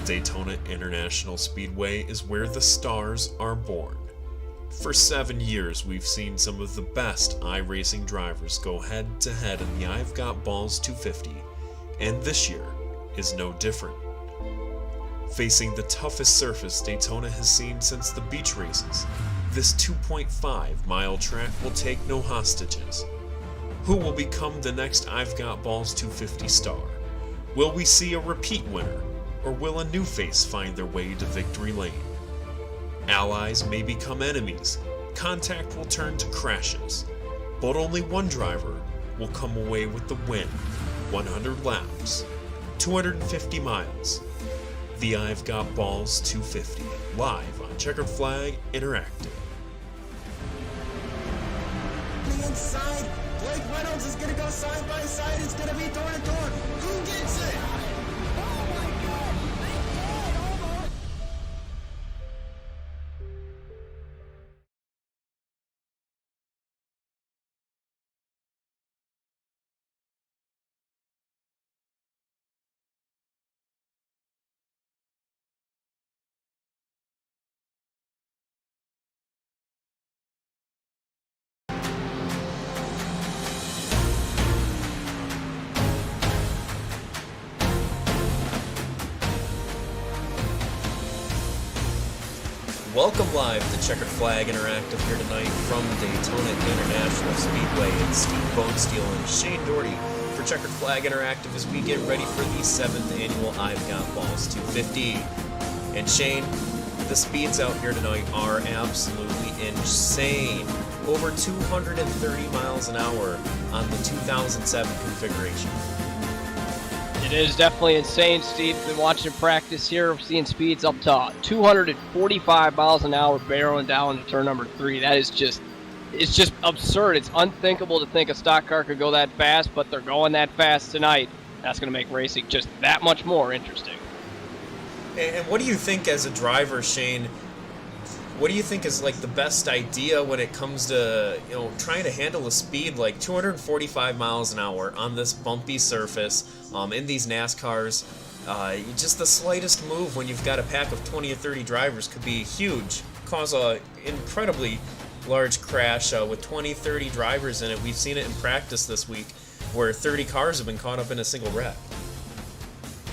Daytona International Speedway is where the stars are born. For 7 years, we've seen some of the best iRacing drivers go head to head in the I've Got Ballz 250, and this year is no different. Facing the toughest surface Daytona has seen since the beach races, this 2.5-mile track will take no hostages. Who will become the next I've Got Ballz 250 star? Will we see a repeat winner, or will a new face find their way to victory lane? Allies may become enemies, contact will turn to crashes, but only one driver will come away with the win. 100 laps, 250 miles. The I've Got Ballz 250, live on Checkered Flag Interactive. The inside, Blake Reynolds is going to go side by side. It's going to be door to door. Who gets it? Oh my God! They did! Almost. Welcome live to Checkered Flag Interactive here tonight from Daytona International Speedway. It's Steve Bonesteel and Shane Doherty for Checkered Flag Interactive as we get ready for the 7th annual I've Got Ballz 250. And Shane, the speeds out here tonight are absolutely insane. Over 230 miles an hour on the 2007 configuration. It is definitely insane, Steve. Been watching practice here. We're seeing speeds up to 245 miles an hour barreling down to turn number 3. That is it's just absurd. It's unthinkable to think a stock car could go that fast, but they're going that fast tonight. That's going to make racing just that much more interesting. And what do you think as a driver, Shane? What do you think is like the best idea when it comes to, trying to handle a speed like 245 miles an hour on this bumpy surface in these NASCARs? Just the slightest move when you've got a pack of 20 or 30 drivers could be huge, cause a incredibly large crash with 20, 30 drivers in it. We've seen it in practice this week where 30 cars have been caught up in a single wreck.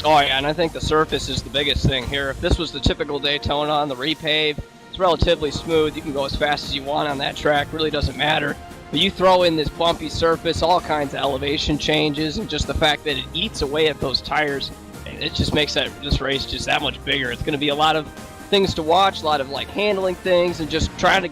Oh yeah, and I think the surface is the biggest thing here. If this was the typical Daytona on the repave, it's relatively smooth. You can go as fast as you want on that track. Really doesn't matter. But you throw in this bumpy surface, all kinds of elevation changes, and just the fact that it eats away at those tires, and it just makes this race just that much bigger. It's going to be a lot of things to watch, a lot of handling things, and just trying to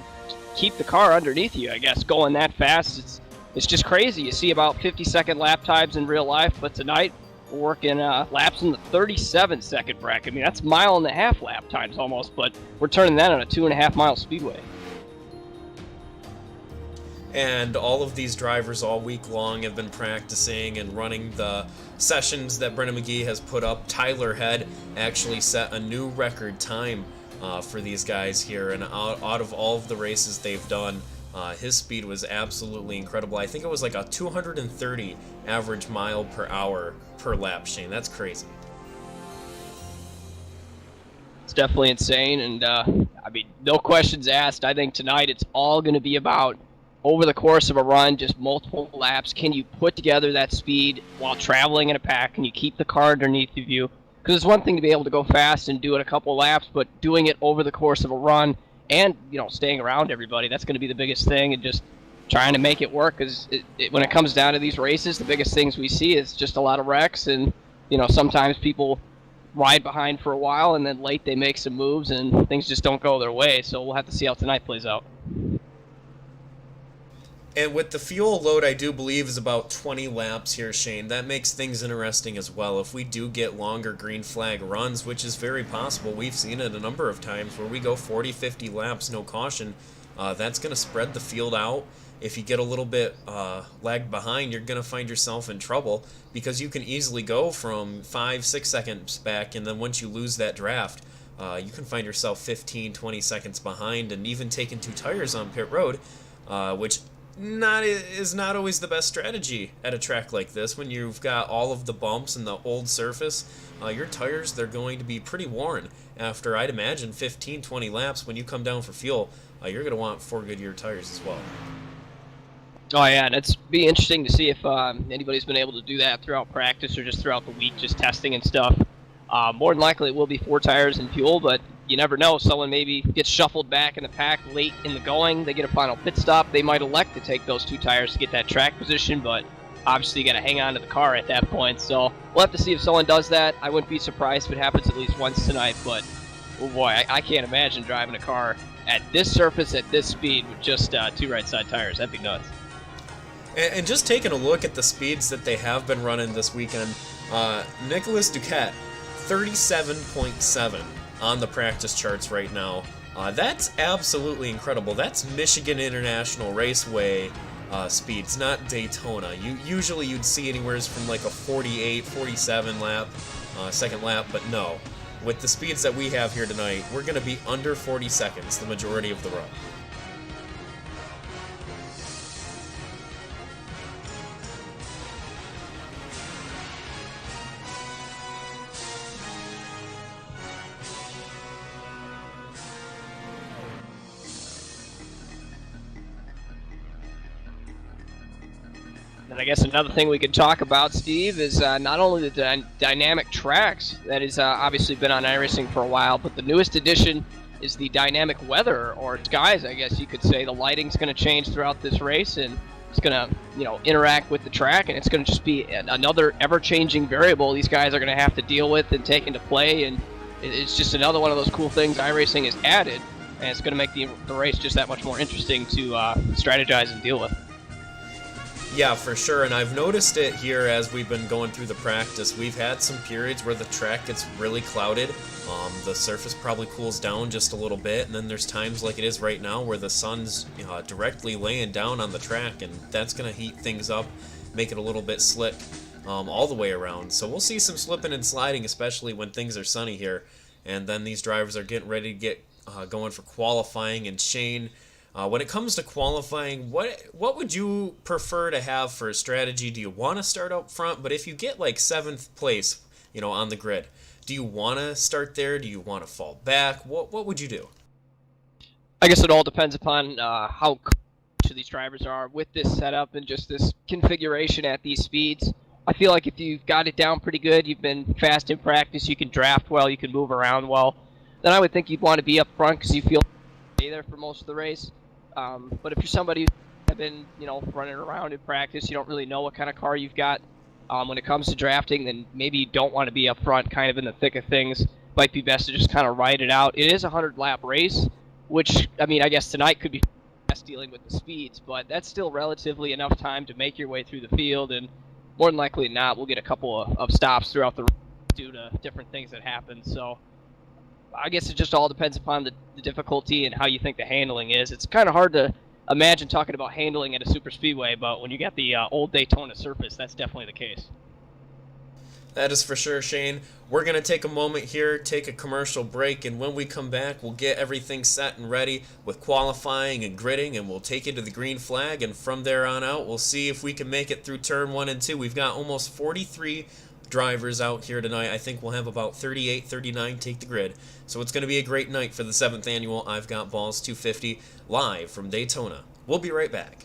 keep the car underneath you. I guess going that fast, it's just crazy. You see about 50-second lap times in real life, but tonight we're working laps in the 37-second bracket. I mean, that's 1.5 lap times almost, but we're turning that on a 2.5-mile speedway. And all of these drivers all week long have been practicing and running the sessions that Brendan McGee has put up. Tyler Head actually set a new record time for these guys here, and out of all of the races they've done, his speed was absolutely incredible. I think it was like a 230 average mile per hour per lap, Shane. That's crazy. It's definitely insane, and I mean, no questions asked. I think tonight it's all going to be about, over the course of a run, just multiple laps, can you put together that speed while traveling in a pack? Can you keep the car underneath of you? Because it's one thing to be able to go fast and do it a couple laps, but doing it over the course of a run and staying around everybody, that's going to be the biggest thing, and just trying to make it work. Because when it comes down to these races, the biggest things we see is just a lot of wrecks, and sometimes people ride behind for a while and then late they make some moves and things just don't go their way. So we'll have to see how tonight plays out. And with the fuel load, I do believe is about 20 laps here, Shane. That makes things interesting as well. If we do get longer green flag runs, which is very possible, we've seen it a number of times where we go 40, 50 laps, no caution, that's going to spread the field out. If you get a little bit lagged behind, you're going to find yourself in trouble because you can easily go from 5, 6 seconds back, and then once you lose that draft, you can find yourself 15, 20 seconds behind, and even taking 2 tires on pit road, which not always the best strategy at a track like this when you've got all of the bumps and the old surface. Your tires, they're going to be pretty worn after, I'd imagine, 15-20 laps. When you come down for fuel, you're going to want 4 Goodyear tires as well. Oh yeah, and it's be interesting to see if anybody's been able to do that throughout practice or just throughout the week, just testing and stuff. More than likely it will be 4 tires and fuel, but you never know. Someone maybe gets shuffled back in the pack late in the going. They get a final pit stop. They might elect to take those 2 tires to get that track position, but obviously you got to hang on to the car at that point. So we'll have to see if someone does that. I wouldn't be surprised if it happens at least once tonight, but oh boy, I can't imagine driving a car at this surface at this speed with just 2 right side tires. That'd be nuts. And just taking a look at the speeds that they have been running this weekend, Nicolas Duquette, 37.7 on the practice charts right now. That's absolutely incredible. That's Michigan International Raceway speeds, not Daytona. Usually you'd see anywhere from like a 48, 47 lap, second lap, but no. With the speeds that we have here tonight, we're going to be under 40 seconds the majority of the run. And I guess another thing we could talk about, Steve, is not only the dynamic tracks that has obviously been on iRacing for a while, but the newest addition is the dynamic weather, or skies, I guess you could say. The lighting's going to change throughout this race, and it's going to, interact with the track, and it's going to just be another ever-changing variable these guys are going to have to deal with and take into play, and it's just another one of those cool things iRacing has added, and it's going to make the race just that much more interesting to strategize and deal with. Yeah, for sure, and I've noticed it here as we've been going through the practice. We've had some periods where the track gets really clouded. The surface probably cools down just a little bit, and then there's times like it is right now where the sun's directly laying down on the track, and that's going to heat things up, make it a little bit slick all the way around. So we'll see some slipping and sliding, especially when things are sunny here. And then these drivers are getting ready to get going for qualifying, and Shane, when it comes to qualifying, what would you prefer to have for a strategy? Do you want to start up front? But if you get like 7th place, on the grid, do you want to start there? Do you want to fall back? What would you do? I guess it all depends upon how each of these drivers are with this setup and just this configuration at these speeds. I feel like if you've got it down pretty good, you've been fast in practice, you can draft well, you can move around well, then I would think you'd want to be up front because you feel stay there for most of the race. But if you're somebody who's been, running around in practice, you don't really know what kind of car you've got when it comes to drafting, then maybe you don't want to be up front kind of in the thick of things. Might be best to just kind of ride it out. It is a 100-lap race, which, I guess tonight could be fast dealing with the speeds, but that's still relatively enough time to make your way through the field, and more than likely not, we'll get a couple of stops throughout the race due to different things that happen. So I guess it just all depends upon the difficulty and how you think the handling is. It's kind of hard to imagine talking about handling at a super speedway, but when you got the old Daytona surface, that's definitely the case. That is for sure, Shane. We're going to take a moment here, take a commercial break, and when we come back, we'll get everything set and ready with qualifying and gridding, and we'll take you to the green flag, and from there on out, we'll see if we can make it through turn 1 and 2. We've got almost 43 drivers out here tonight. I think we'll have about 38, 39 take the grid. So it's going to be a great night for the 7th annual I've Got Ballz 250 live from Daytona. We'll be right back.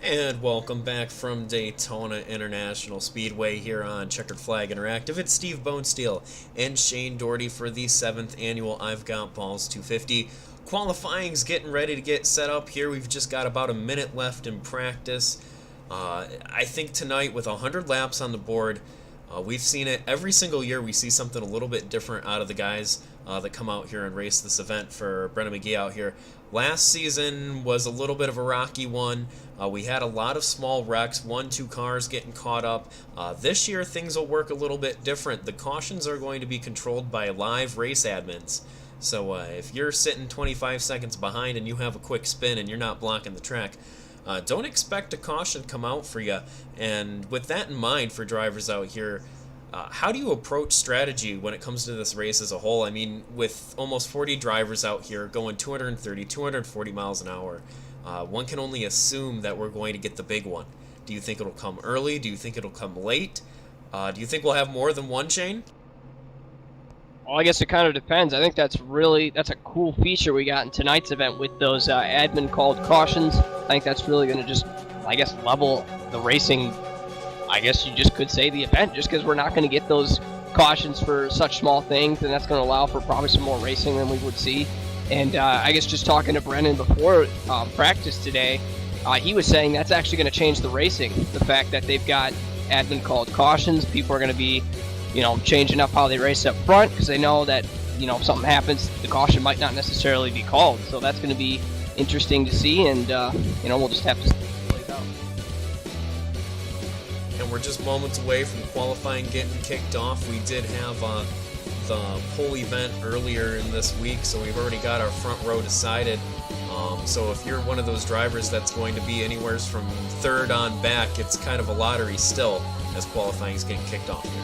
And welcome back from Daytona International Speedway here on Checkered Flag Interactive. It's Steve Bonesteel and Shane Doherty for the 7th annual I've Got Ballz 250. Qualifying's getting ready to get set up here. We've just got about a minute left in practice. I think tonight with 100 laps on the board, we've seen it every single year. We see something a little bit different out of the guys that come out here and race this event for Brennan McGee out here. Last season was a little bit of a rocky one. We had a lot of small wrecks, 1-2 cars getting caught up. This year things will work a little bit different. The cautions are going to be controlled by live race admins. So if you're sitting 25 seconds behind and you have a quick spin and you're not blocking the track, don't expect a caution to come out for you. And with that in mind for drivers out here, how do you approach strategy when it comes to this race as a whole? I mean, with almost 40 drivers out here going 230, 240 miles an hour, one can only assume that we're going to get the big one. Do you think it'll come early? Do you think it'll come late? Do you think we'll have more than one, Shane? Well, I guess it kind of depends. I think that's a cool feature we got in tonight's event with those admin called cautions. I think that's really going to just, I guess, level the racing. I guess you just could say the event, just because we're not going to get those cautions for such small things, and that's going to allow for probably some more racing than we would see. And I guess just talking to Brennan before practice today, he was saying that's actually going to change the racing. The fact that they've got admin called cautions, people are going to be, changing up how they race up front because they know that, if something happens, the caution might not necessarily be called. So that's going to be interesting to see, and we'll just have to see how it plays out. And we're just moments away from qualifying getting kicked off. We did have the pole event earlier in this week, so we've already got our front row decided. So if you're one of those drivers that's going to be anywhere from third on back, it's kind of a lottery still as qualifying is getting kicked off here.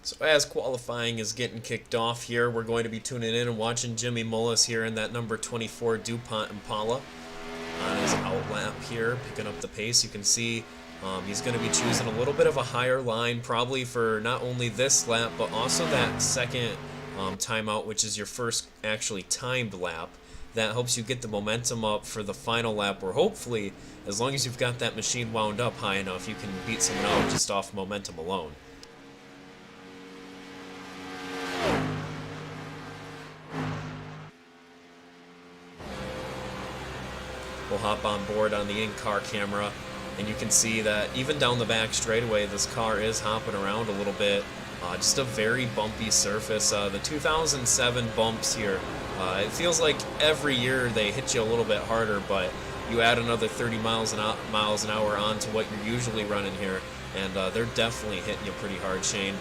So as qualifying is getting kicked off here, we're going to be tuning in and watching Jimmy Mullis here in that number 24 DuPont Impala on his outlap here, picking up the pace. You can see he's going to be choosing a little bit of a higher line, probably for not only this lap, but also that second timeout, which is your first actually timed lap. That helps you get the momentum up for the final lap, where hopefully, as long as you've got that machine wound up high enough, you can beat someone out just off momentum alone. We'll hop on board on the in-car camera, and you can see that even down the back straightaway, this car is hopping around a little bit. Just a very bumpy surface. The 2007 bumps here, it feels like every year they hit you a little bit harder, but you add another 30 miles an hour onto what you're usually running here, and they're definitely hitting you pretty hard, Shane.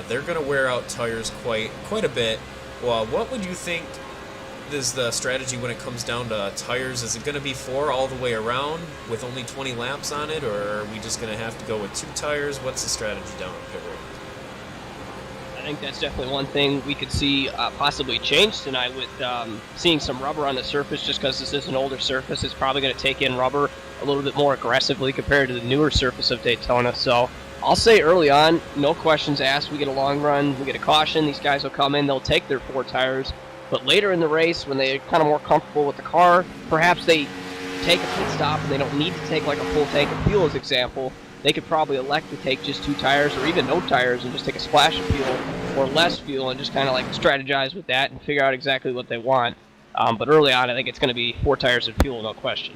They're going to wear out tires quite a bit. Well, what would you think is the strategy when it comes down to tires? Is it going to be 4 all the way around with only 20 laps on it, or are we just going to have to go with 2 tires? What's the strategy down at pit road? I think that's definitely one thing we could see possibly change tonight with seeing some rubber on the surface. Just because this is an older surface, it's probably going to take in rubber a little bit more aggressively compared to the newer surface of Daytona. So I'll say early on, no questions asked. We get a long run, we get a caution. These guys will come in, they'll take their 4 tires. But later in the race, when they're kind of more comfortable with the car, perhaps they take a pit stop and they don't need to take like a full tank of fuel as example. They could probably elect to take just 2 tires or even no tires and just take a splash of fuel or less fuel and just kind of like strategize with that and figure out exactly what they want. But early on, I think it's going to be 4 tires of fuel, no question.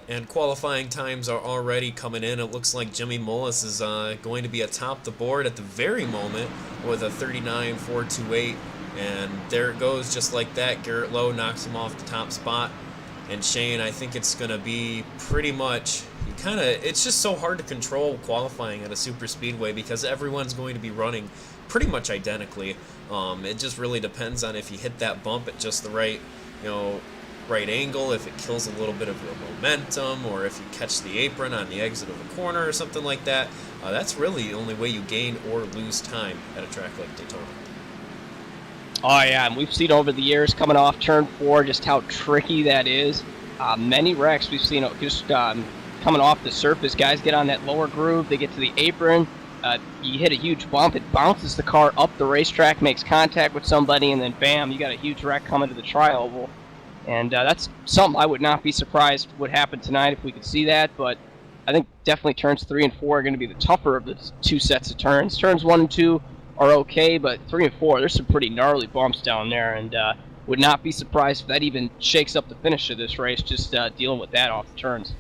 And qualifying times are already coming in. It looks like Jimmy Mullis is going to be atop the board at the very moment with a 39.428. And there it goes, just like that. Garrett Lowe knocks him off the top spot. And Shane, I think it's going to be pretty much, you it's just so hard to control qualifying at a super speedway because everyone's going to be running pretty much identically. It just really depends on if you hit that bump at just the right, right angle, if it kills a little bit of your momentum, or if you catch the apron on the exit of a corner or something like that. That's really the only way you gain or lose time at a track like Daytona. Oh yeah, and we've seen over the years coming off turn 4 just how tricky that is. Many wrecks we've seen just coming off the surface. Guys get on that lower groove, they get to the apron, you hit a huge bump, it bounces the car up the racetrack, makes contact with somebody, and then bam, you got a huge wreck coming to the tri-oval. And that's something I would not be surprised would happen tonight if we could see that, but I think definitely turns 3 and 4 are going to be the tougher of the two sets of turns. Turns 1 and 2 are okay, but 3 and 4, there's some pretty gnarly bumps down there, and would not be surprised if that even shakes up the finish of this race, just dealing with that off the turns.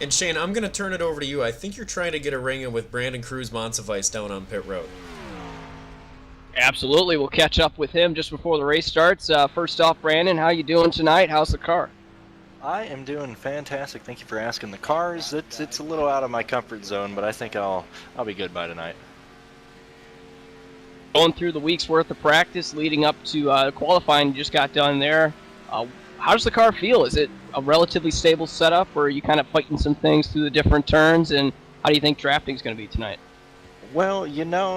And Shane, I'm going to turn it over to you. I think you're trying to get a ring in with Brandon Cruz-Monsivice down on pit road. Absolutely, we'll catch up with him just before the race starts. First off, Brandon, how you doing tonight? How's the car? I am doing fantastic. Thank you for asking. The cars, it's a little out of my comfort zone, but I think I'll be good by tonight. Going through the week's worth of practice leading up to qualifying, you just got done there. How does the car feel? Is it a relatively stable setup, or are you kind of fighting some things through the different turns? And how do you think drafting is going to be tonight? Well,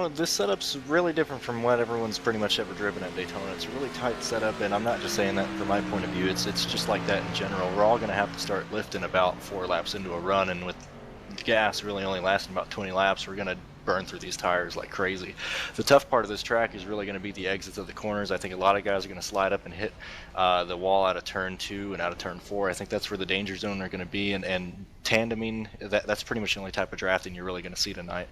this setup's really different from what everyone's pretty much ever driven at Daytona. It's a really tight setup, and I'm not just saying that from my point of view. It's just like that in general. We're all going to have to start lifting about 4 laps into a run, and with gas really only lasting about 20 laps, we're going to burn through these tires like crazy. The tough part of this track is really going to be the exits of the corners. I think a lot of guys are going to slide up and hit the wall out of turn 2 and out of turn 4. I think that's where the danger zone are going to be, and tandeming, that's pretty much the only type of drafting you're really going to see tonight.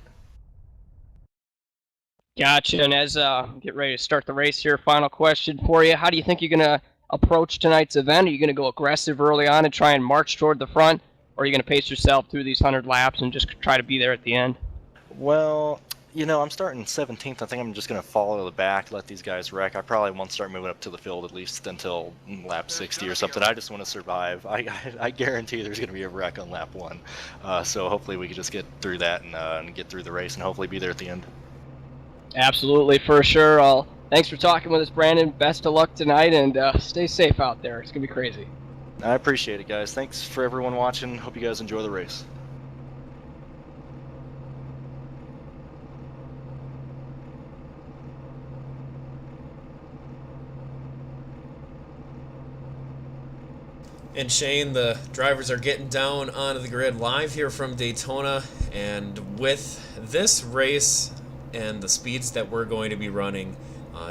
Gotcha, and as get ready to start the race here, final question for you. How do you think you're going to approach tonight's event? Are you going to go aggressive early on and try and march toward the front, or are you going to pace yourself through these 100 laps and just try to be there at the end? Well, I'm starting 17th. I think I'm just going to follow the back, let these guys wreck. I probably won't start moving up to the field at least until lap 60 or something. I just want to survive. I guarantee there's going to be a wreck on lap 1. So hopefully we can just get through that and get through the race and hopefully be there at the end. Absolutely, for sure. Thanks for talking with us, Brandon. Best of luck tonight, and stay safe out there. It's going to be crazy. I appreciate it, guys. Thanks for everyone watching. Hope you guys enjoy the race. And Shane, the drivers are getting down onto the grid live here from Daytona, and with this race and the speeds that we're going to be running,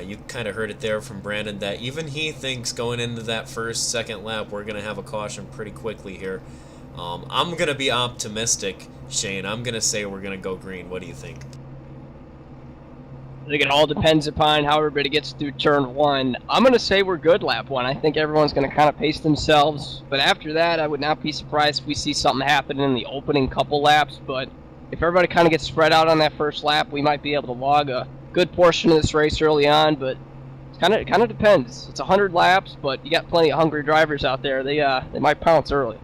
you kind of heard it there from Brandon that even he thinks going into that second lap we're going to have a caution pretty quickly here. I'm going to be optimistic, Shane. I'm going to say we're going to go green. What do you think? I think it all depends upon how everybody gets through turn 1. I'm going to say we're good lap 1. I think everyone's going to kind of pace themselves. But after that, I would not be surprised if we see something happen in the opening couple laps. But if everybody kind of gets spread out on that first lap, we might be able to log a good portion of this race early on. But it kind of depends. It's 100 laps, but you got plenty of hungry drivers out there. They might pounce early.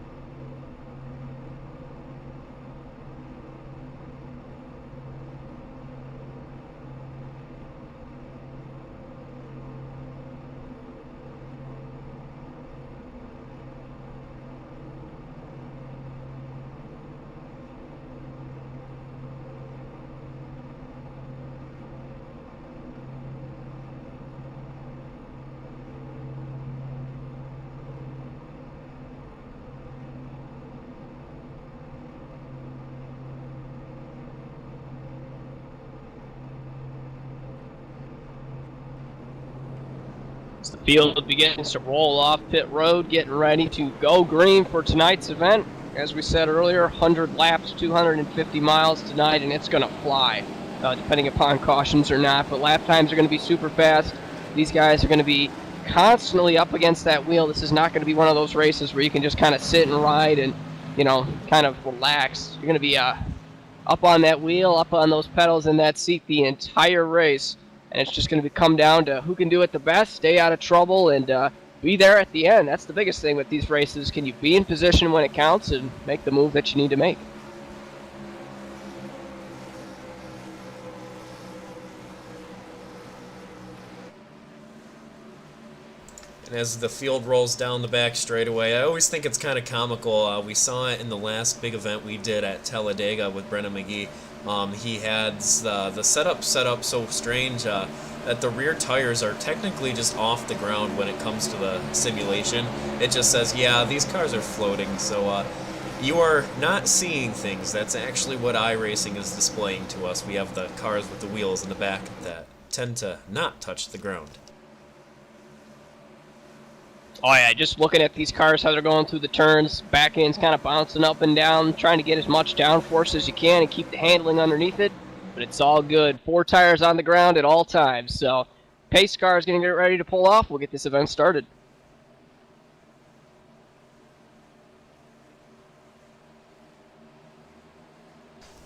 The field begins to roll off pit road, getting ready to go green for tonight's event. As we said earlier, 100 laps, 250 miles tonight, and it's going to fly, depending upon cautions or not. But lap times are going to be super fast. These guys are going to be constantly up against that wheel. This is not going to be one of those races where you can just kind of sit and ride and, kind of relax. You're going to be up on that wheel, up on those pedals in that seat the entire race. and it's just going to come down to who can do it the best, stay out of trouble, and be there at the end. That's the biggest thing with these races. Can you be in position when it counts and make the move that you need to make? And as the field rolls down the back straightaway, I always think it's kind of comical. We saw it in the last big event we did at Talladega with Brennan McGee. He had the setup so strange that the rear tires are technically just off the ground when it comes to the simulation. It just says, yeah, these cars are floating, so you are not seeing things. That's actually what iRacing is displaying to us. We have the cars with the wheels in the back that tend to not touch the ground. Oh yeah, just looking at these cars, how they're going through the turns, back end's kind of bouncing up and down, trying to get as much downforce as you can and keep the handling underneath it, but it's all good. 4 tires on the ground at all times, so pace car is going to get ready to pull off. We'll get this event started.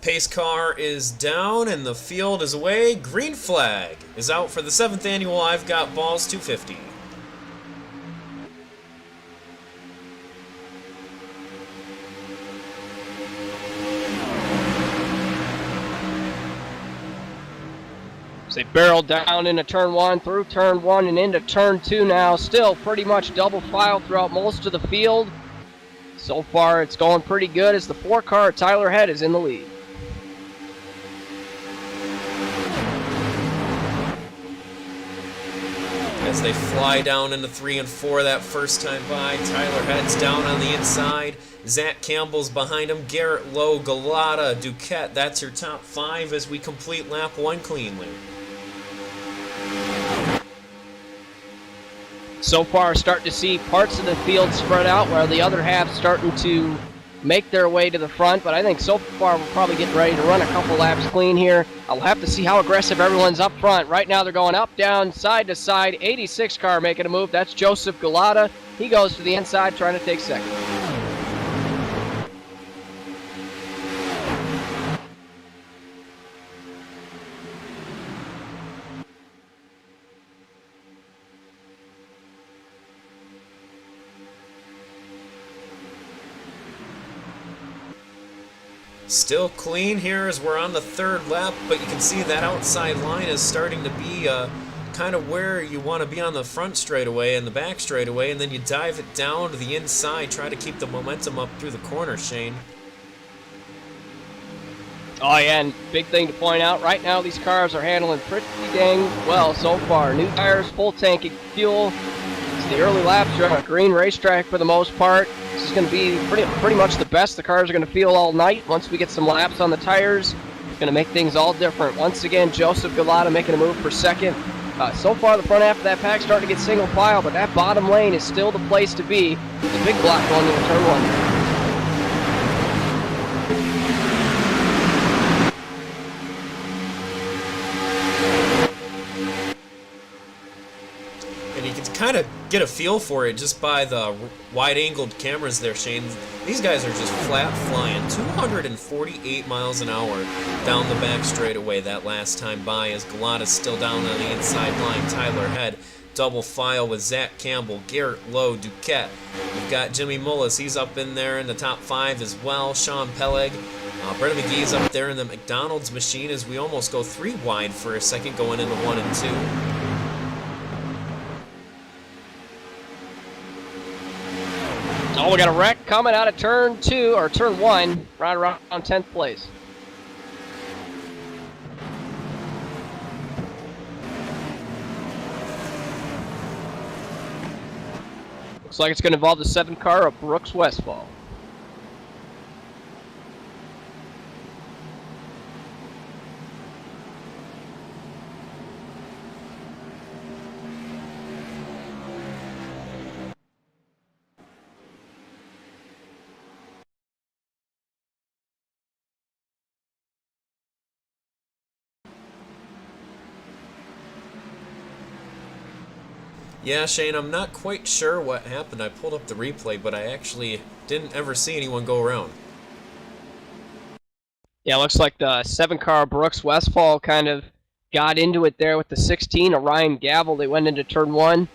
Pace car is down and the field is away. Green flag is out for the 7th annual I've Got Ballz 250. They barrel down into turn 1, through turn 1, and into turn 2 now. Still pretty much double file throughout most of the field. So far, it's going pretty good as the 4 car, Tyler Head, is in the lead. As they fly down into 3 and 4 that first time by, Tyler Head's down on the inside. Zach Campbell's behind him. Garrett Lowe, Galata, Duquette. That's your top 5 as we complete lap 1 cleanly. So far, starting to see parts of the field spread out where the other half's starting to make their way to the front, but I think so far we're probably getting ready to run a couple laps clean here. I'll have to see how aggressive everyone's up front. Right now they're going up, down, side to side. 86 car making a move. That's Joseph Galata. He goes to the inside trying to take second. Still clean here as we're on the 3rd lap, but you can see that outside line is starting to be kind of where you want to be on the front straightaway and the back straightaway, and then you dive it down to the inside, try to keep the momentum up through the corner, Shane. Oh yeah, and big thing to point out, right now these cars are handling pretty dang well so far. New tires, full tank of fuel. It's the early laps. You're on a green racetrack for the most part. This is going to be pretty much the best the cars are going to feel all night. Once we get some laps on the tires, it's going to make things all different. Once again, Joseph Galata making a move for second. So far, the front half of that pack starting to get single file, but that bottom lane is still the place to be. The big block going into turn 1. Kind of get a feel for it just by the wide-angled cameras there, Shane. These guys are just flat flying 248 miles an hour down the back straightaway that last time by, as Galata's still down on the inside line. Tyler Head double file with Zach Campbell, Garrett Lowe, Duquette. We've got Jimmy Mullis, he's up in there in the top 5 as well. Sean Peleg, Brendan McGee's up there in the McDonald's machine as we almost go 3 wide for a second going into 1 and 2. Oh, we got a wreck coming out of turn 2, or turn 1, right around 10th place. Looks like it's going to involve the 7 car of Brooks Westfall. Yeah, Shane, I'm not quite sure what happened. I pulled up the replay, but I actually didn't ever see anyone go around. Yeah, looks like the 7 car Brooks Westfall kind of got into it there with the 16, Orion Gavel. They went into turn 1.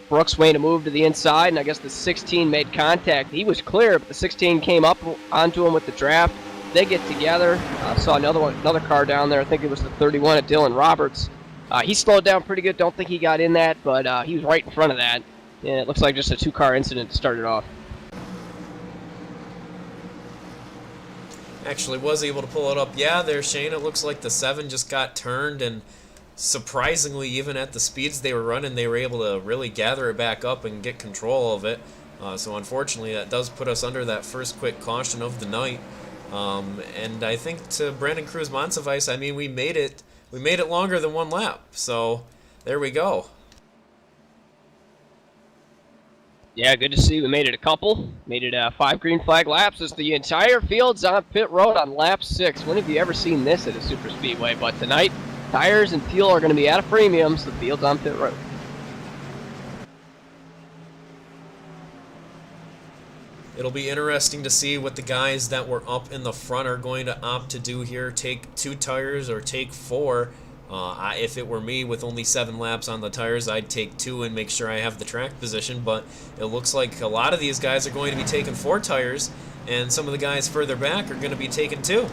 Brooks made a move to the inside, and I guess the 16 made contact. He was clear, but the 16 came up onto him with the draft. They get together. Saw another car down there. I think it was the 31 at Dylan Roberts. He slowed down pretty good. Don't think he got in that, but he was right in front of that. And it looks like just a 2-car incident to start it off. Actually was able to pull it up. Yeah, there, Shane, it looks like the 7 just got turned, and surprisingly, even at the speeds they were running, they were able to really gather it back up and get control of it. So unfortunately, that does put us under that first quick caution of the night. And I think to Brandon Cruz-Monsivice, I mean, we made it longer than 1 lap. So there we go. Yeah, good to see. We made it a couple. Made it 5 green flag laps as the entire field's on pit road on lap 6. When have you ever seen this at a super speedway? But tonight, tires and fuel are going to be at a premium, so the field's on pit road. It'll be interesting to see what the guys that were up in the front are going to opt to do here. Take 2 tires or take 4. If it were me with only 7 laps on the tires, I'd take 2 and make sure I have the track position. But it looks like a lot of these guys are going to be taking 4 tires, and some of the guys further back are going to be taking 2.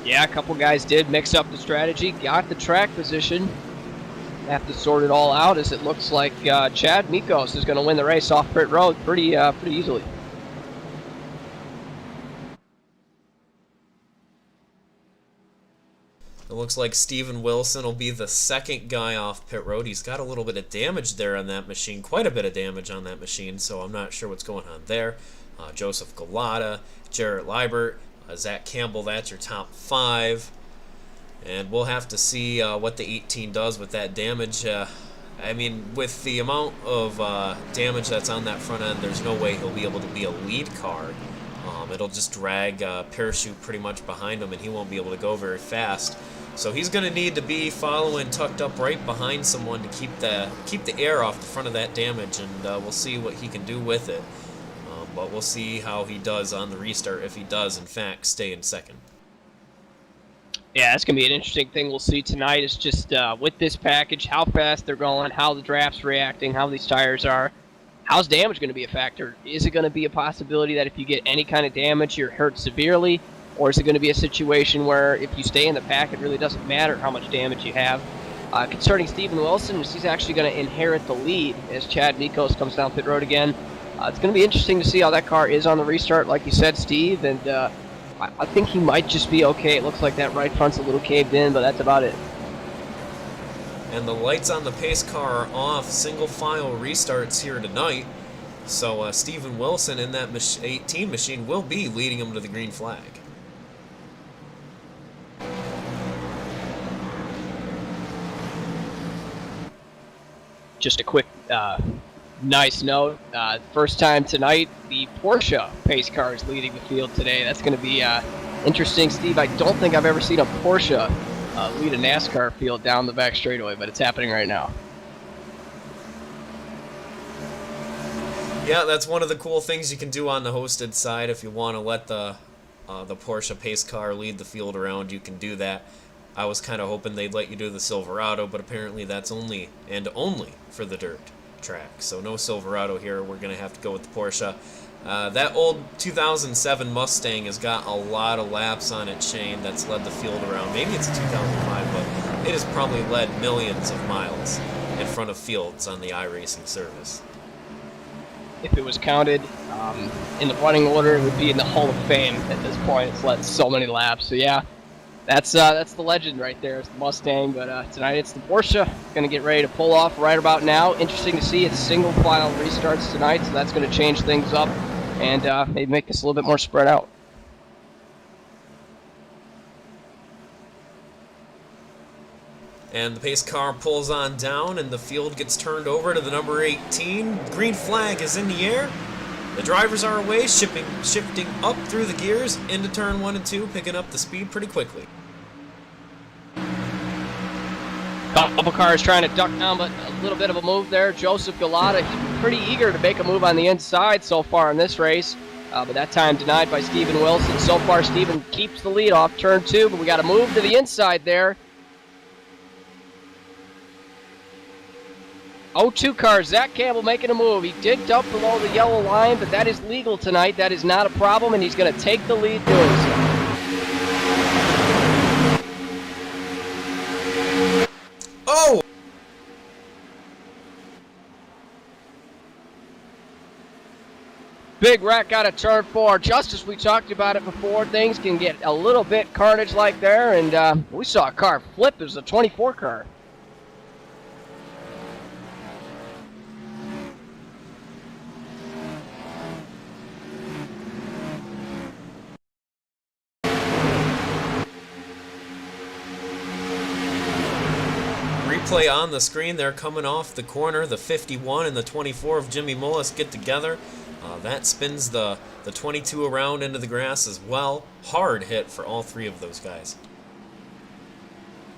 Yeah, a couple guys did mix up the strategy, got the track position. Have to sort it all out, as it looks like Chad Mikos is going to win the race off pit road pretty easily. It looks like Steven Wilson will be the 2nd guy off pit road. He's got a little bit of damage there on that machine, quite a bit of damage on that machine, so I'm not sure what's going on there. Joseph Galata, Jarrett Liebert, Zach Campbell, that's your top 5. And we'll have to see what the 18 does with that damage. I mean, with the amount of damage that's on that front end, there's no way he'll be able to be a lead car. It'll just drag Parachute pretty much behind him, and he won't be able to go very fast. So he's going to need to be following tucked up right behind someone to keep the air off the front of that damage, and we'll see what he can do with it. But we'll see how he does on the restart, if he does, in fact, stay in 2nd. Yeah, that's going to be an interesting thing we'll see tonight. Is just with this package, how fast they're going, how the draft's reacting, how these tires are. How's damage going to be a factor? Is it going to be a possibility that if you get any kind of damage, you're hurt severely? Or is it going to be a situation where if you stay in the pack, it really doesn't matter how much damage you have? Concerning Steven Wilson, he's actually going to inherit the lead as Chad Mikos comes down pit road again. It's going to be interesting to see how that car is on the restart, like you said, Steve, and I think he might just be okay. It looks like that right front's a little caved in, but that's about it. And the lights on the pace car are off. Single file restarts here tonight. So Steven Wilson in that 18 machine will be leading him to the green flag. Just a quick nice note. First time tonight, the Porsche pace car is leading the field today. That's going to be interesting, Steve. I don't think I've ever seen a Porsche lead a NASCAR field down the back straightaway, but it's happening right now. Yeah, that's one of the cool things you can do on the hosted side. If you want to let the Porsche pace car lead the field around, you can do that. I was kind of hoping they'd let you do the Silverado, but apparently that's only for the dirt track. So no Silverado here. We're going to have to go with the Porsche. That old 2007 Mustang has got a lot of laps on it, Shane, that's led the field around. Maybe it's a 2005, but it has probably led millions of miles in front of fields on the iRacing service. If it was counted in the running order, it would be in the Hall of Fame at this point. It's led so many laps. So yeah, that's the legend right there. It's the Mustang, but tonight it's the Porsche. Going to get ready to pull off right about now. Interesting to see it's single file restarts tonight, so that's going to change things up and maybe make this a little bit more spread out. And the pace car pulls on down, and the field gets turned over to the number 18. Green flag is in the air. The drivers are away, shifting up through the gears into turn 1 and 2, picking up the speed pretty quickly. Couple cars trying to duck down, but a little bit of a move there. Joseph Galata, he's pretty eager to make a move on the inside so far in this race. But that time denied by Steven Wilson. So far, Steven keeps the lead off turn 2, but we got to move to the inside there. 0-2 car, Zach Campbell making a move. He did dump below the yellow line, but that is legal tonight. That is not a problem, and he's going to take the lead doing so. Oh! Big wreck out of turn 4. Just as we talked about it before, things can get a little bit carnage like there, and we saw a car flip. It was a 24 car. Replay on the screen there, coming off the corner. The 51 and the 24 of Jimmy Mullis get together. That spins the 22 around into the grass as well. Hard hit for all three of those guys.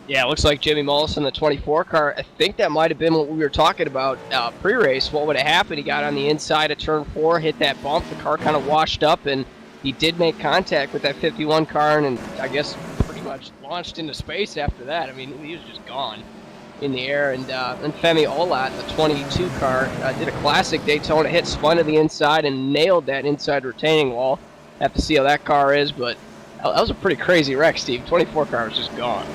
Yeah, it looks like Jimmy Mullis in the 24 car. I think that might have been what we were talking about pre-race. What would have happened? He got on the inside of turn 4, hit that bump. The car kind of washed up, and he did make contact with that 51 car, and I guess pretty much launched into space after that. I mean, he was just gone in the air. And Femi Olat, the 22 car, did a classic Daytona hit, spun to the inside, and nailed that inside retaining wall. Have to see how that car is, but that was a pretty crazy wreck, Steve. 24 car was just gone.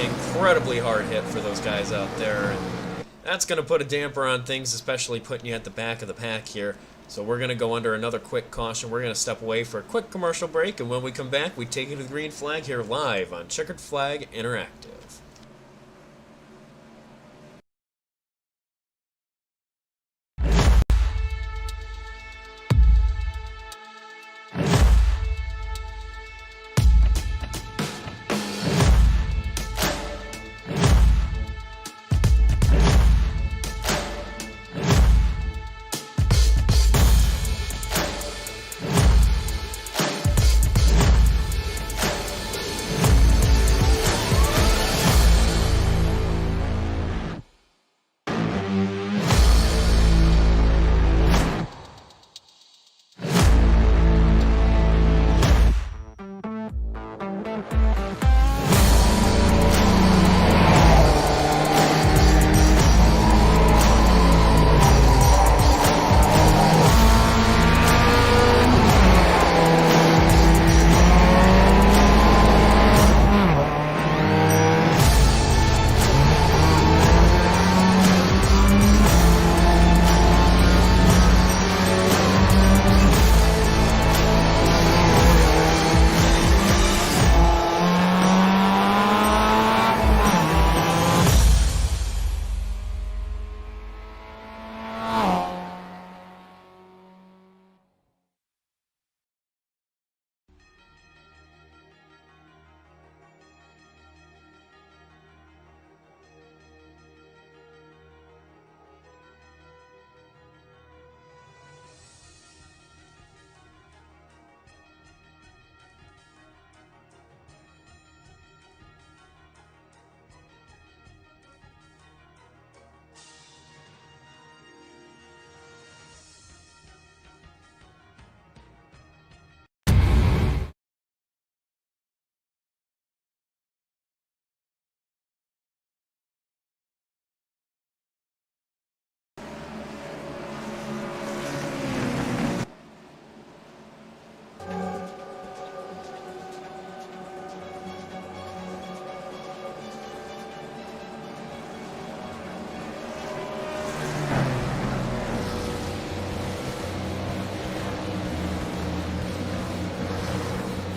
Incredibly hard hit for those guys out there, and that's going to put a damper on things, especially putting you at the back of the pack here. So we're going to go under another quick caution. We're going to step away for a quick commercial break, and when we come back, we take you to the green flag here live on Checkered Flag Interactive.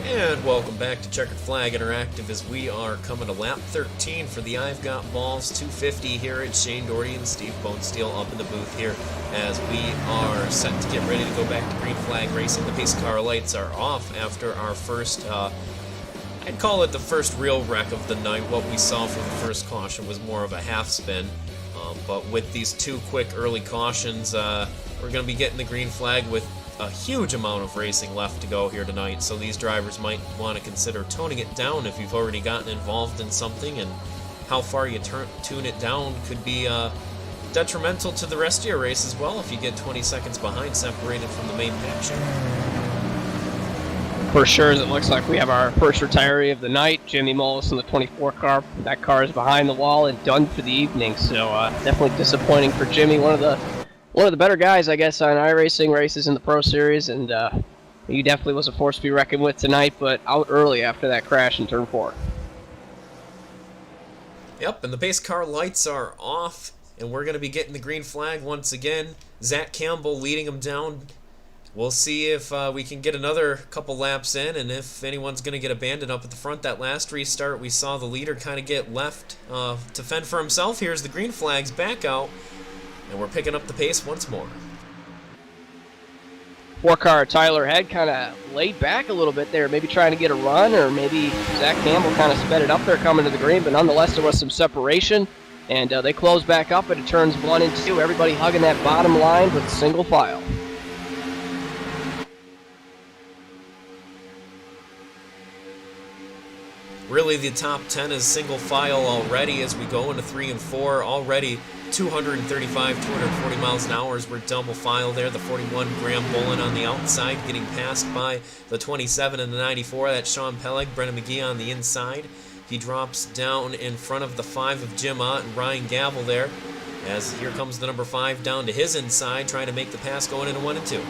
And welcome back to Checkered Flag Interactive as we are coming to lap 13 for the I've Got Ballz 250 here at Shane Doherty and Steve Bonesteel up in the booth here as we are set to get ready to go back to green flag racing. The pace car lights are off after our first, I'd call it the first real wreck of the night. What we saw for the first caution was more of a half spin. But with these two quick early cautions, we're going to be getting the green flag with a huge amount of racing left to go here tonight, so these drivers might want to consider toning it down if you've already gotten involved in something, and how far you tune it down could be detrimental to the rest of your race as well if you get 20 seconds behind, separated from the main pack. For sure, as it looks like we have our first retiree of the night, Jimmy Mullis in the 24 car. That car is behind the wall and done for the evening, so definitely disappointing for Jimmy. One of the better guys, I guess, on iRacing races in the Pro Series, and he definitely was a force to be reckoned with tonight, but out early after that crash in turn 4. Yep, and the base car lights are off, and we're going to be getting the green flag once again. Zach Campbell leading him down. We'll see if we can get another couple laps in, and if anyone's going to get abandoned up at the front. That last restart, we saw the leader kind of get left to fend for himself. Here's the green flags back out, and we're picking up the pace once more. 4-car Tyler Head kind of laid back a little bit there, maybe trying to get a run, or maybe Zach Campbell kind of sped it up there coming to the green, but nonetheless there was some separation, and they closed back up into turns 1 and 2. Everybody hugging that bottom line with single file. Really, the top 10 is single file already as we go into 3 and 4. Already 235, 240 miles an hour as we're double file there. The 41 Graham Bolin on the outside, getting passed by the 27 and the 94. That's Sean Peleg. Brennan McGee on the inside. He drops down in front of the 5 of Jim Ott and Ryan Gavel there, as here comes the number 5 down to his inside, trying to make the pass going into 1 and 2.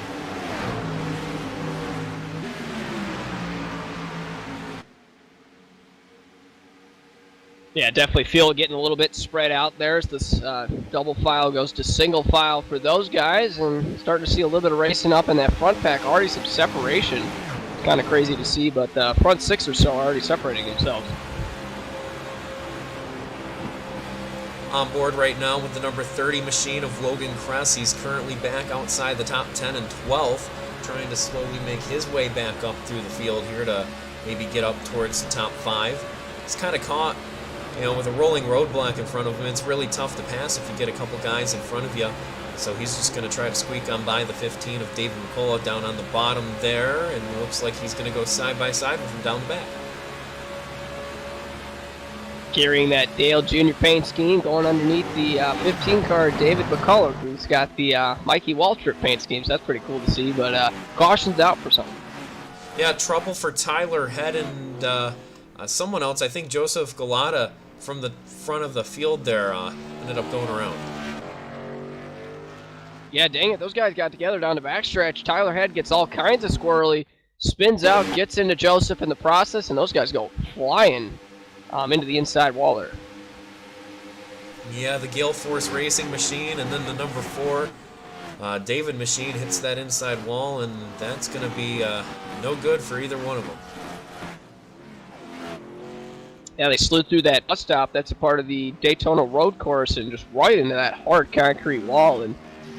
Yeah, definitely feel it getting a little bit spread out there as this double file goes to single file for those guys, and starting to see a little bit of racing up in that front pack. Already some separation. It's kind of crazy to see, but the front 6 or so are already separating themselves. On board right now with the number 30 machine of Logan Kress. He's currently back outside the top 10 and 12, trying to slowly make his way back up through the field here to maybe get up towards the top 5. He's kind of caught, with a rolling roadblock in front of him. It's really tough to pass if you get a couple guys in front of you. So he's just going to try to squeak on by the 15 of David McCullough down on the bottom there, and it looks like he's going to go side by side with him down the back. Carrying that Dale Jr. paint scheme, going underneath the 15 car David McCullough, who's got the Mikey Waltrip paint scheme, so that's pretty cool to see, but caution's out for something. Yeah, trouble for Tyler Head and someone else. I think Joseph Galata from the front of the field there ended up going around. Yeah, dang it, those guys got together down the backstretch. Tyler Head gets all kinds of squirrely, spins out, gets into Joseph in the process, and those guys go flying into the inside wall there. Yeah, the Gale Force Racing machine, and then the number 4 David machine hits that inside wall, and that's going to be no good for either one of them. Yeah, they slid through that bus stop. That's a part of the Daytona road course, and just right into that hard concrete wall, and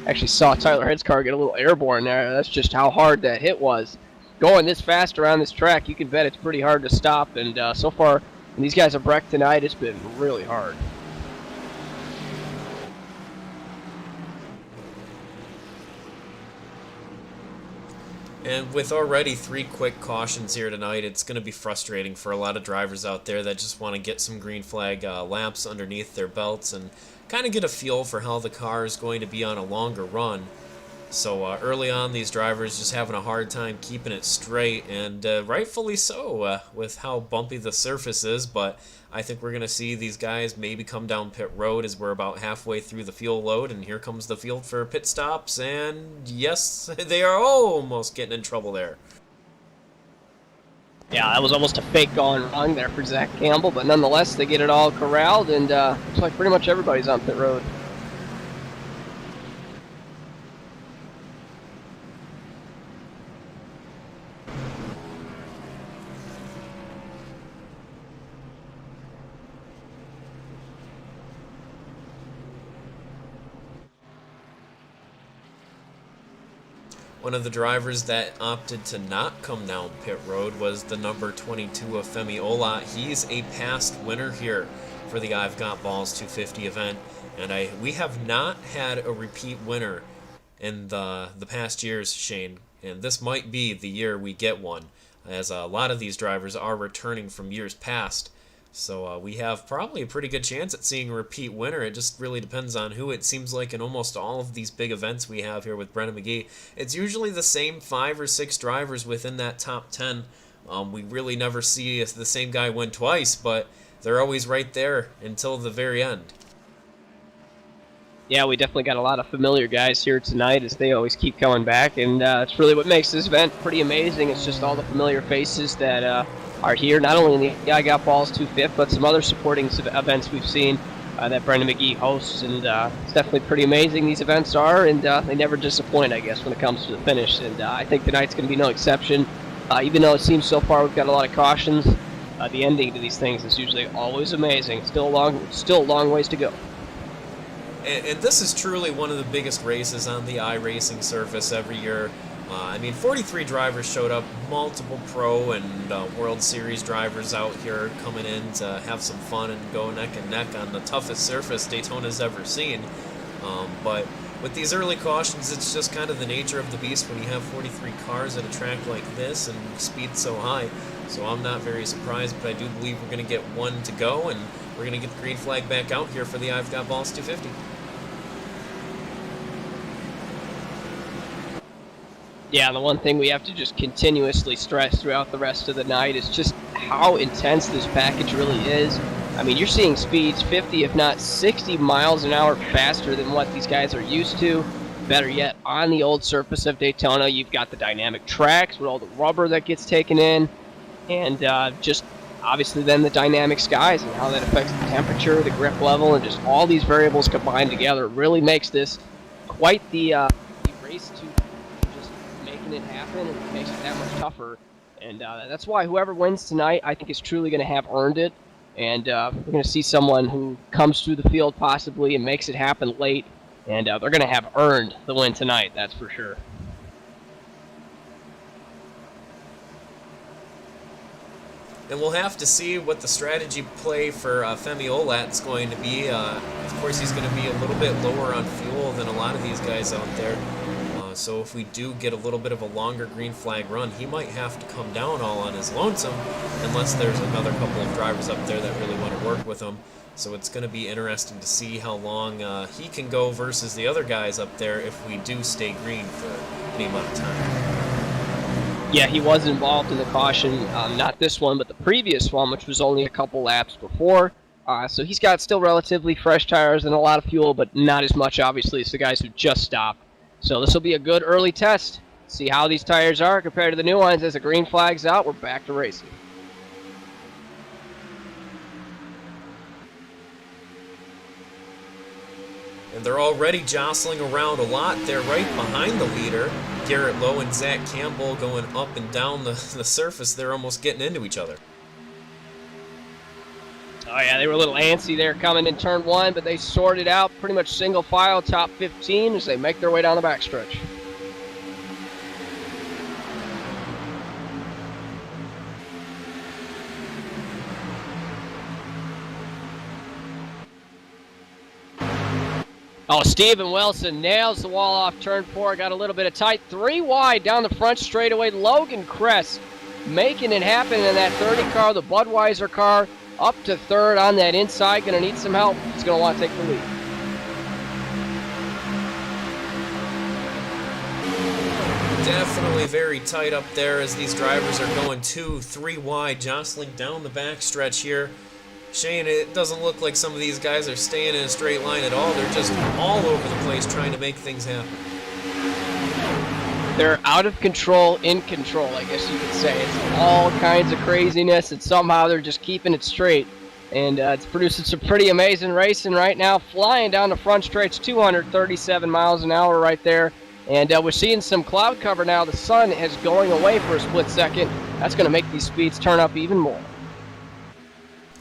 actually saw Tyler Head's car get a little airborne there. That's just how hard that hit was. Going this fast around this track, you can bet it's pretty hard to stop, and so far, when these guys have wrecked tonight, it's been really hard. And with already 3 quick cautions here tonight, it's going to be frustrating for a lot of drivers out there that just want to get some green flag laps underneath their belts and kind of get a feel for how the car is going to be on a longer run. So early on, these drivers just having a hard time keeping it straight, and rightfully so with how bumpy the surface is, but I think we're going to see these guys maybe come down pit road as we're about halfway through the fuel load, and here comes the field for pit stops, and yes, they are almost getting in trouble there. Yeah, that was almost a fake going wrong there for Zach Campbell, but nonetheless, they get it all corralled, and looks like pretty much everybody's on pit road. One of the drivers that opted to not come down pit road was the number 22 of Femi Ola. He's a past winner here for the I've Got Ballz 250 event, and we have not had a repeat winner in the past years, Shane, and this might be the year we get one, as a lot of these drivers are returning from years past. So we have probably a pretty good chance at seeing a repeat winner. It just really depends on who. It seems like in almost all of these big events we have here with Brennan McGee, it's usually the same 5 or 6 drivers within that top 10. We really never see the same guy win twice, but they're always right there until the very end. Yeah, we definitely got a lot of familiar guys here tonight as they always keep coming back, and it's really what makes this event pretty amazing. It's just all the familiar faces that are here, not only in the I Got Ballz 250, but some other supporting events we've seen that Brendan McGee hosts, and it's definitely pretty amazing these events are, and they never disappoint, I guess, when it comes to the finish, and I think tonight's going to be no exception. Even though it seems so far we've got a lot of cautions, the ending to these things is usually always amazing. Still a long ways to go. And this is truly one of the biggest races on the iRacing surface every year. I mean, 43 drivers showed up, multiple pro and World Series drivers out here coming in to have some fun and go neck and neck on the toughest surface Daytona's ever seen. But with these early cautions, it's just kind of the nature of the beast when you have 43 cars at a track like this and speed so high. So I'm not very surprised, but I do believe we're going to get one to go, and we're going to get the green flag back out here for the I've Got Ballz 250. Yeah, the one thing we have to just continuously stress throughout the rest of the night is just how intense this package really is. I mean, you're seeing speeds 50, if not 60 miles an hour faster than what these guys are used to. Better yet, on the old surface of Daytona, you've got the dynamic tracks with all the rubber that gets taken in, and just obviously then the dynamic skies and how that affects the temperature, the grip level, and just all these variables combined together really makes this quite the race to it happen, and it makes it that much tougher, and that's why whoever wins tonight, I think, is truly going to have earned it, and we're going to see someone who comes through the field possibly and makes it happen late, and they're going to have earned the win tonight, that's for sure. And we'll have to see what the strategy play for Femi Olat's going to be. Of course, he's going to be a little bit lower on fuel than a lot of these guys out there. So if we do get a little bit of a longer green flag run, he might have to come down all on his lonesome, unless there's another couple of drivers up there that really want to work with him. So it's going to be interesting to see how long he can go versus the other guys up there if we do stay green for any amount of time. Yeah, he was involved in the caution, not this one, but the previous one, which was only a couple laps before. So he's got still relatively fresh tires and a lot of fuel, but not as much, obviously, as the guys who just stopped. So this will be a good early test. See how these tires are compared to the new ones. As the green flag's out, we're back to racing. And they're already jostling around a lot. They're right behind the leader. Garrett Lowe and Zach Campbell going up and down the surface. They're almost getting into each other. Oh yeah, they were a little antsy there coming in turn 1, but they sorted out pretty much single file top 15 as they make their way down the backstretch. Oh, Steven Wilson nails the wall off turn 4, got a little bit of tight, 3 wide down the front straightaway. Logan Kress making it happen in that 30 car, the Budweiser car. Up to third on that inside, going to need some help. He's going to want to take the lead. Definitely very tight up there as these drivers are going 2, 3 wide, jostling down the backstretch here. Shane, it doesn't look like some of these guys are staying in a straight line at all. They're just all over the place trying to make things happen. They're out of control, in control, I guess you could say. It's all kinds of craziness, and somehow they're just keeping it straight. And it's producing some pretty amazing racing right now. Flying down the front stretch, 237 miles an hour right there. And we're seeing some cloud cover now. The sun is going away for a split second. That's going to make these speeds turn up even more.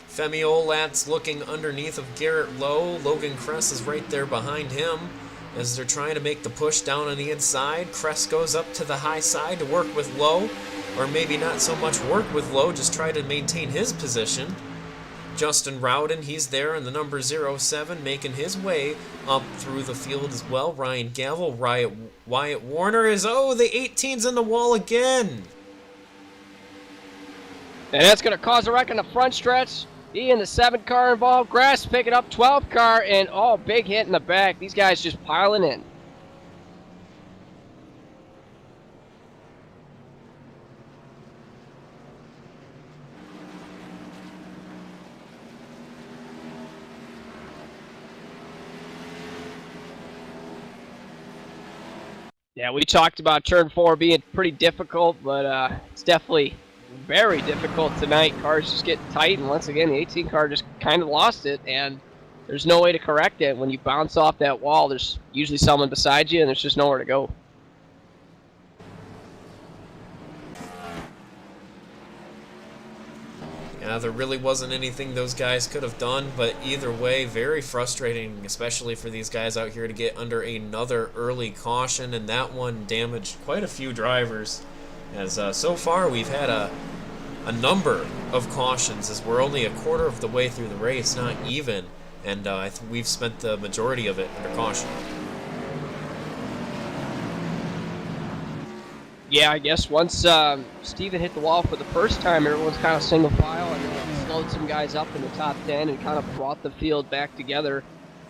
Femi Olat's looking underneath of Garrett Lowe. Logan Kress is right there behind him. As they're trying to make the push down on the inside, Kress goes up to the high side to work with Lowe, or maybe not so much work with Lowe, just try to maintain his position. Justin Rowden, he's there in the number 07, making his way up through the field as well. Ryan Gavel, Wyatt Warner is, the 18's in the wall again. And that's going to cause a wreck in the front stretch. He and the 7 car involved. Grass picking up 12 car, and oh, big hit in the back. These guys just piling in. Yeah, we talked about turn 4 being pretty difficult, but it's definitely very difficult tonight. Cars just getting tight, and once again, the 18 car just kind of lost it, and there's no way to correct it. When you bounce off that wall, there's usually someone beside you, and there's just nowhere to go. Yeah, there really wasn't anything those guys could have done, but either way, very frustrating, especially for these guys out here to get under another early caution, and that one damaged quite a few drivers. As so far we've had a number of cautions, as we're only a quarter of the way through the race, not even, and we've spent the majority of it under caution. Yeah, I guess once Steven hit the wall for the first time, everyone's kind of single file, and then slowed some guys up in the top 10 and kind of brought the field back together.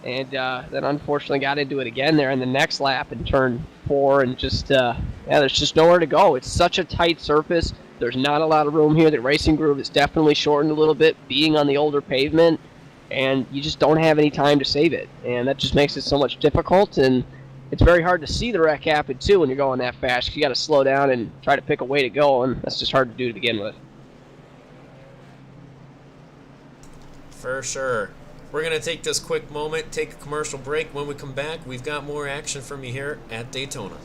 And then unfortunately got into it again there in the next lap in turn 4, and just, yeah, there's just nowhere to go. It's such a tight surface. There's not a lot of room here. The racing groove is definitely shortened a little bit, being on the older pavement, and you just don't have any time to save it. And that just makes it so much difficult, and it's very hard to see the wreck happen, too, when you're going that fast. You got to slow down and try to pick a way to go, and that's just hard to do to begin with. For sure. We're going to take this quick moment, take a commercial break. When we come back, we've got more action from you here at Daytona.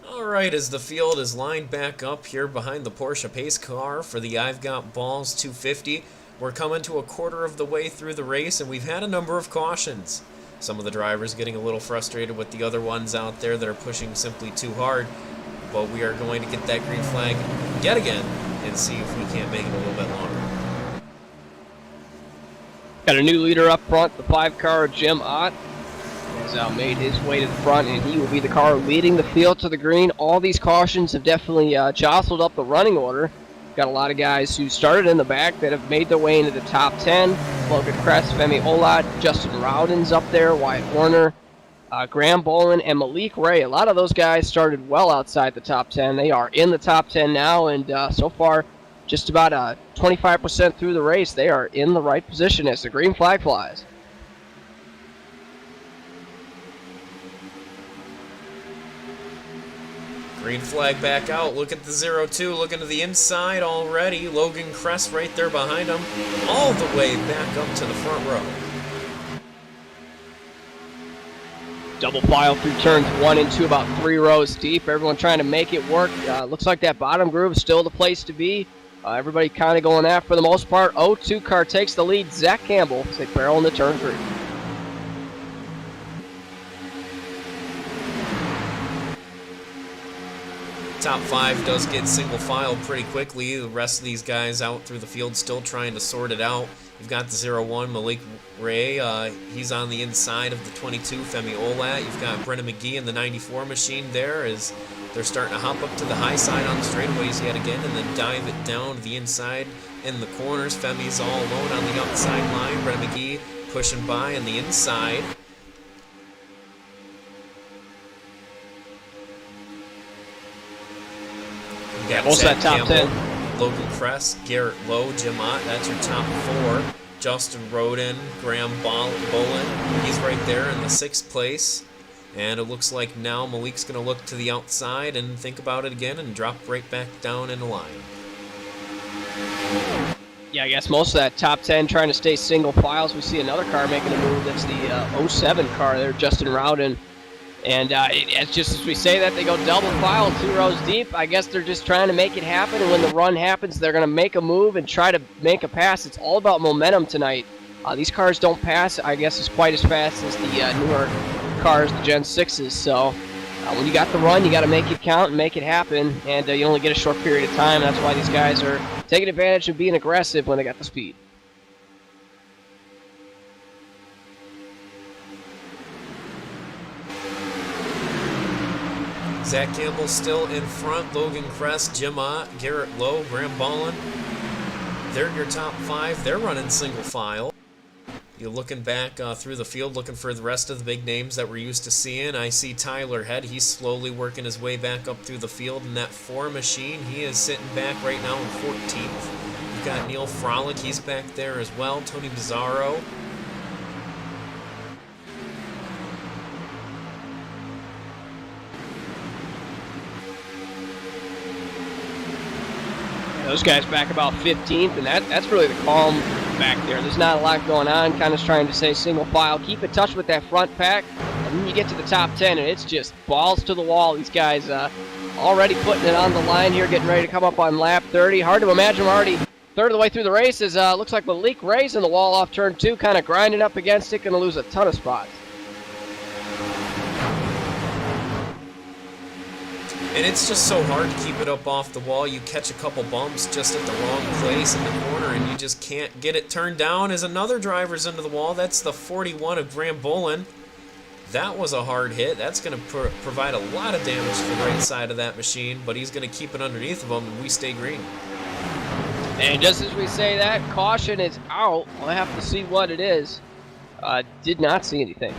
Alright, as the field is lined back up here behind the Porsche pace car for the I've Got Ballz 250, we're coming to a quarter of the way through the race, and we've had a number of cautions. Some of the drivers getting a little frustrated with the other ones out there that are pushing simply too hard, but we are going to get that green flag yet again and see if we can't make it a little bit longer. Got a new leader up front, the 5 car, Jim Ott. Has made his way to the front, and he will be the car leading the field to the green. All these cautions have definitely jostled up the running order. Got a lot of guys who started in the back that have made their way into the top 10. Logan Kress, Femi Olat, Justin Rowden's up there, Wyatt Warner, Graham Bolin, and Malik Ray. A lot of those guys started well outside the top 10. They are in the top 10 now, and so far just about 25% through the race. They are in the right position as the green flag flies. Green flag back out. Look at the 0-2. Looking to the inside already. Logan Crest right there behind him. All the way back up to the front row. Double file through turns 1 and 2, about 3 rows deep. Everyone trying to make it work. Looks like that bottom groove is still the place to be. Everybody kind of going after for the most part. 0-2 car takes the lead. Zach Campbell, they barrel into turn 3. Top 5 does get single file pretty quickly. The rest of these guys out through the field still trying to sort it out. You've got the 0-1, Malik Ray. He's on the inside of the 22, Femi Olat. You've got Brennan McGee in the 94 machine there as they're starting to hop up to the high side on the straightaways yet again and then dive it down to the inside in the corners. Femi's all alone on the outside line. Brennan McGee pushing by on the inside. Yeah, most of that top 10. Logan Crest, Garrett Lowe, Jim Ott, that's your top 4. Justin Roden, Graham Bolin, he's right there in the 6th place. And it looks like now Malik's going to look to the outside and think about it again and drop right back down in the line. Yeah, I guess most of that top 10 trying to stay single files. We see another car making a move. That's the 07 car there, Justin Rowden. And it's just as we say that, they go double file 2 rows deep. I guess they're just trying to make it happen, and when the run happens, they're going to make a move and try to make a pass. It's all about momentum tonight. These cars don't pass, I guess, as quite as fast as the newer cars, the Gen 6s. So when you got the run, you got to make it count and make it happen, and you only get a short period of time. That's why these guys are taking advantage of being aggressive when they got the speed. Zach Campbell still in front. Logan Crest, Jim Ott, Garrett Lowe, Graham Ballin. They're your top 5. They're running single file. You're looking back through the field, looking for the rest of the big names that we're used to seeing. I see Tyler Head. He's slowly working his way back up through the field in that 4 machine. He is sitting back right now in 14th. You've got Neil Frolic. He's back there as well. Tony Bizzarro. Those guys back about 15th, and that's really the calm back there. There's not a lot going on, kind of trying to say single file. Keep in touch with that front pack, and then you get to the top 10, and it's just balls to the wall. These guys already putting it on the line here, getting ready to come up on lap 30. Hard to imagine we're already third of the way through the race. Looks like Malik Ray's in the wall off turn 2, kind of grinding up against it, going to lose a ton of spots. And it's just so hard to keep it up off the wall. You catch a couple bumps just at the wrong place in the corner, and you just can't get it turned down as another driver's into the wall. That's the 41 of Graham Bolin. That was a hard hit. That's going to provide a lot of damage to the right side of that machine, but he's going to keep it underneath of him, and we stay green. And just as we say that, caution is out. We'll have to see what it is. Did not see anything.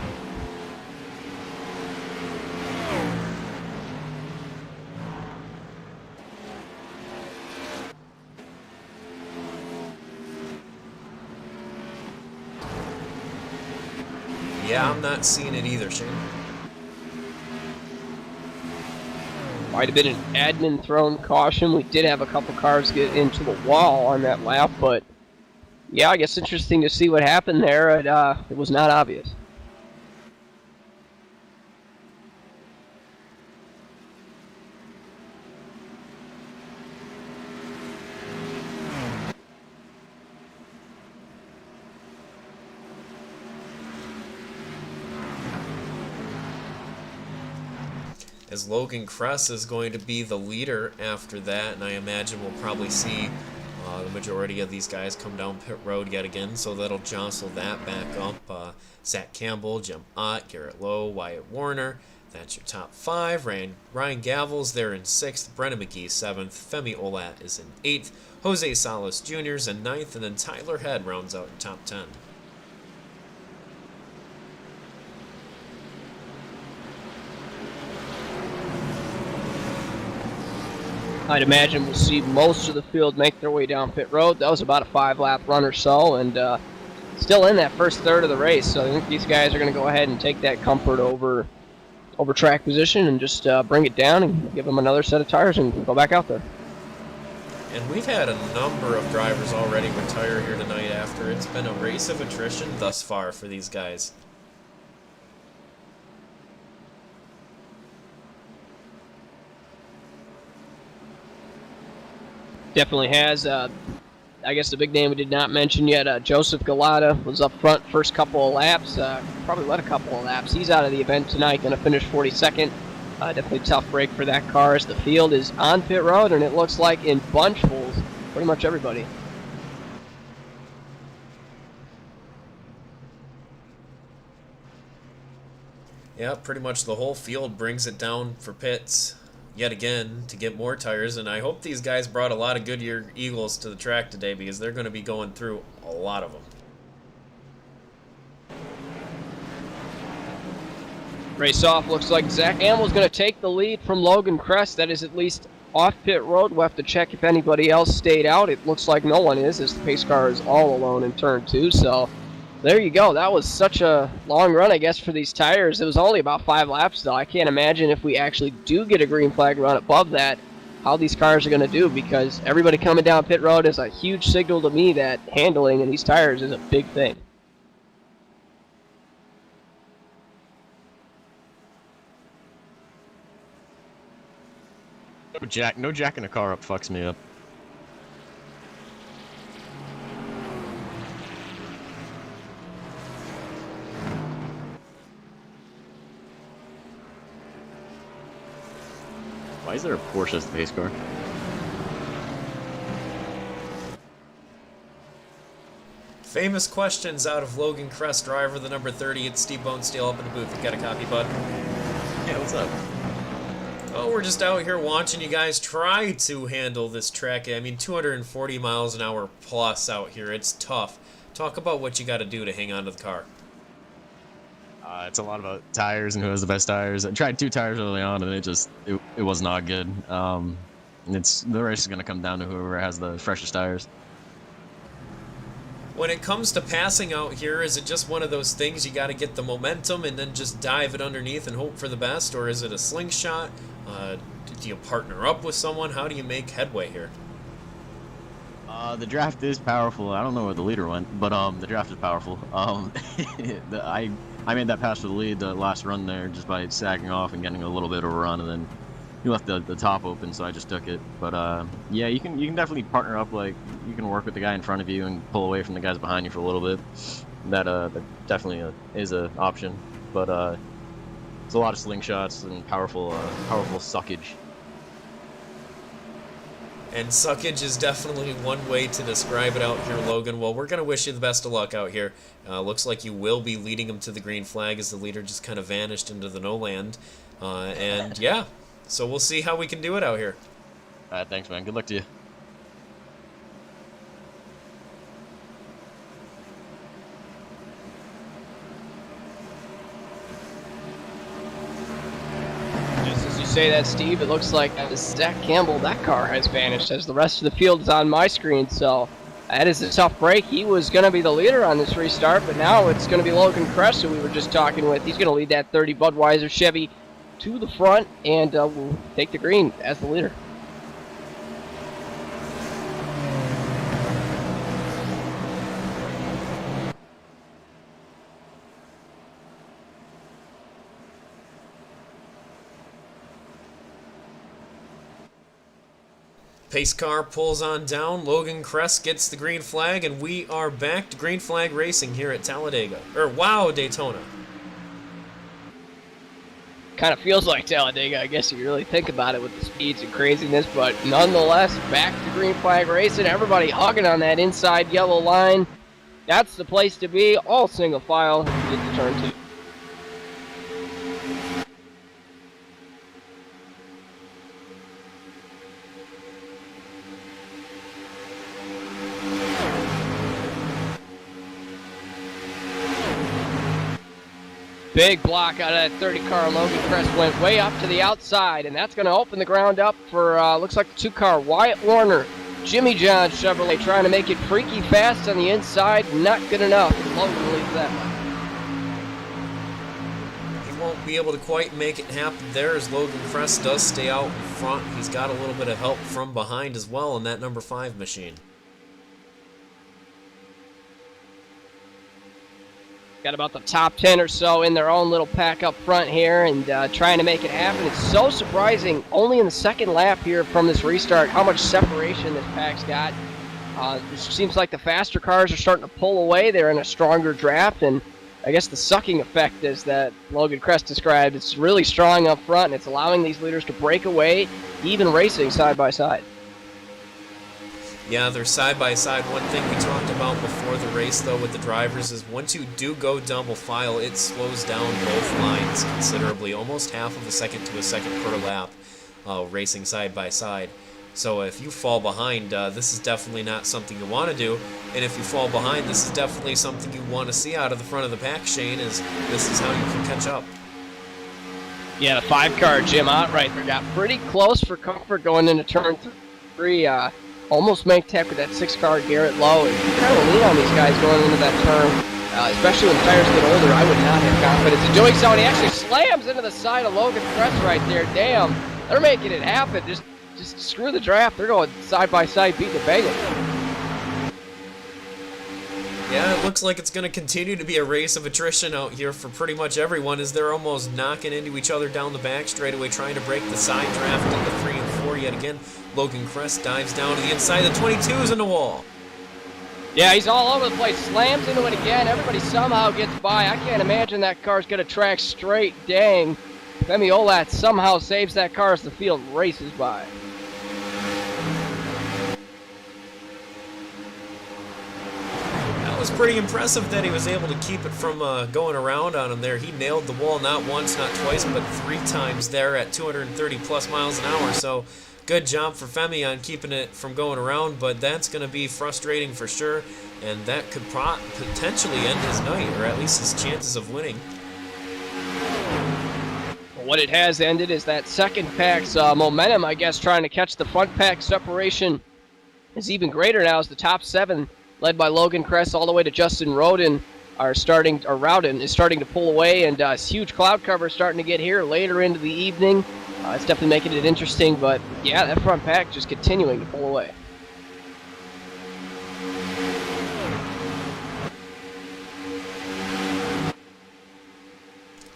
Yeah, I'm not seeing it either, Shane. Might have been an admin thrown caution. We did have a couple cars get into the wall on that lap, but yeah, I guess interesting to see what happened there. It was not obvious. As Logan Crest is going to be the leader after that, and I imagine we'll probably see the majority of these guys come down pit road yet again, so that'll jostle that back up. Zach Campbell, Jim Ott, Garrett Lowe, Wyatt Warner. That's your top 5. Ryan Gavel's there in 6th. Brennan McGee 7th. Femi Olat is in 8th. Jose Salas Jr. is in 9th. And then Tyler Head rounds out your top 10. I'd imagine we'll see most of the field make their way down pit road. That was about a 5-lap run or so, and still in that first third of the race. So I think these guys are going to go ahead and take that comfort over track position and just bring it down and give them another set of tires and go back out there. And we've had a number of drivers already retire here tonight after. It's been a race of attrition thus far for these guys. Definitely has. I guess the big name we did not mention yet, Joseph Galata was up front first couple of laps. Probably led a couple of laps. He's out of the event tonight, going to finish 42nd. Definitely tough break for that car as the field is on pit road, and it looks like in bunchfuls, pretty much everybody. Yeah, pretty much the whole field brings it down for pits yet again to get more tires, and I hope these guys brought a lot of Goodyear Eagles to the track today because they're going to be going through a lot of them. Race off, looks like Zach Ammel's going to take the lead from Logan Crest. That is at least off pit road. We'll have to check if anybody else stayed out. It looks like no one is, as the pace car is all alone in turn 2, so there you go. That was such a long run, I guess, for these tires. It was only about 5 laps, though. I can't imagine if we actually do get a green flag run above that, how these cars are going to do, because everybody coming down pit road is a huge signal to me that handling in these tires is a big thing. No jacking a car up fucks me up. Why is there a Porsche as the pace car? Famous questions out of Logan Crest, driver the number 30. It's Steve Bonesteel up in the booth. You got a copy, bud? Yeah, what's up? Oh, we're just out here watching you guys try to handle this track. I mean, 240 miles an hour plus out here. It's tough. Talk about what you got to do to hang on to the car. It's a lot about tires and who has the best tires. I tried 2 tires early on, and it was not good. The race is going to come down to whoever has the freshest tires. When it comes to passing out here, is it just one of those things you got to get the momentum and then just dive it underneath and hope for the best, or is it a slingshot? Do you partner up with someone? How do you make headway here? The draft is powerful. I don't know where the leader went, but the draft is powerful. I made that pass for the lead the last run there just by sagging off and getting a little bit of a run, and then he left the top open, so I just took it. But yeah, you can definitely partner up. Like, you can work with the guy in front of you and pull away from the guys behind you for a little bit. That definitely is an option. But it's a lot of slingshots and powerful suckage. And suckage is definitely one way to describe it out here, Logan. Well, we're going to wish you the best of luck out here. Looks like you will be leading him to the green flag as the leader just kind of vanished into the no land. And yeah, so we'll see how we can do it out here. All right, thanks, man. Good luck to you. Say that, Steve, it looks like Zach Campbell, that car has vanished as the rest of the field is on my screen, so that is a tough break. He was going to be the leader on this restart, but now it's going to be Logan Crest, who we were just talking with. He's going to lead that 30 Budweiser Chevy to the front and will take the green as the leader. Pace car pulls on down. Logan Crest gets the green flag, and we are back to green flag racing here at Talladega. Daytona. Kind of feels like Talladega, I guess, if you really think about it with the speeds and craziness, but nonetheless, back to green flag racing. Everybody hugging on that inside yellow line. That's the place to be, all single file, get to turn 2. Big block out of that 30 car. Logan Crest went way up to the outside, and that's going to open the ground up for, looks like the 2-car Wyatt Warner. Jimmy John Chevrolet trying to make it freaky fast on the inside. Not good enough. Logan leads that one. He won't be able to quite make it happen there as Logan Crest does stay out in front. He's got a little bit of help from behind as well in that number 5 machine. Got about the top 10 or so in their own little pack up front here and trying to make it happen. It's so surprising, only in the second lap here from this restart, how much separation this pack's got. It seems like the faster cars are starting to pull away. They're in a stronger draft, and I guess the sucking effect is that Logan Crest described. It's really strong up front, and it's allowing these leaders to break away, even racing side by side. Yeah, they're side by side. One thing we talked about before the race, though, with the drivers is once you do go double file, it slows down both lines considerably, almost half of a second to a second per lap, racing side by side. So if you fall behind, this is definitely not something you want to do. And if you fall behind, this is definitely something you want to see out of the front of the pack, Shane, is this is how you can catch up. Yeah, the 5-car Jim Ott right there got pretty close for comfort going into turn 3. Almost make tech with that 6-car Garrett Lowe. And you kind of lean on these guys going into that turn, especially when the tires get older. I would not have confidence in doing so. And he actually slams into the side of Logan Crest right there. Damn, they're making it happen. Just screw the draft. They're going side by side, beating the banging. Yeah, it looks like it's going to continue to be a race of attrition out here for pretty much everyone as they're almost knocking into each other down the back straightaway, trying to break the side draft into 3 and 4 yet again. Logan Crest dives down to the inside. The 22's in the wall. Yeah, he's all over the place. Slams into it again. Everybody somehow gets by. I can't imagine that car's going to track straight. Dang. Femi Olat somehow saves that car as the field races by. It was pretty impressive that he was able to keep it from going around on him there. He nailed the wall not once, not twice, but 3 times there at 230 plus miles an hour. So good job for Femi on keeping it from going around, but that's going to be frustrating for sure, and that could potentially end his night, or at least his chances of winning. What it has ended is that second pack's momentum, I guess, trying to catch the front pack separation is even greater now as the top 7, led by Logan Crest all the way to Justin Rowden, Rowden is starting to pull away, and this huge cloud cover starting to get here later into the evening. It's definitely making it interesting, but yeah, that front pack just continuing to pull away.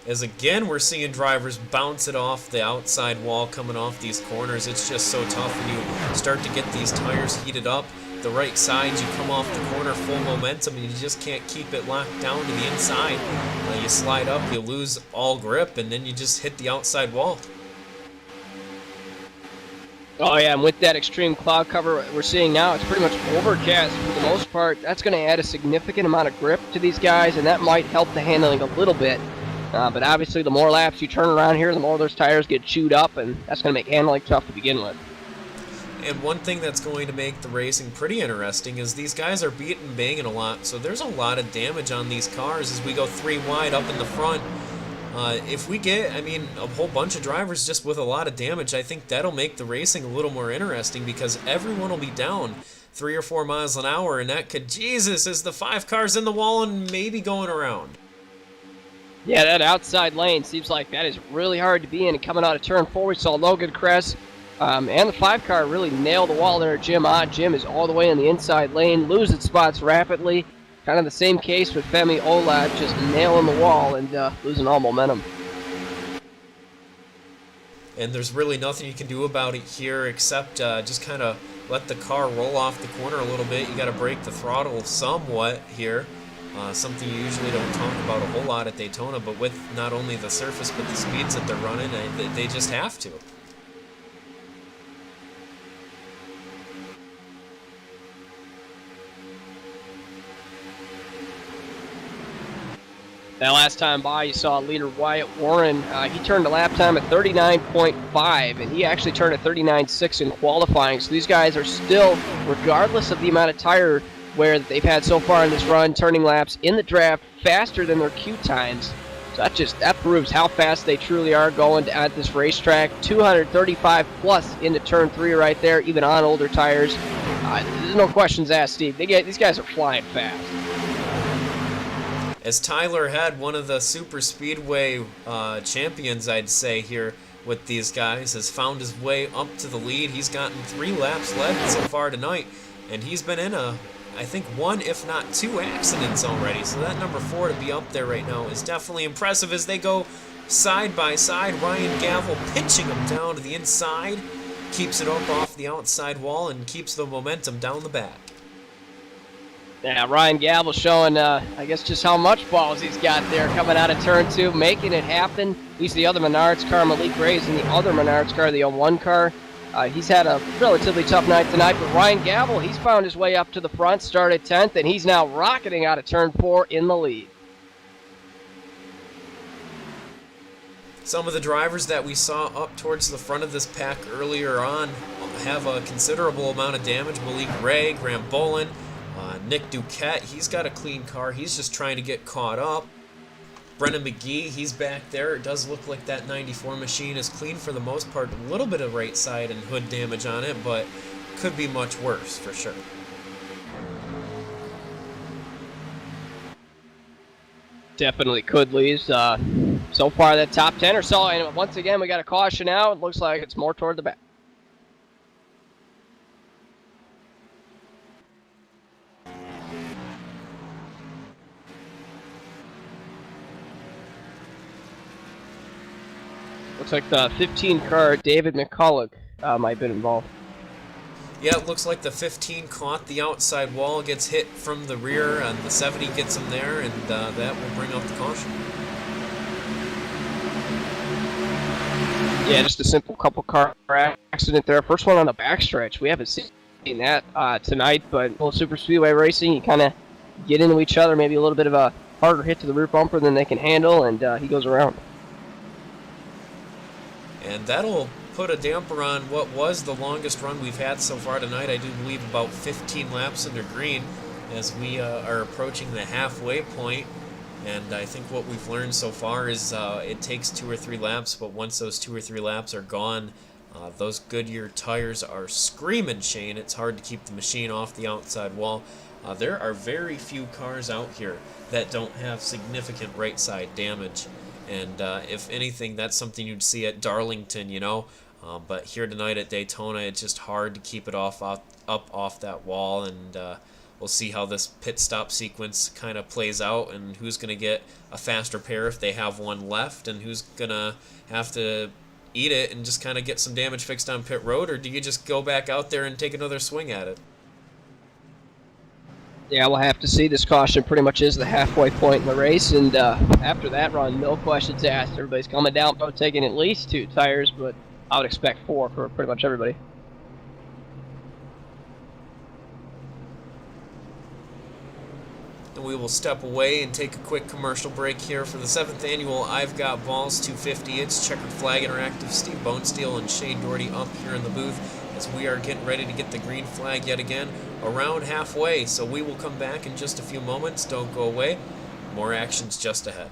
As again, we're seeing drivers bounce it off the outside wall coming off these corners. It's just so tough when you start to get these tires heated up. The right sides, you come off the corner full momentum and you just can't keep it locked down to the inside. You slide up, you lose all grip, and then you just hit the outside wall. Oh yeah, and with that extreme cloud cover we're seeing now, it's pretty much overcast for the most part. That's going to add a significant amount of grip to these guys, and that might help the handling a little bit. But obviously the more laps you turn around here, the more those tires get chewed up, and that's going to make handling tough to begin with. And one thing that's going to make the racing pretty interesting is these guys are beating and banging a lot, so there's a lot of damage on these cars as we go 3 wide up in the front. If we get, a whole bunch of drivers just with a lot of damage, I think that'll make the racing a little more interesting because everyone will be down 3 or 4 miles an hour, and that could, Jesus, is the 5 cars in the wall and maybe going around. Yeah, that outside lane seems like that is really hard to be in. And coming out of turn 4, we saw Logan Crest and the 5-car really nail the wall there. Jim Ott. Jim is all the way in the inside lane, losing spots rapidly. Kind of the same case with Femi Olat, just nailing the wall and losing all momentum. And there's really nothing you can do about it here except just kind of let the car roll off the corner a little bit. You got to break the throttle somewhat here. Something you usually don't talk about a whole lot at Daytona, but with not only the surface but the speeds that they're running, they just have to. That last time by, you saw leader Wyatt Warren. He turned a lap time at 39.5, and he actually turned a 39.6 in qualifying. So these guys are still, regardless of the amount of tire wear that they've had so far in this run, turning laps in the draft faster than their Q times. So that proves how fast they truly are going at this racetrack. 235 plus into turn 3 right there, even on older tires. There's no questions asked, Steve. These guys are flying fast. As Tyler had one of the super speedway champions, I'd say, here with these guys, has found his way up to the lead. He's gotten 3 laps led so far tonight, and he's been in I think 1 if not 2 accidents already. So that number 4 to be up there right now is definitely impressive as they go side by side. Ryan Gavel pinching him down to the inside, keeps it up off the outside wall and keeps the momentum down the back. Yeah, Ryan Gavel showing, I guess, just how much balls he's got there coming out of turn 2, making it happen. He's the other Menards car. Malik Ray's in the other Menards car, the 01 car. He's had a relatively tough night tonight, but Ryan Gavel, he's found his way up to the front, started 10th, and he's now rocketing out of turn 4 in the lead. Some of the drivers that we saw up towards the front of this pack earlier on have a considerable amount of damage. Malik Ray, Graham Bolin, Nick Duquette, he's got a clean car. He's just trying to get caught up. Brennan McGee, he's back there. It does look like that 94 machine is clean for the most part. A little bit of right side and hood damage on it, but could be much worse for sure. Definitely could, Lees. So far, that top 10 or so, and once again, we got a caution out. It looks like it's more toward the back. Looks like the 15 car, David McCulloch, might have been involved. Yeah, it looks like the 15 caught the outside wall, gets hit from the rear, and the 70 gets him there, and that will bring up the caution. Yeah, just a simple couple car accident there. First one on the backstretch. We haven't seen that tonight, but a little super speedway racing, you kind of get into each other, maybe a little bit of a harder hit to the rear bumper than they can handle, and he goes around. And that'll put a damper on what was the longest run we've had so far tonight. I do believe about 15 laps under green as we are approaching the halfway point. And I think what we've learned so far is it takes 2 or 3 laps, but once those 2 or 3 laps are gone, those Goodyear tires are screaming, Shane. It's hard to keep the machine off the outside wall. There are very few cars out here that don't have significant right side damage. And if anything, that's something you'd see at Darlington, you know. But here tonight at Daytona, it's just hard to keep it up off that wall. And we'll see how this pit stop sequence kind of plays out and who's going to get a faster pair if they have one left, and who's going to have to eat it and just kind of get some damage fixed on pit road, or do you just go back out there and take another swing at it? Yeah, we'll have to see. This caution pretty much is the halfway point in the race, and after that run, no questions asked. Everybody's coming down, taking at least 2 tires, but I would expect 4 for pretty much everybody. And we will step away and take a quick commercial break here for the 7th annual I've Got Ballz 250. It's Checkered Flag Interactive, Steve Bonesteel and Shane Doherty up here in the booth as we are getting ready to get the green flag yet again around halfway. So we will come back in just a few moments. Don't go away. More actions just ahead.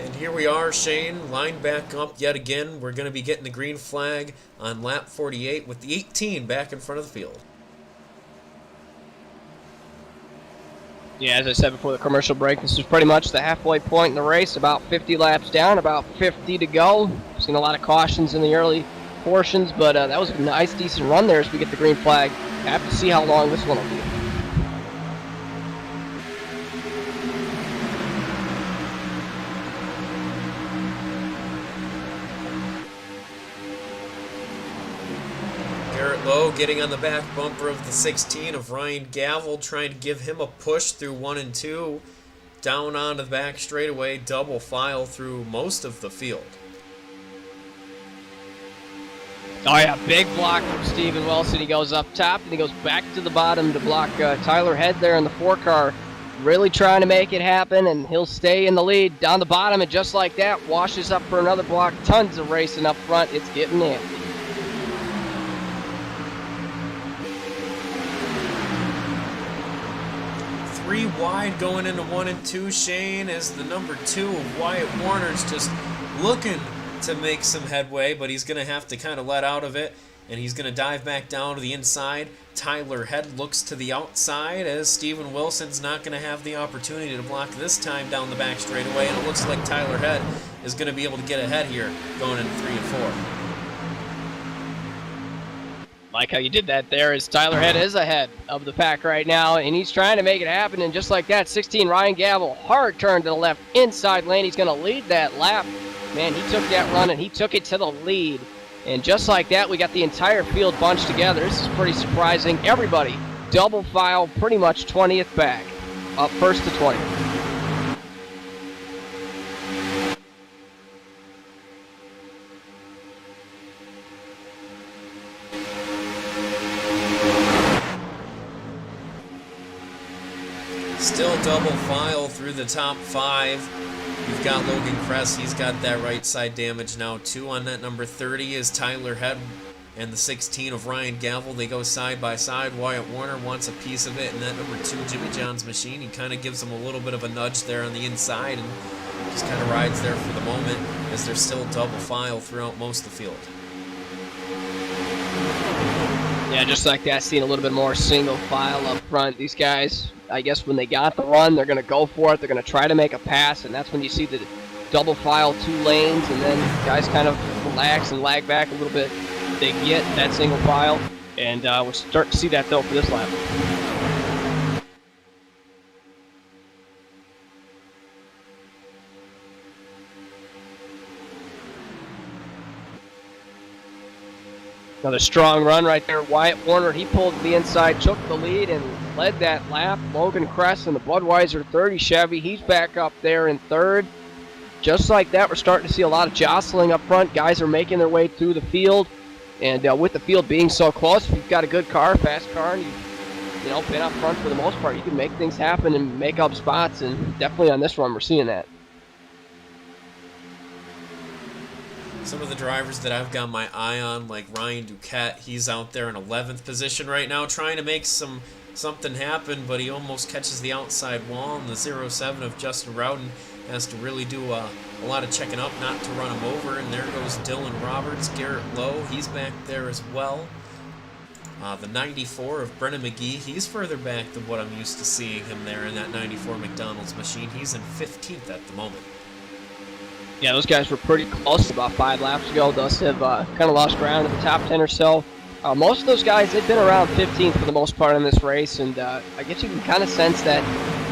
And here we are, Shane, lined back up yet again. We're going to be getting the green flag on lap 48 with the 18 back in front of the field. Yeah, as I said before the commercial break, this is pretty much the halfway point in the race. About 50 laps down, about 50 to go. Seen a lot of cautions in the early portions, but that was a nice, decent run there as we get the green flag. I have to see how long this one will be. Low getting on the back bumper of the 16 of Ryan Gavel, trying to give him a push through 1 and 2. Down onto the back straightaway, double file through most of the field. Oh yeah, big block from Steven Wilson. He goes up top and he goes back to the bottom to block Tyler Head there in the 4 car. Really trying to make it happen, and he'll stay in the lead down the bottom, and just like that, washes up for another block. Tons of racing up front. It's getting in. 3 wide going into 1 and 2, Shane, as the number 2 of Wyatt Warner's just looking to make some headway, but he's going to have to kind of let out of it, and he's going to dive back down to the inside. Tyler Head looks to the outside as Steven Wilson's not going to have the opportunity to block this time down the back straightaway, and it looks like Tyler Head is going to be able to get ahead here going into 3 and 4. Like how you did that there, as Tyler Head is ahead of the pack right now, and he's trying to make it happen, and just like that, 16, Ryan Gavel, hard turn to the left, inside lane. He's going to lead that lap. Man, he took that run, and he took it to the lead. And just like that, we got the entire field bunched together. This is pretty surprising. Everybody, double file, pretty much 20th back, up first to 20th. Still double file through the top 5. You've got Logan Kress. He's got that right side damage now, too. On that number 30 is Tyler Head and the 16 of Ryan Gavel. They go side by side. Wyatt Warner wants a piece of it. And that number 2, Jimmy John's machine, he kind of gives him a little bit of a nudge there on the inside and just kind of rides there for the moment as they're still double file throughout most of the field. Yeah, just like that, seeing a little bit more single file up front. These guys, I guess when they got the run, they're going to go for it. They're going to try to make a pass, and that's when you see the double file 2 lanes, and then guys kind of relax and lag back a little bit. They get that single file, and we'll start to see that, though, for this lap. Another strong run right there. Wyatt Warner, he pulled to the inside, took the lead, and led that lap. Logan Kress in the Budweiser 30 Chevy, he's back up there in 3rd. Just like that, we're starting to see a lot of jostling up front. Guys are making their way through the field, and with the field being so close, if you've got a good car, fast car, and you've been up front for the most part, you can make things happen and make up spots, and definitely on this run, we're seeing that. Some of the drivers that I've got my eye on, like Ryan Duquette, he's out there in 11th position right now, trying to make something happen, but he almost catches the outside wall, and the 07 of Justin Rowden has to really do a lot of checking up not to run him over, and there goes Dylan Roberts. Garrett Lowe, he's back there as well. The 94 of Brennan McGee, he's further back than what I'm used to seeing him there in that 94 McDonald's machine. He's in 15th at the moment. Yeah, those guys were pretty close about 5 laps ago. Thus have kind of lost ground in the top 10 or so. Most of those guys, they've been around 15th for the most part in this race, and I guess you can kind of sense that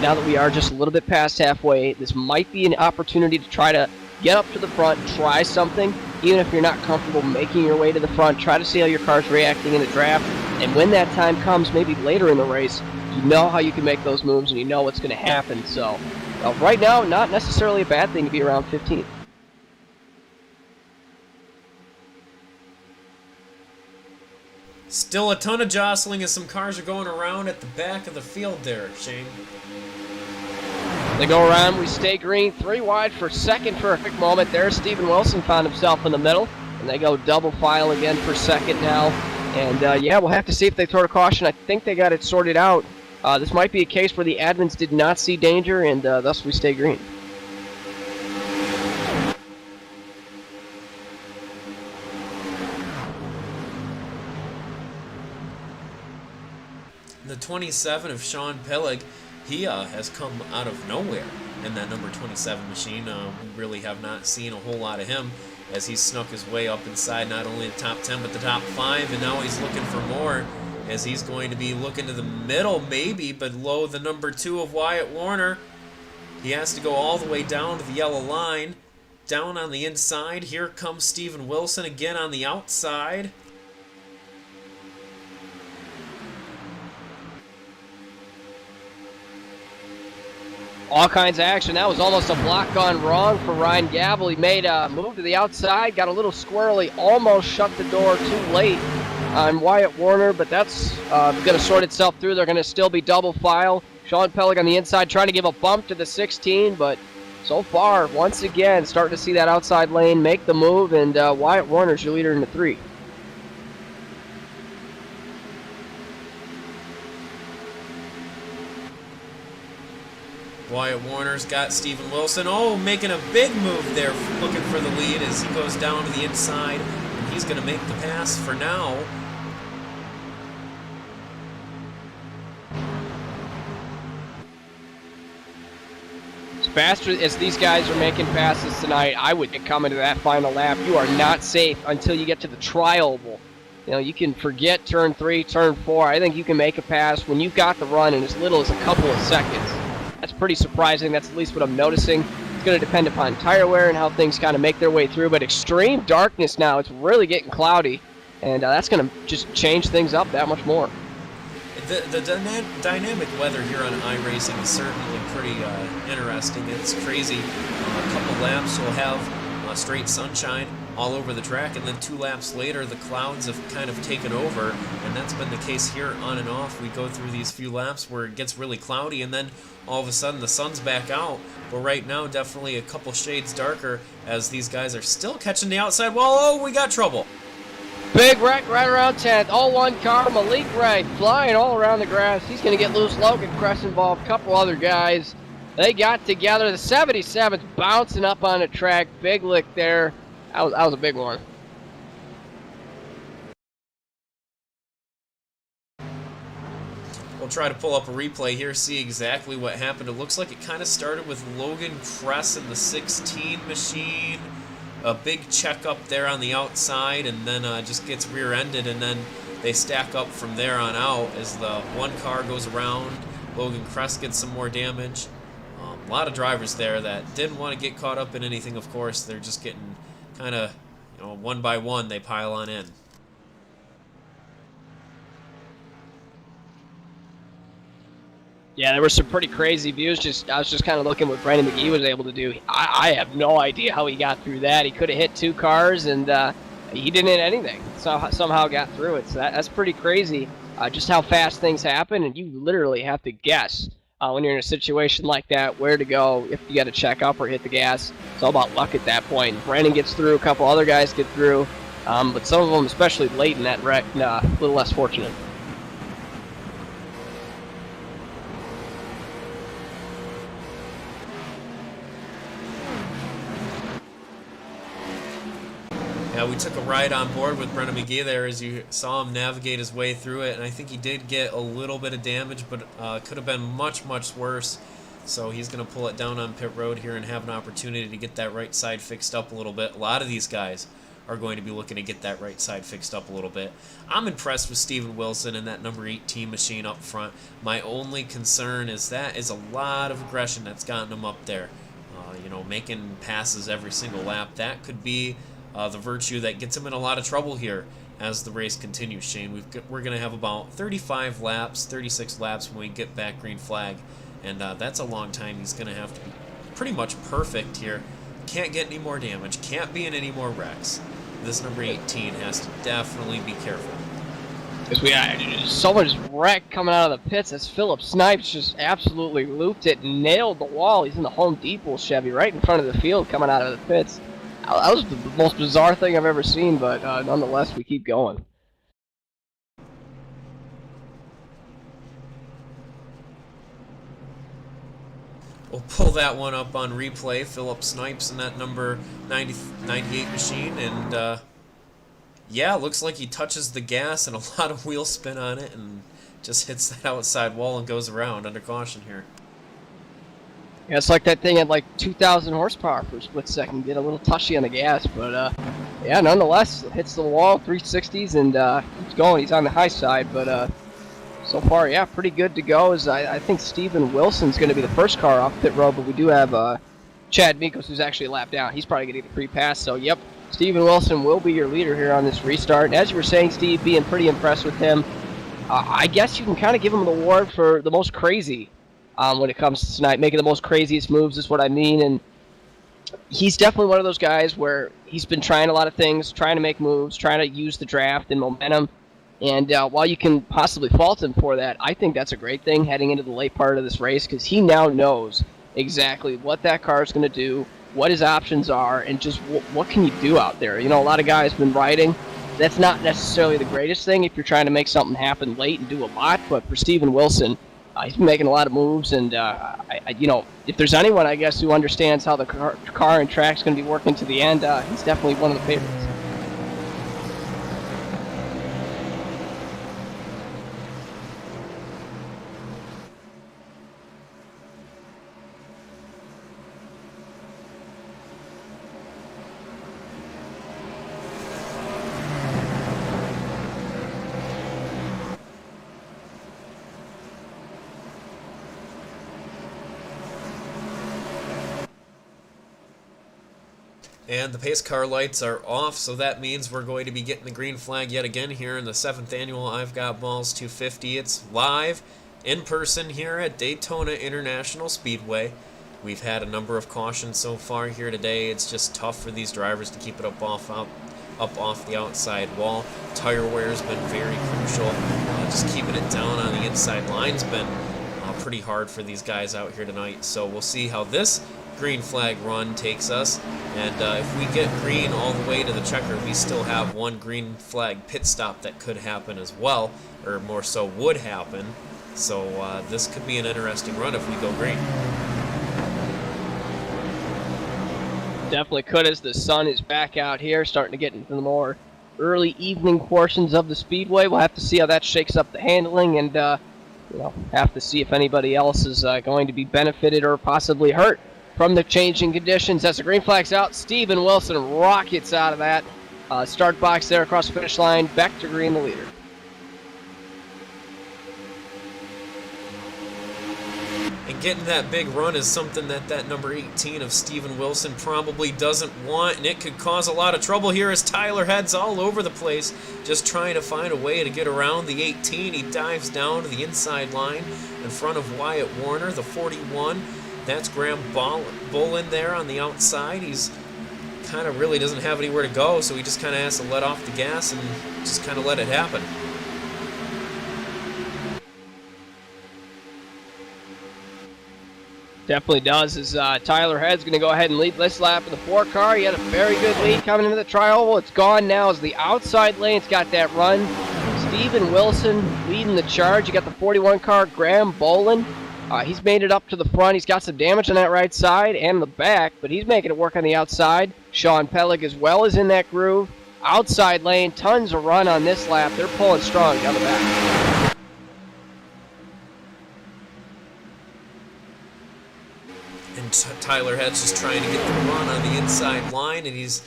now that we are just a little bit past halfway, this might be an opportunity to try to get up to the front, try something, even if you're not comfortable making your way to the front. Try to see how your car's reacting in the draft, and when that time comes, maybe later in the race, you know how you can make those moves and you know what's going to happen. So right now, not necessarily a bad thing to be around 15th. Still a ton of jostling as some cars are going around at the back of the field there, Shane. They go around, we stay green, 3 wide for second for a quick moment. There's Steven Wilson, found himself in the middle, and they go double file again for second now. And yeah, we'll have to see if they throw a caution. I think they got it sorted out. This might be a case where the admins did not see danger, and thus we stay green. The 27 of Sean Pillig, he has come out of nowhere in that number 27 machine. We really have not seen a whole lot of him as he snuck his way up inside not only the top 10 but the top 5, and now he's looking for more as he's going to be looking to the middle maybe below the number 2 of Wyatt Warner. He has to go all the way down to the yellow line. Down on the inside, here comes Steven Wilson again on the outside. All kinds of action. That was almost a block gone wrong for Ryan Gavel. He made a move to the outside, got a little squirrely, almost shut the door too late on Wyatt Warner, but that's going to sort itself through. They're going to still be double file. Sean Pellick on the inside trying to give a bump to the 16, but so far, once again, starting to see that outside lane make the move, and Wyatt Warner's your leader in the 3. Wyatt Warner's got Steven Wilson. Oh, making a big move there, looking for the lead as he goes down to the inside. And he's going to make the pass for now. As fast as these guys are making passes tonight, I would get coming to that final lap. You are not safe until you get to the tri-oval. You know, you can forget turn 3, turn 4. I think you can make a pass when you've got the run in as little as a couple of seconds. That's pretty surprising. That's at least what I'm noticing. It's going to depend upon tire wear and how things kind of make their way through, but extreme darkness now. It's really getting cloudy, and that's going to just change things up that much more. The dynamic weather here on iRacing is certainly pretty interesting. It's crazy. A couple laps we'll have straight sunshine all over the track, and then 2 laps later the clouds have kind of taken over, and that's been the case here on and off. We go through these few laps where it gets really cloudy, and then all of a sudden the sun's back out. But right now definitely a couple shades darker as these guys are still catching the outside wall. Oh, we got trouble. Big wreck right around 10th. All one car. Malik Wright flying all around the grass. He's going to get loose. Logan Crest involved. A couple other guys. They got together. The 77's bouncing up on the track. Big lick there. That was a big one. We'll try to pull up a replay here, see exactly what happened. It looks like it kind of started with Logan Cress in the 16 machine. A big check up there on the outside, and then just gets rear-ended, and then they stack up from there on out as the one car goes around. Logan Crest gets some more damage. A lot of drivers there that didn't want to get caught up in anything, of course. They're just getting kind of, one by one, they pile on in. Yeah, there were some pretty crazy views. I was just kind of looking what Brandon McGee was able to do. I have no idea how he got through that. He could have hit 2 cars, and he didn't hit anything. Somehow got through it. So that's pretty crazy, just how fast things happen, and you literally have to guess when you're in a situation like that where to go, if you got to check up or hit the gas. It's all about luck at that point. Brandon gets through, a couple other guys get through, but some of them, especially late in that wreck, a little less fortunate. Yeah, we took a ride on board with Brennan McGee there as you saw him navigate his way through it, and I think he did get a little bit of damage, but could have been much, much worse. So he's going to pull it down on pit road here and have an opportunity to get that right side fixed up a little bit. A lot of these guys are going to be looking to get that right side fixed up a little bit. I'm impressed with Steven Wilson and that number 18 machine up front. My only concern is that is a lot of aggression that's gotten him up there. Making passes every single lap. That could be the virtue that gets him in a lot of trouble here as the race continues, Shane. We're going to have about 35 laps, 36 laps when we get back green flag, and that's a long time. He's going to have to be pretty much perfect here. Can't get any more damage, can't be in any more wrecks. This number 18 has to definitely be careful. Because we got someone just wrecked coming out of the pits as Philip Snipes just absolutely looped it and nailed the wall. He's in the Home Depot Chevy right in front of the field coming out of the pits. That was the most bizarre thing I've ever seen, but nonetheless, we keep going. We'll pull that one up on replay. Philip Snipes in that number 98 machine, and yeah, looks like he touches the gas and a lot of wheel spin on it and just hits that outside wall and goes around under caution here. Yeah, it's like that thing at like 2,000 horsepower for a split second. Get a little touchy on the gas, but yeah, nonetheless, hits the wall, 360s, and keeps going. He's on the high side, but so far, yeah, pretty good to go. As I think Steven Wilson's going to be the first car off pit road, but we do have Chad Mikos, who's actually a lap down. He's probably going to get a free pass, so yep, Steven Wilson will be your leader here on this restart. And as you were saying, Steve, being pretty impressed with him, I guess you can kind of give him an award for the most crazy when it comes to tonight, making the most craziest moves is what I mean. And he's definitely one of those guys where he's been trying a lot of things, trying to make moves, trying to use the draft and momentum. And while you can possibly fault him for that, I think that's a great thing heading into the late part of this race, because he now knows exactly what that car is going to do, what his options are, and just what can you do out there. You know, a lot of guys have been riding. That's not necessarily the greatest thing if you're trying to make something happen late and do a lot, but for Steven Wilson, he's been making a lot of moves, and you know, if there's anyone, I guess, who understands how the car and track's going to be working to the end, he's definitely one of the favorites. And the pace car lights are off, so that means we're going to be getting the green flag yet again here in the 7th annual I've Got Ballz 250. It's live, in person here at Daytona International Speedway. We've had a number of cautions so far here today. It's just tough for these drivers to keep it up off the outside wall. Tire wear's been very crucial. Just keeping it down on the inside line's been pretty hard for these guys out here tonight. So we'll see how this green flag run takes us, and if we get green all the way to the checker, we still have one green flag pit stop that could happen as well, or more so would happen. So this could be an interesting run if we go green. Definitely could, as the sun is back out here, starting to get into the more early evening portions of the speedway. We'll have to see how that shakes up the handling, and you know, have to see if anybody else is going to be benefited or possibly hurt from the changing conditions. As the green flag's out, Steven Wilson rockets out of that start box there across the finish line, back to green, the leader. And getting that big run is something that number 18 of Steven Wilson probably doesn't want, and it could cause a lot of trouble here as Tyler heads all over the place, just trying to find a way to get around the 18. He dives down to the inside line in front of Wyatt Warner, the 41. That's Graham Bolin there on the outside. He's kind of really doesn't have anywhere to go, so he just kind of has to let off the gas and just kind of let it happen. Definitely does, as Tyler Head's going to go ahead and lead this lap in the 4 car. He had a very good lead coming into the tri-oval. It's gone now as the outside lane's got that run. Steven Wilson leading the charge. You got the 41 car, Graham Bolin. He's made it up to the front. He's got some damage on that right side and the back, but he's making it work on the outside. Sean Pellig as well is in that groove. Outside lane, tons of run on this lap. They're pulling strong down the back. And Tyler Head's just trying to get the run on the inside line, and he's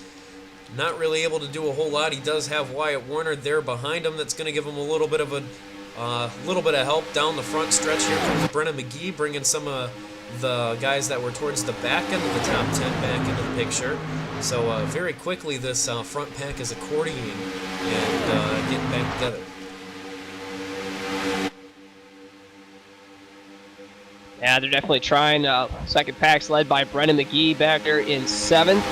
not really able to do a whole lot. He does have Wyatt Warner there behind him. That's going to give him a little bit of help down the front stretch. Here comes Brennan McGee, bringing some of the guys that were towards the back end of the top 10 back into the picture. So very quickly, this front pack is accordioning and getting back together. Yeah, they're definitely trying. Second pack's led by Brennan McGee back there in 7th,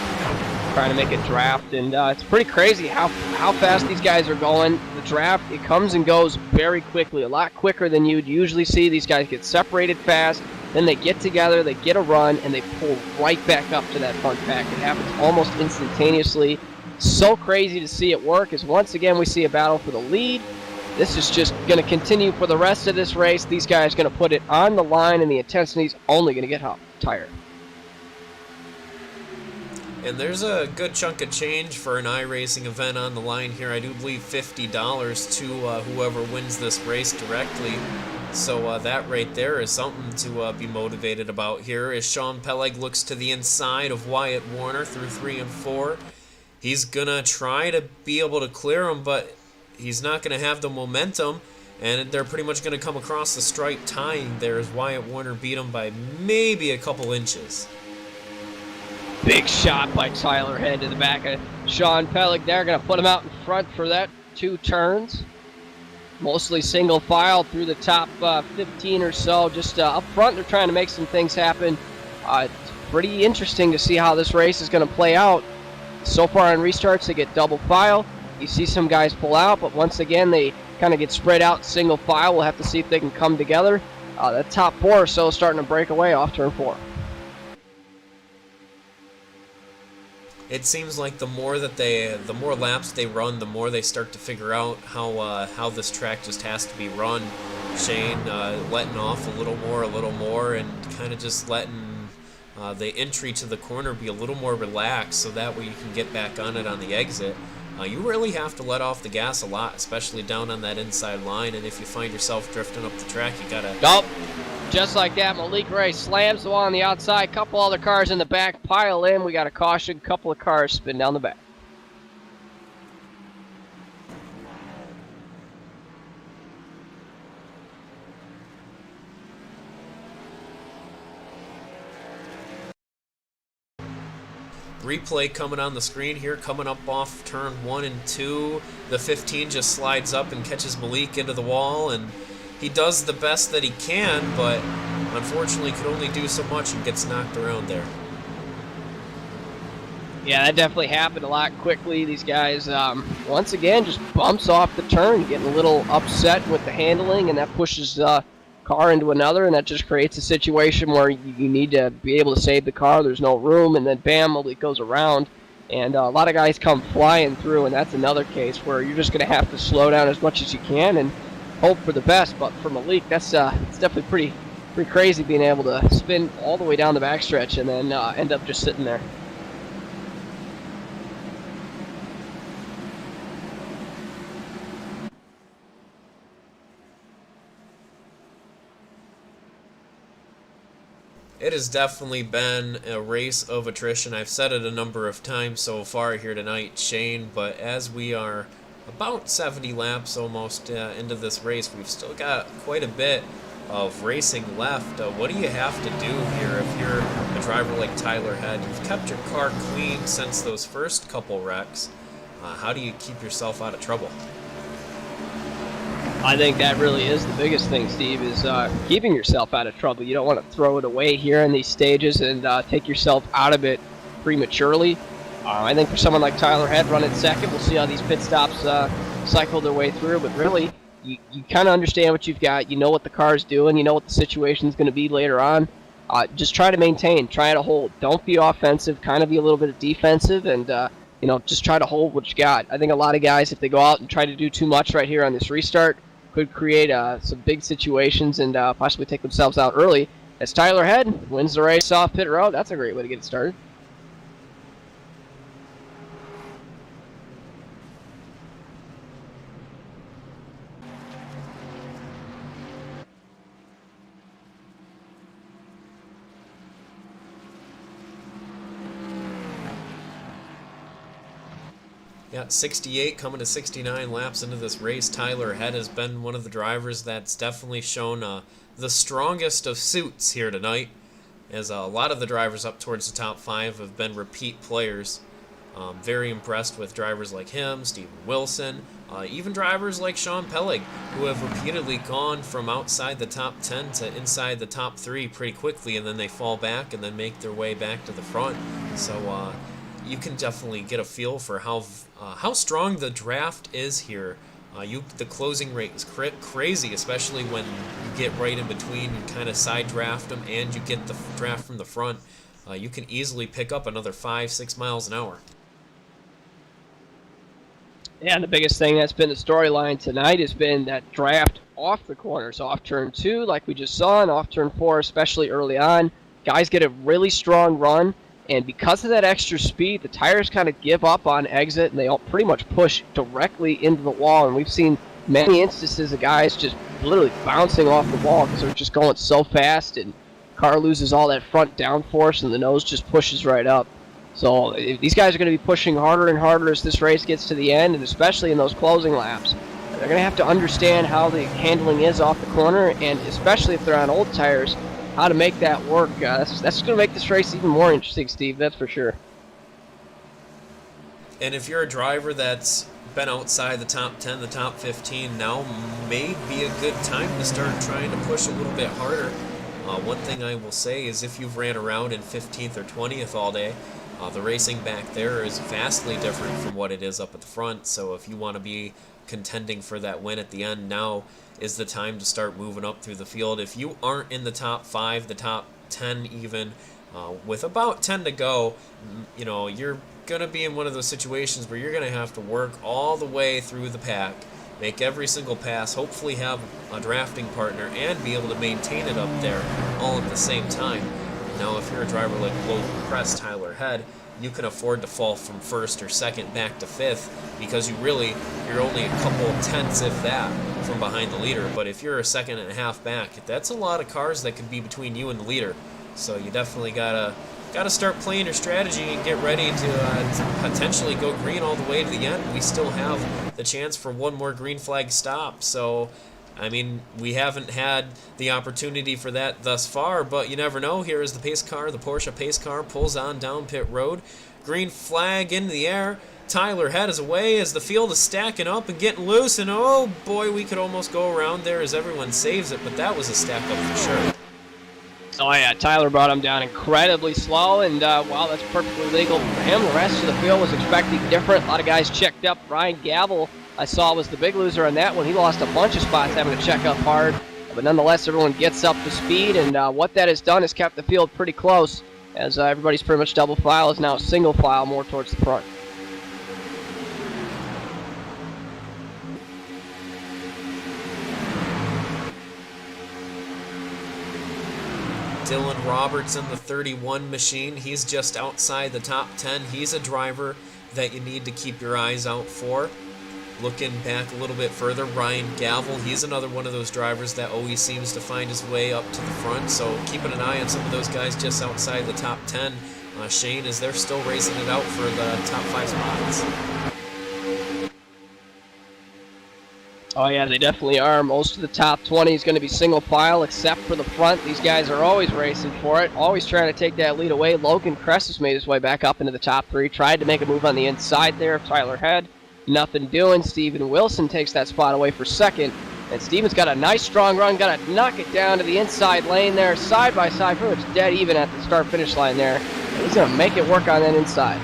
trying to make a draft, and it's pretty crazy how fast these guys are going. The draft, it comes and goes very quickly, a lot quicker than you'd usually see. These guys get separated fast, then they get together, they get a run, and they pull right back up to that front pack. It happens almost instantaneously. So crazy to see it work, as once again we see a battle for the lead. This is just going to continue for the rest of this race. These guys are going to put it on the line, and the intensity's only going to get higher. And there's a good chunk of change for an iRacing event on the line here. I do believe $50 to whoever wins this race directly. So that right there is something to be motivated about here as Sean Peleg looks to the inside of Wyatt Warner through 3 and 4. He's going to try to be able to clear him, but he's not going to have the momentum. And they're pretty much going to come across the stripe tying there as Wyatt Warner beat him by maybe a couple inches. Big shot by Tyler Head to the back of Sean Peleg there. Going to put him out in front for that 2 turns. Mostly single file through the top 15 or so. Just up front, they're trying to make some things happen. It's pretty interesting to see how this race is going to play out. So far on restarts, they get double file. You see some guys pull out, but once again, they kind of get spread out single file. We'll have to see if they can come together. The top 4 or so starting to break away off turn 4. It seems like the more laps they run, the more they start to figure out how this track just has to be run. Shane letting off a little more, and kind of just letting the entry to the corner be a little more relaxed, so that way you can get back on it on the exit. You really have to let off the gas a lot, especially down on that inside line, and if you find yourself drifting up the track, you gotta... Nope. Just like that, Malik Ray slams the one on the outside. Couple other cars in the back pile in. We got a caution. Couple of cars spin down the back. Replay coming on the screen here, coming up off turn 1 and 2. The 15 just slides up and catches Malik into the wall, and he does the best that he can, but unfortunately could only do so much and gets knocked around there. Yeah, that definitely happened a lot quickly. These guys, once again, just bumps off the turn, getting a little upset with the handling, and that pushes the car into another, and that just creates a situation where you need to be able to save the car. There's no room, and then bam, Malik goes around, and a lot of guys come flying through, and that's another case where you're just going to have to slow down as much as you can and hope for the best. But for Malik, that's it's definitely pretty crazy being able to spin all the way down the backstretch and then end up just sitting there. It has definitely been a race of attrition. I've said it a number of times so far here tonight, Shane, but as we are about 70 laps almost into this race, we've still got quite a bit of racing left. What do you have to do here if you're a driver like Tyler Head? You've kept your car clean since those first couple wrecks. How do you keep yourself out of trouble? I think that really is the biggest thing, Steve, is keeping yourself out of trouble. You don't want to throw it away here in these stages and take yourself out of it prematurely. I think for someone like Tyler Head running second, we'll see how these pit stops cycle their way through, but really, you kind of understand what you've got. You know what the car's doing. You know what the situation's going to be later on. Just try to maintain, try to hold. Don't be offensive, kind of be a little bit defensive, and just try to hold what you got. I think a lot of guys, if they go out and try to do too much right here on this restart, could create some big situations and possibly take themselves out early. As Tyler Head wins the race off pit road, that's a great way to get it started. Yeah, 68 coming to 69 laps into this race. Tyler Head has been one of the drivers that's definitely shown the strongest of suits here tonight, as a lot of the drivers up towards the top 5 have been repeat players. Very impressed with drivers like him, Steven Wilson, even drivers like Sean Peleg, who have repeatedly gone from outside the top 10 to inside the top 3 pretty quickly, and then they fall back and then make their way back to the front. So you can definitely get a feel for how strong the draft is here. The closing rate is crazy, especially when you get right in between and kind of side draft them, and you get the draft from the front. You can easily pick up another 5-6 miles an hour. Yeah, and the biggest thing that's been the storyline tonight has been that draft off the corners, off turn 2, like we just saw, and off turn 4, especially early on. Guys get a really strong run, And because of that extra speed, the tires kind of give up on exit, and they all pretty much push directly into the wall. And we've seen many instances of guys just literally bouncing off the wall because they're just going so fast, and car loses all that front downforce, and the nose just pushes right up. So these guys are going to be pushing harder and harder as this race gets to the end, and especially in those closing laps. They're going to have to understand how the handling is off the corner, and especially if they're on old tires, how to make that work. That's going to make this race even more interesting, Steve, that's for sure. And if you're a driver that's been outside the top 10, the top 15, now may be a good time to start trying to push a little bit harder. One thing I will say is if you've ran around in 15th or 20th all day, the racing back there is vastly different from what it is up at the front. So if you want to be contending for that win at the end, now is the time to start moving up through the field. If you aren't in the top 5, the top 10 even, with about 10 to go, you know, you're going to be in one of those situations where you're going to have to work all the way through the pack, make every single pass, hopefully have a drafting partner, and be able to maintain it up there all at the same time. Now, if you're a driver like Logan Crest, Tyler Head, you can afford to fall from first or second back to fifth because you're only a couple tenths, if that, from behind the leader. But if you're a second and a half back, that's a lot of cars that could be between you and the leader. So you definitely gotta start playing your strategy and get ready to potentially go green all the way to the end. We still have the chance for one more green flag stop. So, I mean, we haven't had the opportunity for that thus far, but you never know. Here is the pace car, the Porsche pace car, pulls on down pit road. Green flag in the air. Tyler Head is away as the field is stacking up and getting loose, and oh boy, we could almost go around there as everyone saves it, but that was a stack up for sure. Oh yeah, Tyler brought him down incredibly slow, and wow, that's perfectly legal for him. The rest of the field was expecting different. A lot of guys checked up. Ryan Gavel, I saw, was the big loser on that one. He lost a bunch of spots having to check up hard, but nonetheless, everyone gets up to speed, and what that has done is kept the field pretty close, as everybody's pretty much double file, is now single file more towards the front. Dylan Roberts in the 31 machine. He's just outside the top 10. He's a driver that you need to keep your eyes out for. Looking back a little bit further, Ryan Gavel, he's another one of those drivers that always seems to find his way up to the front. So keeping an eye on some of those guys just outside the top 10. Shane, as they're still racing it out for the top 5 spots. Oh yeah, they definitely are. Most of the top 20 is going to be single file, except for the front. These guys are always racing for it, always trying to take that lead away. Logan Cress has made his way back up into the top 3, tried to make a move on the inside there of Tyler Head. Nothing doing. Steven Wilson takes that spot away for second, and Steven's got a nice strong run, got to knock it down to the inside lane there, side by side, pretty much dead even at the start-finish line there. He's going to make it work on that inside.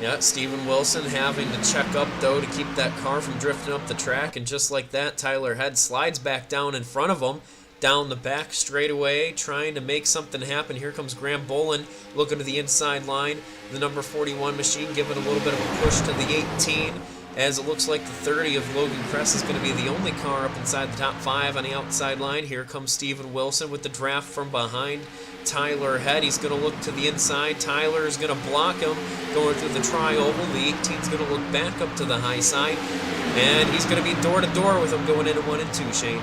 Yeah, Steven Wilson having to check up, though, to keep that car from drifting up the track, and just like that, Tyler Head slides back down in front of him, down the back straightaway, trying to make something happen. Here comes Graham Bolin looking to the inside line. The number 41 machine giving a little bit of a push to the 18, as it looks like the 30 of Logan Cress is going to be the only car up inside the top 5 on the outside line. Here comes Steven Wilson with the draft from behind Tyler Head. He's going to look to the inside. Tyler is going to block him going through the tri-oval. The 18 is going to look back up to the high side, and he's going to be door-to-door with him going into 1 and 2, Shane.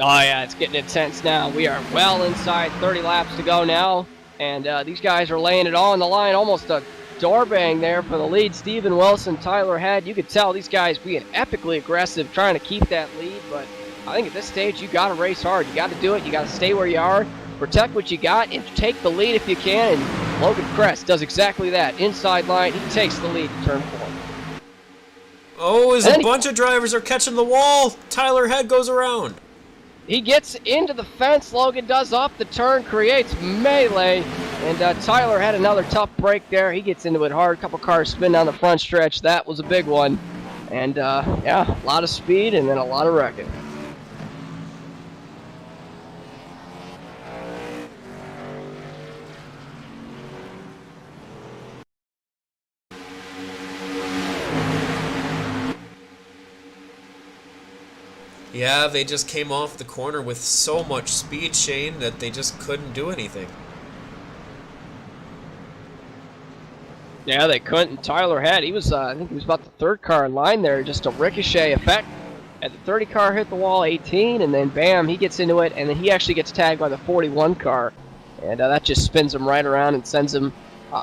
Oh yeah, it's getting intense now. We are well inside 30 laps to go now, and these guys are laying it all on the line. Almost a door bang there for the lead. Steven Wilson, Tyler Head. You could tell these guys being epically aggressive, trying to keep that lead, but I think at this stage you got to race hard. You got to do it. You got to stay where you are, protect what you got, and take the lead if you can. And Logan Cress does exactly that. Inside line, he takes the lead in turn 4. Oh, as a bunch of drivers are catching the wall, Tyler Head goes around. He gets into the fence. Logan does off the turn, creates melee, and Tyler had another tough break there. He gets into it hard. A couple cars spin down the front stretch. That was a big one. And yeah, a lot of speed and then a lot of wrecking. Yeah, they just came off the corner with so much speed, Shane, that they just couldn't do anything. Yeah, they couldn't. And Tyler had, he was, I think he was about the third car in line there, just a ricochet effect. And the 30 car hit the wall 18, and then bam, he gets into it, and then he actually gets tagged by the 41 car. And that just spins him right around and sends him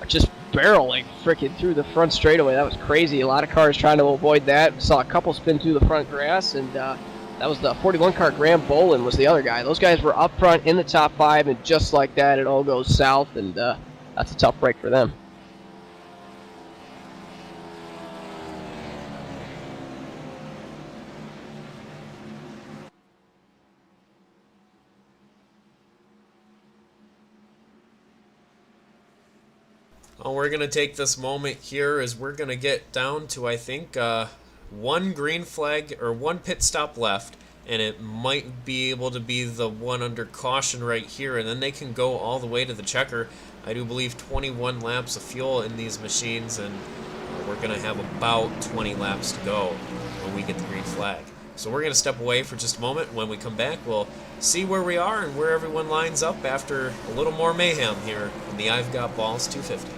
just barreling freaking through the front straightaway. That was crazy. A lot of cars trying to avoid that. Saw a couple spin through the front grass, and that was the 41 car. Graham Bolin was the other guy. Those guys were up front in the top 5, and just like that, it all goes south, and that's a tough break for them. Well, we're going to take this moment here as we're going to get down to, I think, one green flag or one pit stop left, and it might be able to be the one under caution right here, and then they can go all the way to the checker. I do believe 21 laps of fuel in these machines, and we're going to have about 20 laps to go when we get the green flag. So we're going to step away for just a moment. When we come back, we'll see where we are and where everyone lines up after a little more mayhem here in the I've Got Ballz 250.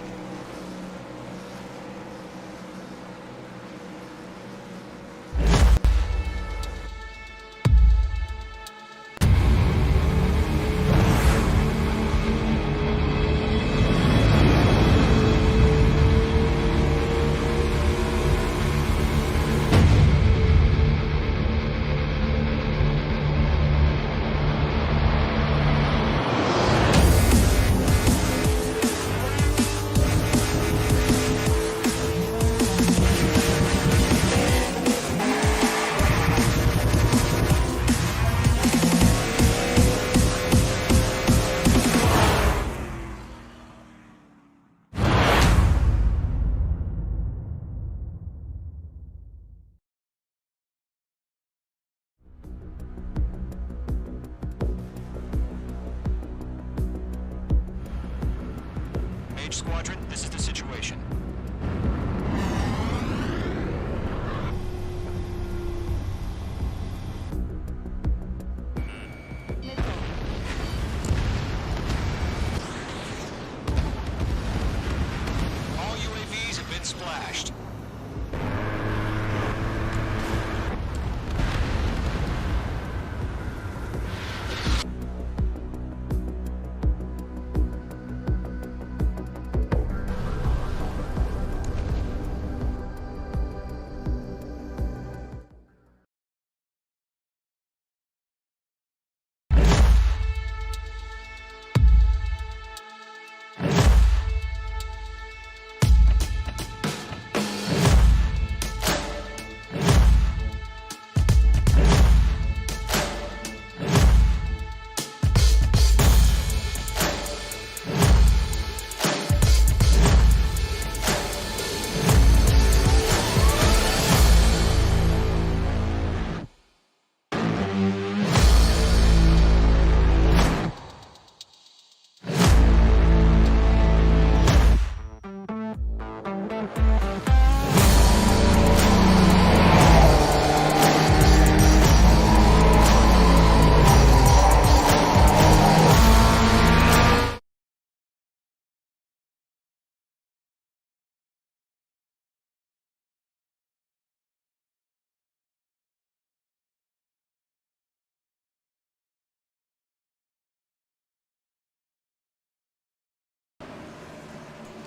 Squadron, this is the situation. All UAVs have been splashed.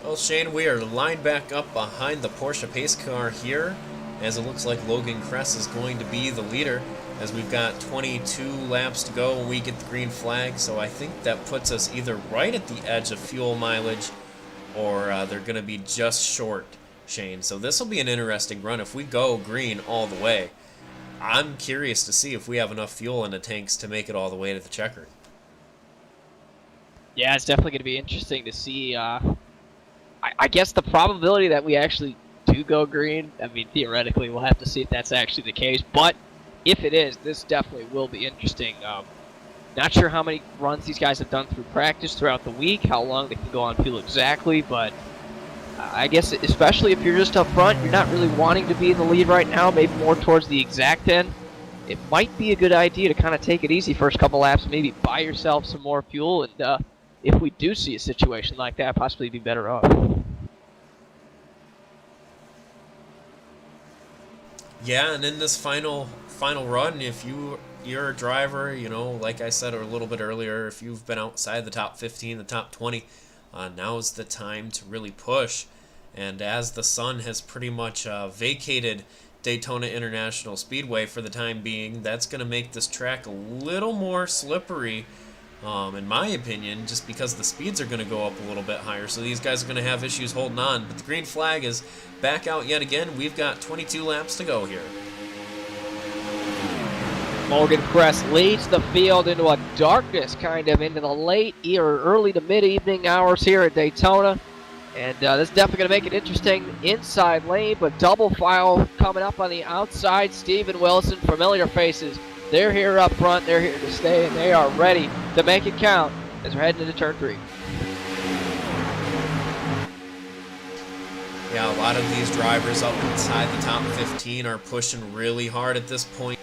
Well, Shane, we are lined back up behind the Porsche pace car here, as it looks like Logan Kress is going to be the leader, as we've got 22 laps to go when we get the green flag. So I think that puts us either right at the edge of fuel mileage, or they're going to be just short, Shane. So this will be an interesting run if we go green all the way. I'm curious to see if we have enough fuel in the tanks to make it all the way to the checker. Yeah, it's definitely going to be interesting to see. I guess the probability that we actually do go green, I mean, theoretically, we'll have to see if that's actually the case. But if it is, this definitely will be interesting. Not sure how many runs these guys have done through practice throughout the week, how long they can go on fuel exactly, but I guess especially if you're just up front, you're not really wanting to be in the lead right now, maybe more towards the exact end. it might be a good idea to kind of take it easy first couple laps, maybe buy yourself some more fuel, and if we do see a situation like that, possibly be better off. Yeah, and in this final run, if you're a driver, you know, like I said a little bit earlier, if you've been outside the top 15, the top 20, now's the time to really push. And as the sun has pretty much vacated Daytona International Speedway for the time being, that's going to make this track a little more slippery, in my opinion, just because the speeds are going to go up a little bit higher. So these guys are going to have issues holding on. But the green flag is back out yet again. We've got 22 laps to go here. Logan Crest leads the field into a darkness, kind of into the late or early to mid-evening hours here at Daytona. And this is definitely going to make it interesting inside lane, but double file coming up on the outside. Steven Wilson, familiar faces. They're here up front, they're here to stay, and they are ready to make it count as we're heading into turn 3. Yeah, a lot of these drivers up inside the top 15 are pushing really hard at this point.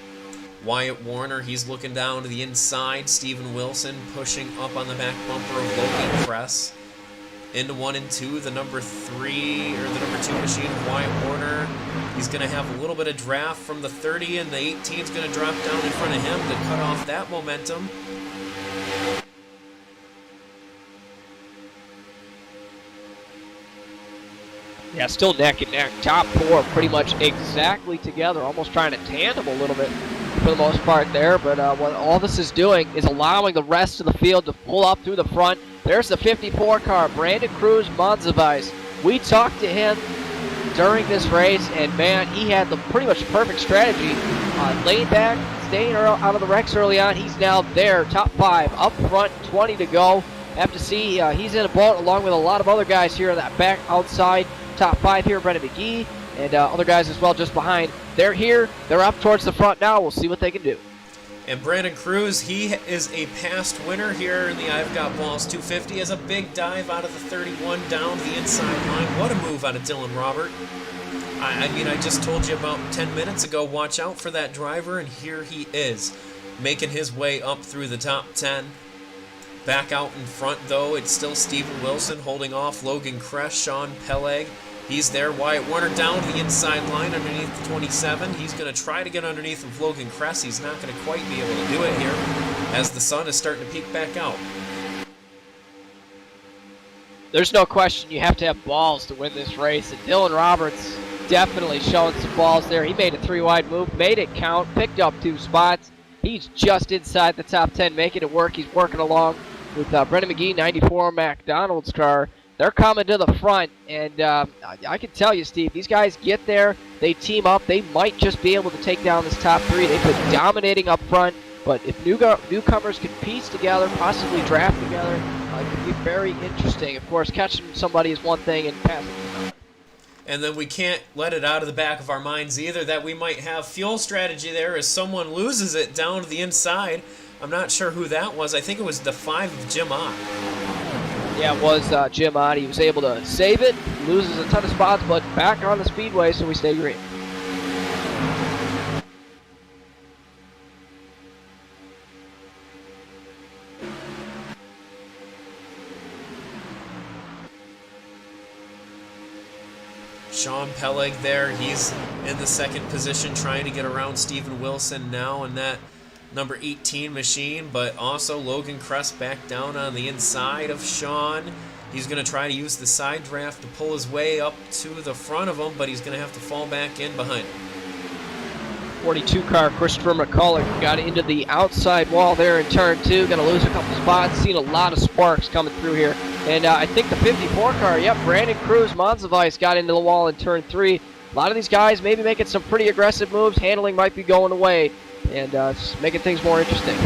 Wyatt Warner, he's looking down to the inside. Steven Wilson pushing up on the back bumper of Logan Cress. Into 1 and 2, the number 3 or the number 2 machine of Wyatt Warner. He's going to have a little bit of draft from the 30, and the 18 is going to drop down in front of him to cut off that momentum. Yeah, still neck and neck. Top 4 pretty much exactly together, almost trying to tandem a little bit for the most part there. But what all this is doing is allowing the rest of the field to pull up through the front. There's the 54 car, Brandon Cruz Monzavais. We talked to him during this race, and man, he had the pretty much perfect strategy. Laying back, staying out of the wrecks early on. He's now there, top 5, up front, 20 to go. Have to see, he's in a boat along with a lot of other guys here in that back outside. Top 5 here, Brendan McGee, and other guys as well just behind. They're here, they're up towards the front now. We'll see what they can do. And Brandon Cruz, he is a past winner here in the I've Got Ballz 250 as a big dive out of the 31 down the inside line. What a move out of Dylan Robert. I mean, I just told you about 10 minutes ago, watch out for that driver, and here he is, making his way up through the top 10. Back out in front, though, it's still Steven Wilson holding off Logan Crest, Sean Peleg. He's there. Wyatt Warner down the inside line underneath the 27. He's going to try to get underneath of Logan Crest. He's not going to quite be able to do it here as the sun is starting to peek back out. There's no question you have to have balls to win this race, and Dylan Roberts definitely showing some balls there. He made a 3-wide move, made it count, picked up 2 spots. He's just inside the top 10, making it work. He's working along with Brendan McGee, 94 McDonald's car. They're coming to the front, and I can tell you, Steve, these guys get there, they team up, they might just be able to take down this top 3. They've been dominating up front, but if newcomers can piece together, possibly draft together, it could be very interesting. Of course, catching somebody is one thing, and passing is another. And then we can't let it out of the back of our minds either that we might have fuel strategy there as someone loses it down to the inside. I'm not sure who that was. I think it was the 5 of Jim Ott. Yeah, it was Jim Ott. He was able to save it, loses a ton of spots, but back on the speedway, so we stay green. Sean Peleg there, he's in the second position trying to get around Steven Wilson now in that number 18 machine, but also Logan Crest back down on the inside of Sean. He's going to try to use the side draft to pull his way up to the front of him, but he's going to have to fall back in behind him. 42 car Christopher McCulloch got into the outside wall there in turn 2, going to lose a couple spots. Seen a lot of sparks coming through here. And I think the 54 car, yep, Brandon Cruz Monzavais got into the wall in turn 3. A lot of these guys maybe making some pretty aggressive moves. Handling might be going away, and just making things more interesting.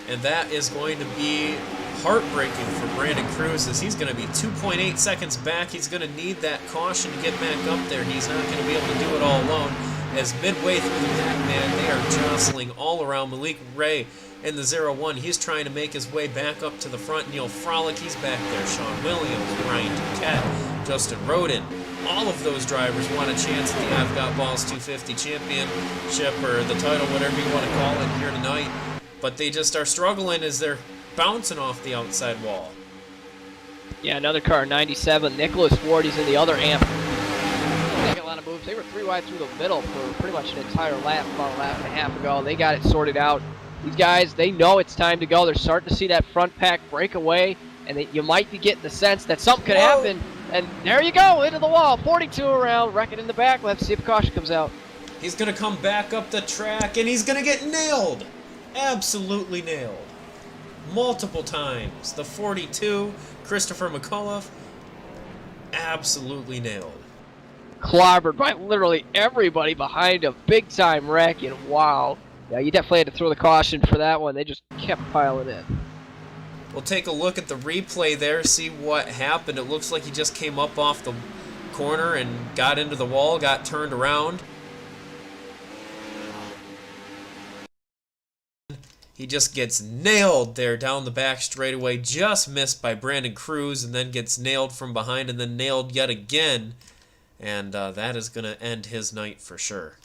And that is going to be heartbreaking for Brandon Cruz as he's going to be 2.8 seconds back. He's going to need that caution to get back up there. He's not going to be able to do it all alone as midway through the pack, man, they are jostling all around. Malik Ray in the 0-1. He's trying to make his way back up to the front. Neil Frolic, he's back there. Sean Williams, Ryan Duquette, Justin Roden. all of those drivers want a chance at the I've Got Ballz 250 championship, or the title, whatever you want to call it, here tonight. But they just are struggling as they're bouncing off the outside wall. Yeah, another car, 97. Nicholas Ward, he's in the other amp. Taking a lot of moves. They were 3 wide through the middle for pretty much an entire lap, about a lap and a half ago. They got it sorted out. These guys, they know it's time to go. They're starting to see that front pack break away, and you might be getting the sense that something could happen. And there you go, into the wall. 42 around, wrecking in the back. We'll have to see if a caution comes out. He's going to come back up the track, and he's going to get nailed. Absolutely nailed. Multiple times. The 42, Christopher McAuliffe, absolutely nailed. Clobbered by literally everybody behind a big-time wreck, and wow. Yeah, you definitely had to throw the caution for that one. They just kept piling in. We'll take a look at the replay there, see what happened. It looks like he just came up off the corner and got into the wall, got turned around. He just gets nailed there down the back straightaway, just missed by Brandon Cruz, and then gets nailed from behind and then nailed yet again. And that is going to end his night for sure.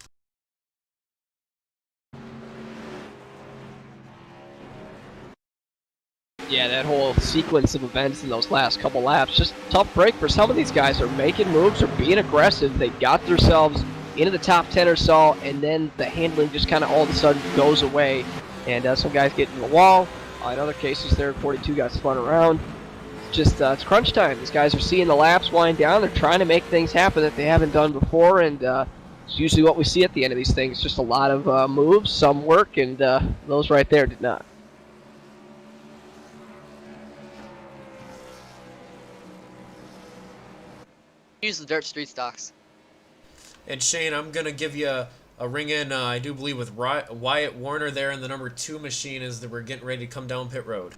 Yeah, that whole sequence of events in those last couple laps, just tough break for some of these guys. They're making moves, they're being aggressive. They got themselves into the top 10 or so, and then the handling just kind of all of a sudden goes away. And some guys get in the wall. In other cases, there, 42 got spun around. Just it's crunch time. These guys are seeing the laps wind down. They're trying to make things happen that they haven't done before, and it's usually what we see at the end of these things. Just a lot of moves, some work, and those right there did not. Use the dirt street stocks. And Shane, I'm going to give you a ring in, I do believe, with Wyatt Warner there in the number 2 machine as we're getting ready to come down pit road.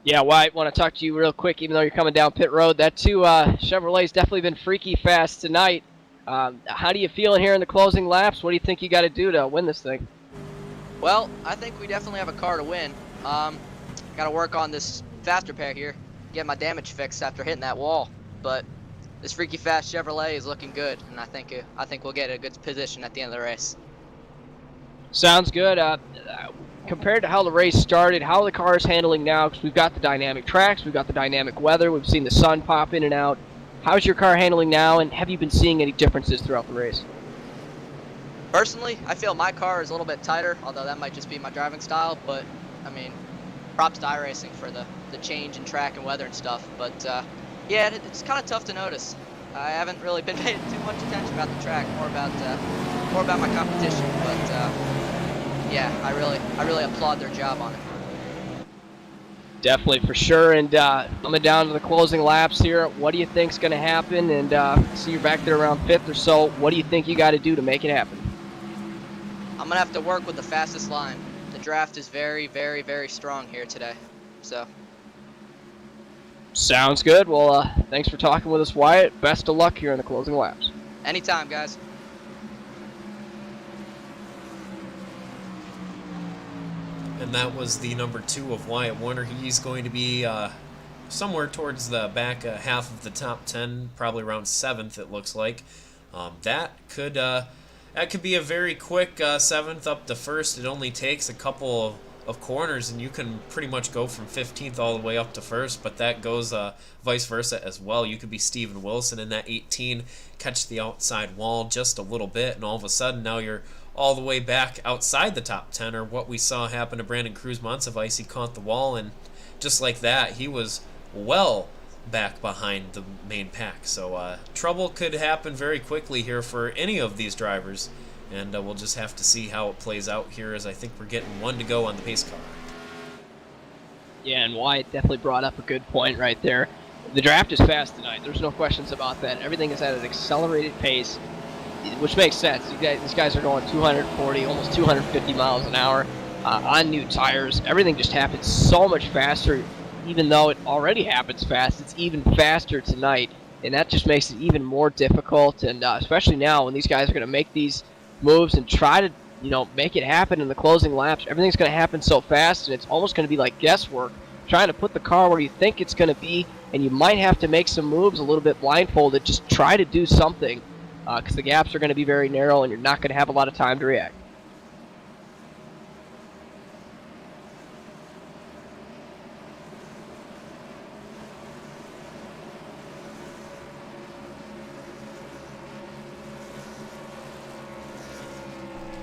Yeah, Wyatt, want to talk to you real quick, even though you're coming down pit road. That 2 Chevrolet's definitely been freaky fast tonight. How do you feel here in the closing laps? What do you think you got to do to win this thing? Well, I think we definitely have a car to win. Got to work on this faster pair here, get my damage fixed after hitting that wall. But this freaky fast Chevrolet is looking good, and I think we'll get a good position at the end of the race. Sounds good. Compared to how the race started, how are the cars handling now? Because we've got the dynamic tracks, we've got the dynamic weather, we've seen the sun pop in and out. How's your car handling now, and have you been seeing any differences throughout the race? Personally, I feel my car is a little bit tighter, although that might just be my driving style. But I mean, props to iRacing for the change in track and weather and stuff. But yeah, it's kind of tough to notice. I haven't really been paying too much attention about the track, more about my competition. But yeah, I really applaud their job on it. Definitely, for sure. And coming down to the closing laps here, what do you think's going to happen? And see you're back there around 5th or so. What do you think you got to do to make it happen? I'm gonna have to work with the fastest line. The draft is very, very, very strong here today. So. Sounds good. Well, thanks for talking with us, Wyatt. Best of luck here in the closing laps. Anytime, guys. And that was the number 2 of Wyatt Warner. He's going to be somewhere towards the back half of the top 10, probably around 7th, it looks like. That could be a very quick 7th up to 1st. It only takes a couple of corners, and you can pretty much go from 15th all the way up to 1st, but that goes vice versa as well. You could be Steven Wilson in that 18, catch the outside wall just a little bit, and all of a sudden now you're all the way back outside the top 10, or what we saw happen to Brandon Cruz-Montsevice. He caught the wall, and just like that, he was well back behind the main pack. So trouble could happen very quickly here for any of these drivers, and we'll just have to see how it plays out here, as I think we're getting 1 to go on the pace car. Yeah, and Wyatt definitely brought up a good point right there. The draft is fast tonight. There's no questions about that. Everything is at an accelerated pace, which makes sense. These guys are going 240, almost 250 miles an hour on new tires. Everything just happens so much faster. Even though it already happens fast, it's even faster tonight, and that just makes it even more difficult. And especially now, when these guys are going to make these moves and try to, make it happen in the closing laps, everything's going to happen so fast, and it's almost going to be like guesswork, trying to put the car where you think it's going to be and you might have to make some moves a little bit blindfolded. Just try to do something, because the gaps are going to be very narrow, and you're not going to have a lot of time to react.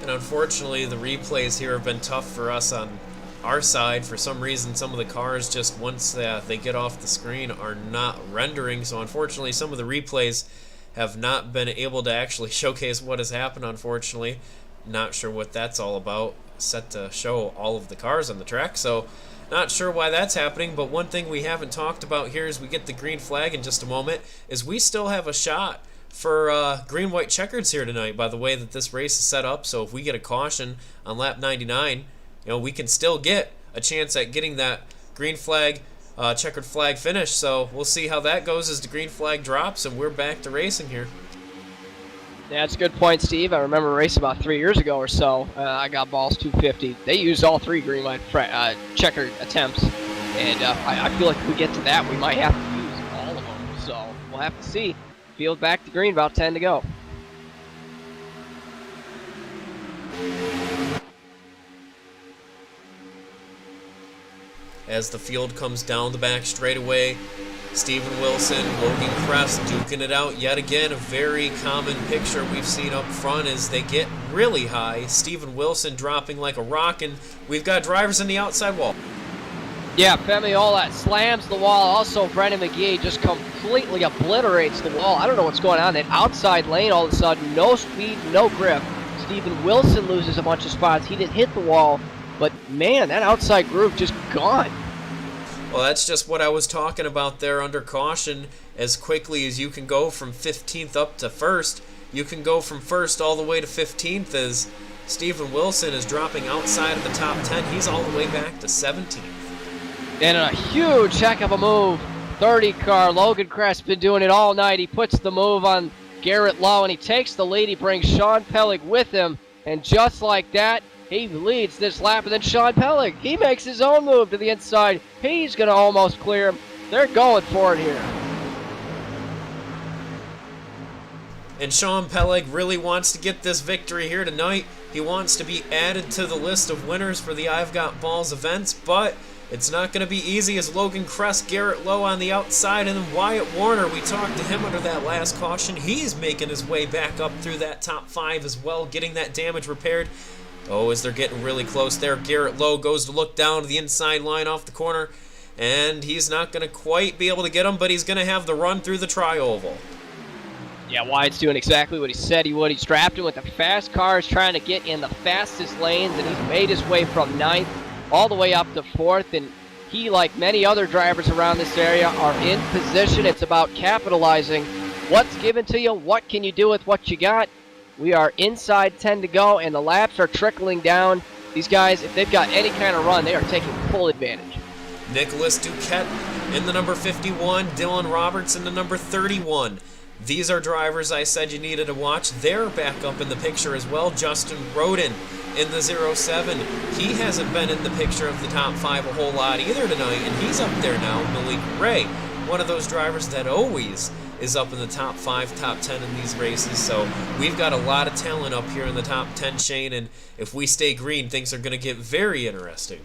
And unfortunately, the replays here have been tough for us on our side. For some reason, some of the cars just, once they get off the screen, are not rendering. So unfortunately, some of the replays have not been able to actually showcase what has happened, unfortunately. Not sure what that's all about. Set to show all of the cars on the track, so not sure why that's happening. But one thing we haven't talked about here as we get the green flag in just a moment is we still have a shot for green-white checkers here tonight, by the way that this race is set up. So if we get a caution on lap 99, we can still get a chance at getting that green flag, checkered flag finish. So we'll see how that goes as the green flag drops and we're back to racing here. Yeah, that's a good point, Steve. I remember a race about 3 years ago or so. I got Ballz 250. They used all 3 green-white checkered attempts, and I feel like if we get to that, we might have to use all of them. So we'll have to see. Field back to green, about 10 to go. As the field comes down the back straightaway, Steven Wilson, Logan Crest duking it out yet again. A very common picture we've seen up front as they get really high. Steven Wilson dropping like a rock, and we've got drivers in the outside wall. Yeah, Femiola slams the wall. Also, Brennan McGee just completely obliterates the wall. I don't know what's going on. That outside lane, all of a sudden, no speed, no grip. Steven Wilson loses a bunch of spots. He didn't hit the wall, but man, that outside groove just gone. Well, that's just what I was talking about there under caution. As quickly as you can go from 15th up to 1st, you can go from 1st all the way to 15th as Steven Wilson is dropping outside of the top 10. He's all the way back to 17th. And a huge heck of a move. 30 car, Logan Crest been doing it all night. He puts the move on Garrett Lowe and he takes the lead. He brings Sean Pellig with him. And just like that, he leads this lap. And then Sean Pellig, he makes his own move to the inside. He's going to almost clear him. They're going for it here. And Sean Pellig really wants to get this victory here tonight. He wants to be added to the list of winners for the I've Got Ballz events, but it's not going to be easy as Logan Crest, Garrett Lowe on the outside, and then Wyatt Warner, we talked to him under that last caution. He's making his way back up through that top 5 as well, getting that damage repaired. Oh, as they're getting really close there, Garrett Lowe goes to look down to the inside line off the corner, and he's not going to quite be able to get him, but he's going to have the run through the tri-oval. Yeah, Wyatt's doing exactly what he said he would. He's trapped him with the fast cars, trying to get in the fastest lanes, and he's made his way from 9th all the way up to 4th, and he, like many other drivers around this area, are in position. It's about capitalizing what's given to you, what can you do with what you got. We are inside 10 to go, and the laps are trickling down. These guys, if they've got any kind of run, they are taking full advantage. Nicholas Duquette in the number 51, Dylan Roberts in the number 31. These are drivers I said you needed to watch. They're back up in the picture as well. Justin Roden in the 07. He hasn't been in the picture of the top 5 a whole lot either tonight, and he's up there now. Malik Ray, one of those drivers that always is up in the top 5, top 10 in these races. So we've got a lot of talent up here in the top 10, Shane, and if we stay green, things are going to get very interesting.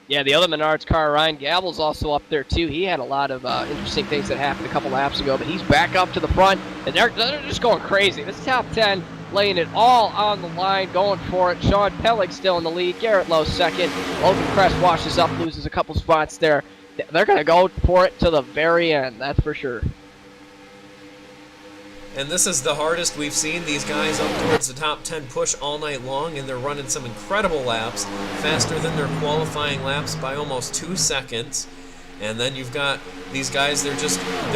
Yeah, the other Menards car, Ryan Gabel's also up there too. He had a lot of interesting things that happened a couple laps ago, but he's back up to the front, and they're just going crazy. This top 10 laying it all on the line, going for it. Sean Pellig still in the lead. Garrett Lowe second. Logan Crest washes up, loses a couple spots there. They're going to go for it to the very end, that's for sure. And this is the hardest we've seen these guys up towards the top 10 push all night long, and they're running some incredible laps, faster than their qualifying laps by almost 2 seconds. And then you've got these guys, they're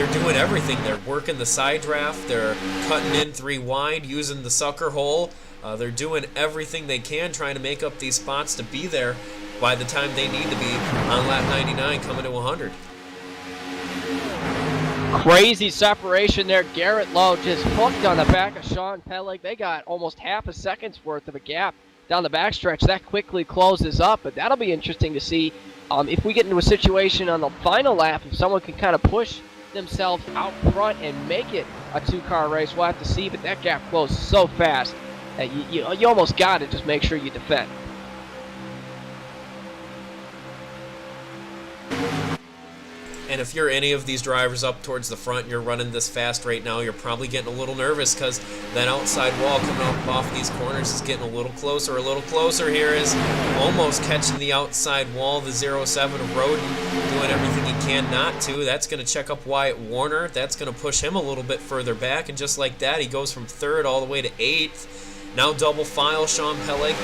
doing everything. They're working the side draft, they're cutting in 3 wide, using the sucker hole. They're doing everything they can, trying to make up these spots to be there by the time they need to be on lap 99 coming to 100. Crazy separation there. Garrett Lowe just hooked on the back of Sean Pellig. They got almost half a second's worth of a gap. down the backstretch, that quickly closes up. But that'll be interesting to see if we get into a situation on the final lap, if someone can kind of push themselves out front and make it a two-car race. We'll have to see, but that gap closed so fast that you almost got to just make sure you defend. And if you're any of these drivers up towards the front, you're running this fast right now, you're probably getting a little nervous because that outside wall coming up off these corners is getting a little closer. Here is almost catching the outside wall. The 07 of Roden doing everything he can not to. That's going to check up Wyatt Warner. That's going to push him a little bit further back. And just like that, he goes from 3rd all the way to 8th. Now double file, Sean Pellig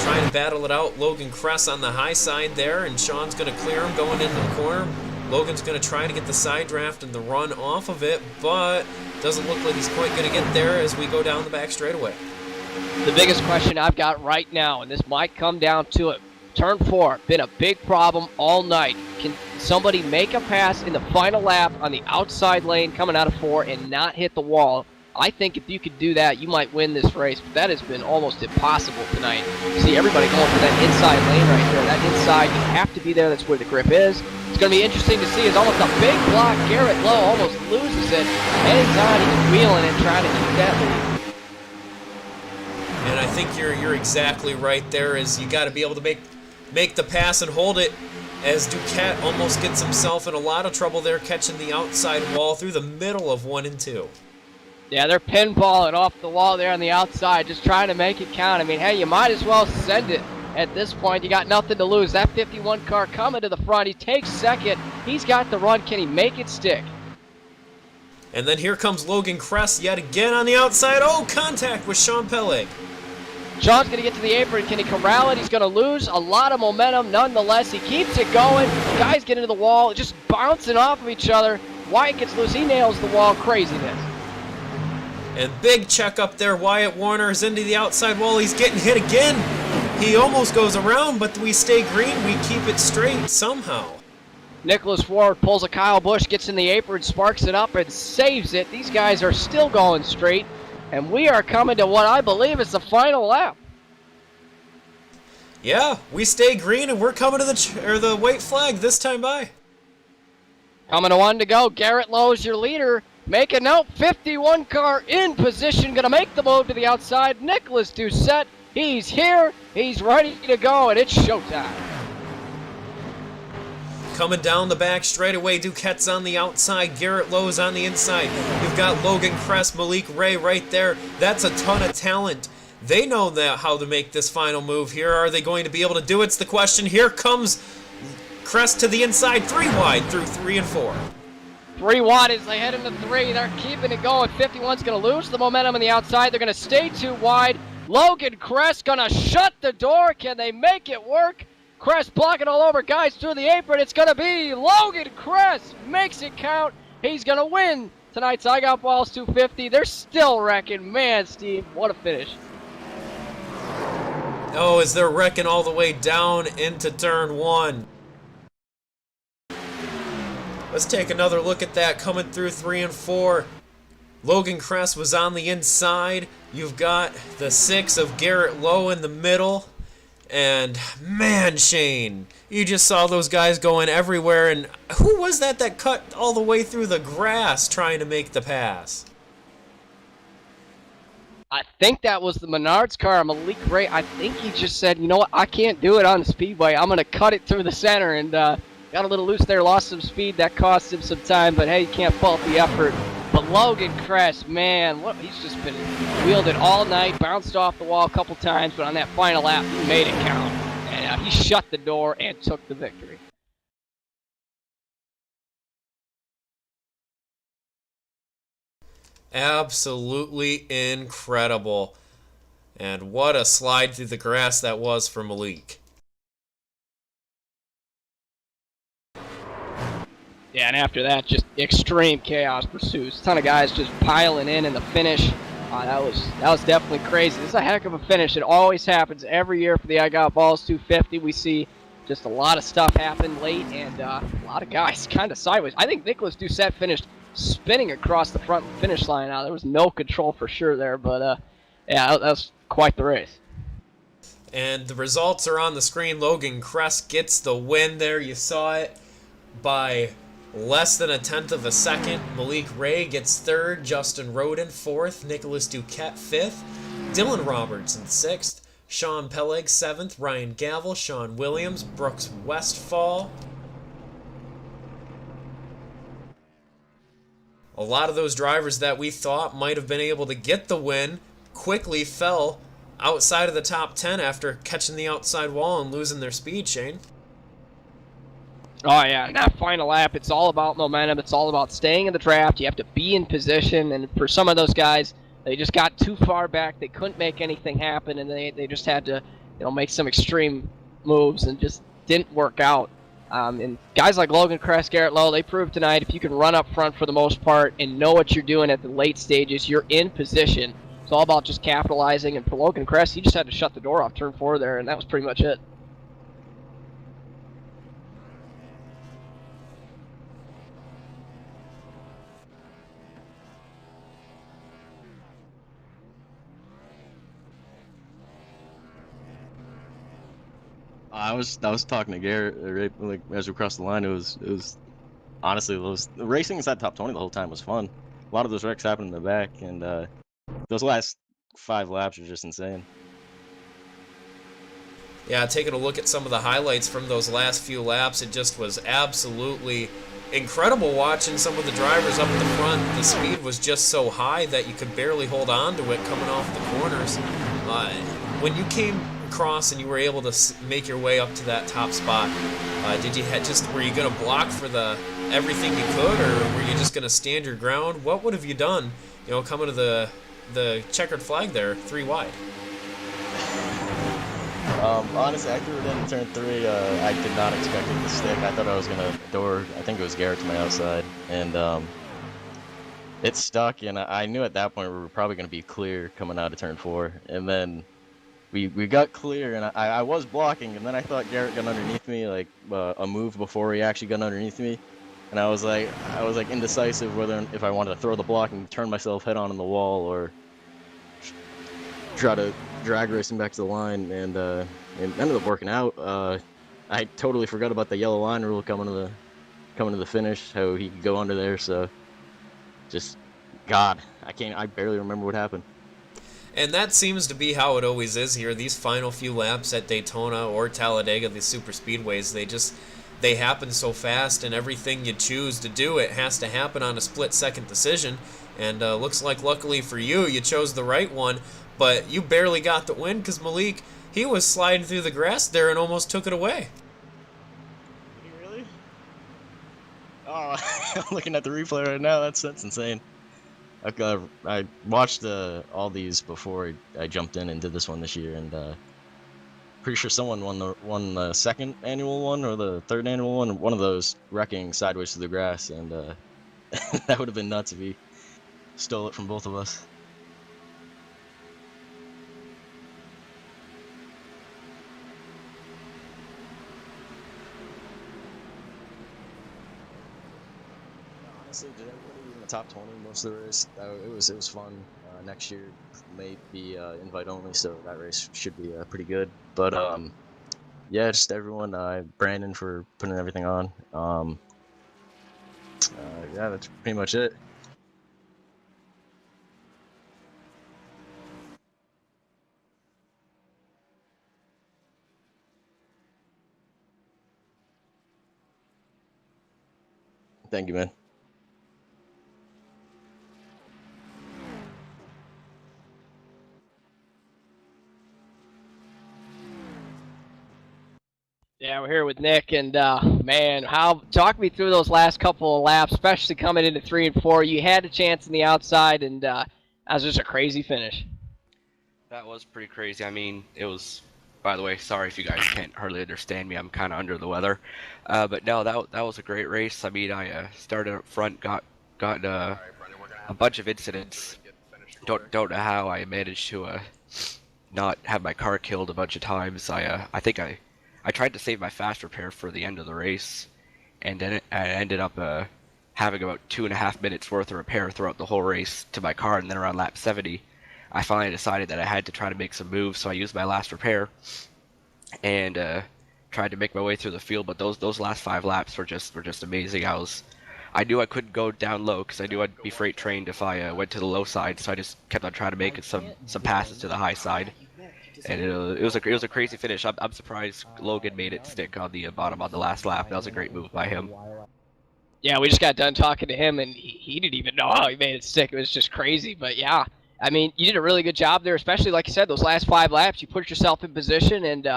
trying to battle it out. Logan Kress on the high side there, and Sean's going to clear him going into the corner. Logan's going to try to get the side draft and the run off of it, but doesn't look like he's quite going to get there as we go down the back straightaway. The biggest question I've got right now, and this might come down to it, turn 4, been a big problem all night. Can somebody make a pass in the final lap on the outside lane coming out of 4 and not hit the wall? I think if you could do that, you might win this race, but that has been almost impossible tonight. You see everybody going for that inside lane right there. That inside, you have to be there. That's where the grip is. It's going to be interesting to see. It's almost a big block. Garrett Lowe almost loses it. Hangs on, he's wheeling and trying to keep that lead. And I think you're exactly right there. Is you got to be able to make the pass and hold it. As Duquette almost gets himself in a lot of trouble there, catching the outside wall through the middle of 1 and 2. Yeah, they're pinballing off the wall there on the outside, just trying to make it count. I mean, hey, you might as well send it at this point. You got nothing to lose. That 51 car coming to the front. He takes 2nd. He's got the run. Can he make it stick? And then here comes Logan Kress yet again on the outside. Oh, contact with Sean Pellig. Sean's going to get to the apron. Can he corral it? He's going to lose a lot of momentum. Nonetheless, he keeps it going. Guys get into the wall, just bouncing off of each other. Wyatt gets loose. He nails the wall. Craziness. And big check up there. Wyatt Warner is into the outside wall. He's getting hit again. He almost goes around, but we stay green. We keep it straight somehow. Nicholas Ford pulls a Kyle Busch, gets in the apron, sparks it up, and saves it. These guys are still going straight, and we are coming to what I believe is the final lap. Yeah, we stay green, and we're coming to the white flag this time by. Coming to 1 to go. Garrett Lowe's your leader. Make a note, 51 car in position, gonna make the move to the outside. Nicholas Doucette, he's here, he's ready to go, and it's showtime. Coming down the back straightaway, Duquette's on the outside, Garrett Lowe's on the inside. You've got Logan Kress, Malik Ray right there. That's a ton of talent. They know how to make this final move here. Are they going to be able to do it? It's the question. Here comes Kress to the inside, 3 wide through 3 and 4. 3 wide as they head into 3. They're keeping it going. 51's going to lose the momentum on the outside. They're going to stay 2 wide. Logan Kress going to shut the door. Can they make it work? Kress blocking all over guys through the apron. It's going to be Logan Kress. Makes it count. He's going to win tonight's I Got Ballz 250. They're still wrecking. Man, Steve, what a finish. Oh, as they're wrecking all the way down into turn 1. Let's take another look at that coming through 3 and 4. Logan Kress was on the inside. You've got the 6 of Garrett Lowe in the middle. And man, Shane, you just saw those guys going everywhere. And who was that cut all the way through the grass trying to make the pass? I think that was the Menards car, Malik Ray. I think he just said, you know what, I can't do it on the speedway. I'm going to cut it through the center, and got a little loose there, lost some speed. That cost him some time, but hey, you can't fault the effort. But Logan Kress, man, he's just been wielded all night, bounced off the wall a couple times, but on that final lap, he made it count. And he shut the door and took the victory. Absolutely incredible. And what a slide through the grass that was for Malik. Yeah, and after that, just extreme chaos pursues. A ton of guys just piling in the finish. That was definitely crazy. This is a heck of a finish. It always happens every year for the I Got Ballz 250. We see just a lot of stuff happen late, and a lot of guys kind of sideways. I think Nicholas Doucette finished spinning across the front finish line. Now there was no control for sure there, but yeah, that was quite the race. And the results are on the screen. Logan Kress gets the win there. You saw it by less than a tenth of a second. Malik Ray gets third. Justin Roden fourth. Nicholas Duquette fifth. Dylan Robertson sixth. Sean Peleg seventh. Ryan Gavel. Sean Williams. Brooks Westfall. A lot of those drivers that we thought might have been able to get the win quickly fell outside of the top 10 after catching the outside wall and losing their speed, Shane. Oh, yeah, and that final lap, it's all about momentum. It's all about staying in the draft. You have to be in position, and for some of those guys, they just got too far back. They couldn't make anything happen, and they just had to, make some extreme moves, and just didn't work out. And guys like Logan Kress, Garrett Lowe, they proved tonight if you can run up front for the most part and know what you're doing at the late stages, you're in position. It's all about just capitalizing. And for Logan Kress, he just had to shut the door off turn 4 there, and that was pretty much it. I was talking to Garrett right, like as we crossed the line. It was honestly the racing inside top 20 the whole time was fun. A lot of those wrecks happened in the back, and those last 5 laps are just insane. Yeah, taking a look at some of the highlights from those last few laps, it just was absolutely incredible watching some of the drivers up at the front. The speed was just so high that you could barely hold on to it coming off the corners. When you came across and you were able to make your way up to that top spot, were you gonna block for everything you could, or were you just gonna stand your ground? What would have you done, coming to the checkered flag there 3 wide? Honestly, I threw it in turn 3. I did not expect it to stick. I thought I was gonna door. I think it was Garrett to my outside, and it stuck. And I knew at that point we were probably gonna be clear coming out of turn 4, and then we got clear, and I was blocking, and then I thought Garrett got underneath me, like a move before he actually got underneath me, and I was like indecisive whether if I wanted to throw the block and turn myself head on in the wall or try to drag racing back to the line, and it ended up working out. I totally forgot about the yellow line rule coming to the finish, how he could go under there. So just I barely remember what happened. And that seems to be how it always is here. These final few laps at Daytona or Talladega, these super speedways, they happen so fast, and everything you choose to do, it has to happen on a split-second decision. And looks like luckily for you, you chose the right one, but you barely got the win because Malik, he was sliding through the grass there and almost took it away. Did he really? Oh, I'm looking at the replay right now. That's insane. I watched all these before I jumped in and did this one this year, and pretty sure someone won the second annual one or the third annual one, one of those wrecking sideways through the grass, and that would have been nuts if he stole it from both of us. Honestly, did everybody in the top 20 most of the race? It was fun. Next year may be invite only, so that race should be pretty good. But yeah, just everyone. Brandon for putting everything on. Yeah, that's pretty much it. Thank you, man. Yeah, we're here with Nick, and man, talk me through those last couple of laps, especially coming into 3 and 4. You had a chance in the outside, and that was just a crazy finish. That was pretty crazy. I mean, it was. By the way, sorry if you guys can't hardly understand me. I'm kind of under the weather, but no, that was a great race. I mean, I started up front, got a bunch of incidents. Don't know how I managed to not have my car killed a bunch of times. I think I tried to save my fast repair for the end of the race, and then I ended up having about 2.5 minutes worth of repair throughout the whole race to my car, and then around lap 70, I finally decided that I had to try to make some moves, so I used my last repair and tried to make my way through the field. But those last 5 laps were just amazing. I knew I couldn't go down low because I knew I'd be freight trained if I went to the low side, so I just kept on trying to make some passes to the high side. And it was a crazy finish. I'm surprised Logan made it stick on the bottom on the last lap. That was a great move by him. Yeah, we just got done talking to him, and he didn't even know how he made it stick. It was just crazy. But yeah, I mean, you did a really good job there, especially like you said, those last 5 laps. You put yourself in position and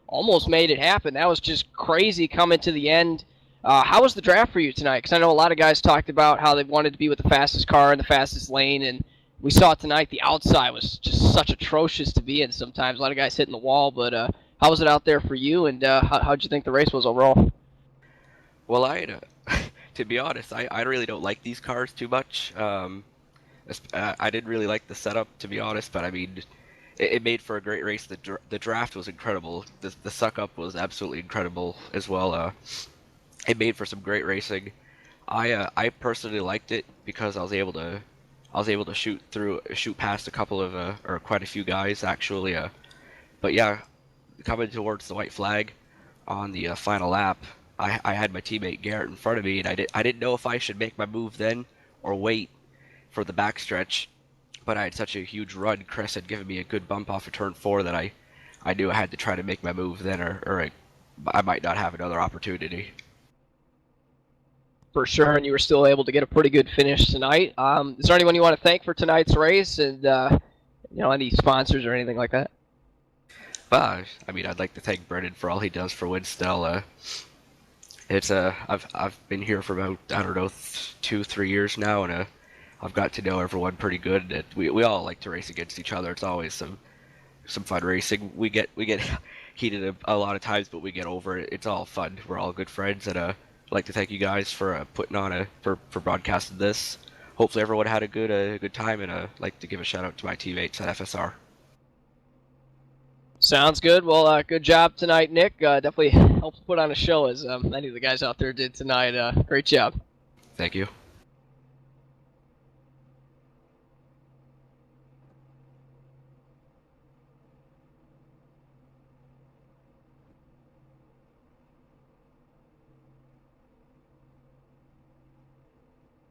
almost made it happen. That was just crazy coming to the end. How was the draft for you tonight? Because I know a lot of guys talked about how they wanted to be with the fastest car in the fastest lane, and we saw tonight the outside was just such atrocious to be in sometimes. A lot of guys hitting the wall, but how was it out there for you, and how'd you think the race was overall? Well, to be honest, I really don't like these cars too much. I didn't really like the setup, to be honest, but I mean, it made for a great race. The draft was incredible. The suck up was absolutely incredible as well. It made for some great racing. I personally liked it because I was able to shoot past a couple of or quite a few guys actually. But yeah, coming towards the white flag on the final lap, I had my teammate Garrett in front of me, and I didn't know if I should make my move then or wait for the backstretch. But I had such a huge run. Chris had given me a good bump off of turn 4 that I knew I had to try to make my move then, or I might not have another opportunity. For sure, and you were still able to get a pretty good finish tonight. Is there anyone you want to thank for tonight's race, and any sponsors or anything like that? I mean, I'd like to thank Brendan for all he does for Winstel. I've been here for about, I don't know, 2-3 years now, and I've got to know everyone pretty good. And we all like to race against each other. It's always some fun racing. We get heated a lot of times, but we get over it. It's all fun. We're all good friends, and I'd like to thank you guys for putting on for broadcasting this. Hopefully everyone had a good time, and I'd like to give a shout out to my teammates at FSR. Sounds good. Well, good job tonight, Nick. Definitely helped put on a show, as many of the guys out there did tonight. Great job. Thank you.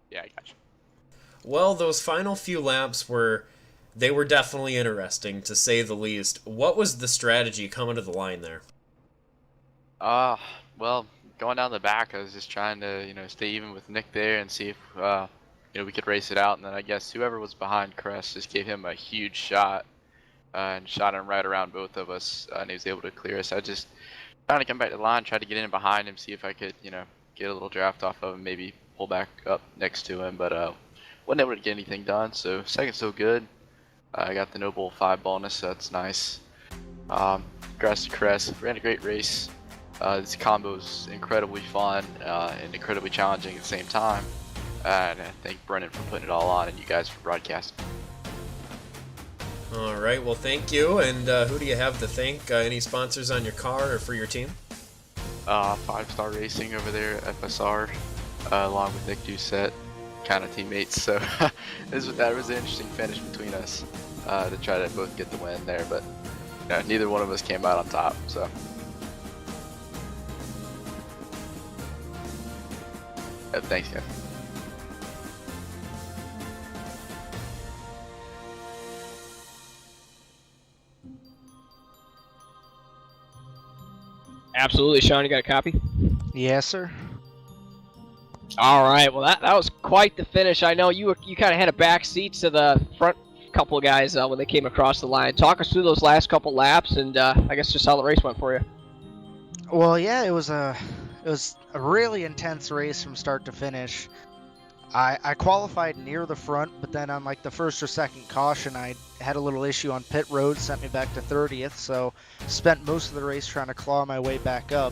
Yeah, I got you. Well, those final few laps were definitely interesting, to say the least. What was the strategy coming to the line there? Well, going down the back, I was just trying to, stay even with Nick there and see if, we could race it out. And then I guess whoever was behind Crest just gave him a huge shot and shot him right around both of us, and he was able to clear us. I just trying to come back to the line, try to get in behind him, see if I could, get a little draft off of him, maybe pull back up next to him, but wasn't able to get anything done. So second still good. I got the Noble 5 bonus, so that's nice. Congrats to Crest, ran a great race. This combo is incredibly fun and incredibly challenging at the same time. And I thank Brennan for putting it all on, and you guys for broadcasting. All right, well, thank you. And who do you have to thank? Any sponsors on your car or for your team? 5-Star Racing over there at FSR, along with Nick Doucette, kind of teammates. So that was an interesting finish between us to try to both get the win there, but neither one of us came out on top. So thanks, guys. Absolutely, Sean. You got a copy? Yes, sir. All right. Well, that was quite the finish. I know you kind of had a back seat to the front couple of guys when they came across the line. Talk us through those last couple laps, and I guess just how the race went for you. Well, yeah, it was a really intense race from start to finish. I qualified near the front, but then on like the first or second caution, I had a little issue on pit road, sent me back to 30th, so spent most of the race trying to claw my way back up.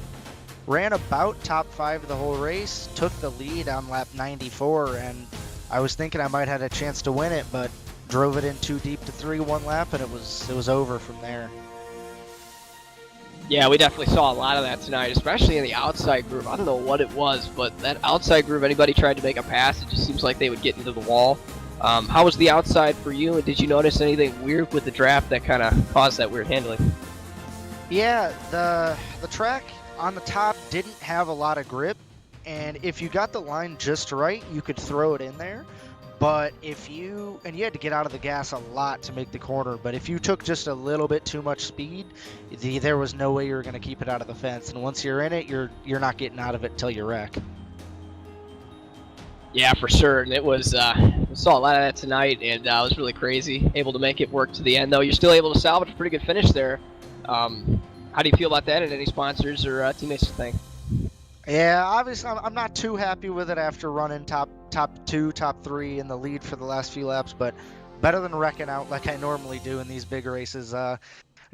Ran about top 5 the whole race, took the lead on lap 94, and I was thinking I might have a chance to win it, but drove it in too deep to 3 one lap, and it was over from there. Yeah, we definitely saw a lot of that tonight, especially in the outside groove. I don't know what it was, but that outside groove, anybody tried to make a pass, it just seems like they would get into the wall. How was the outside for you, and did you notice anything weird with the draft that kind of caused that weird handling? Yeah, the track on the top didn't have a lot of grip, and if you got the line just right, you could throw it in there. But you had to get out of the gas a lot to make the corner, but if you took just a little bit too much speed, there was no way you were going to keep it out of the fence. And once you're in it, you're not getting out of it until you wreck. Yeah, for sure. And it was, we saw a lot of that tonight, and it was really crazy. Able to make it work to the end, though. You're still able to salvage a pretty good finish there. How do you feel about that, and any sponsors or teammates to thank? Yeah, obviously, I'm not too happy with it after running top 2, top 3 in the lead for the last few laps, but better than wrecking out like I normally do in these big races.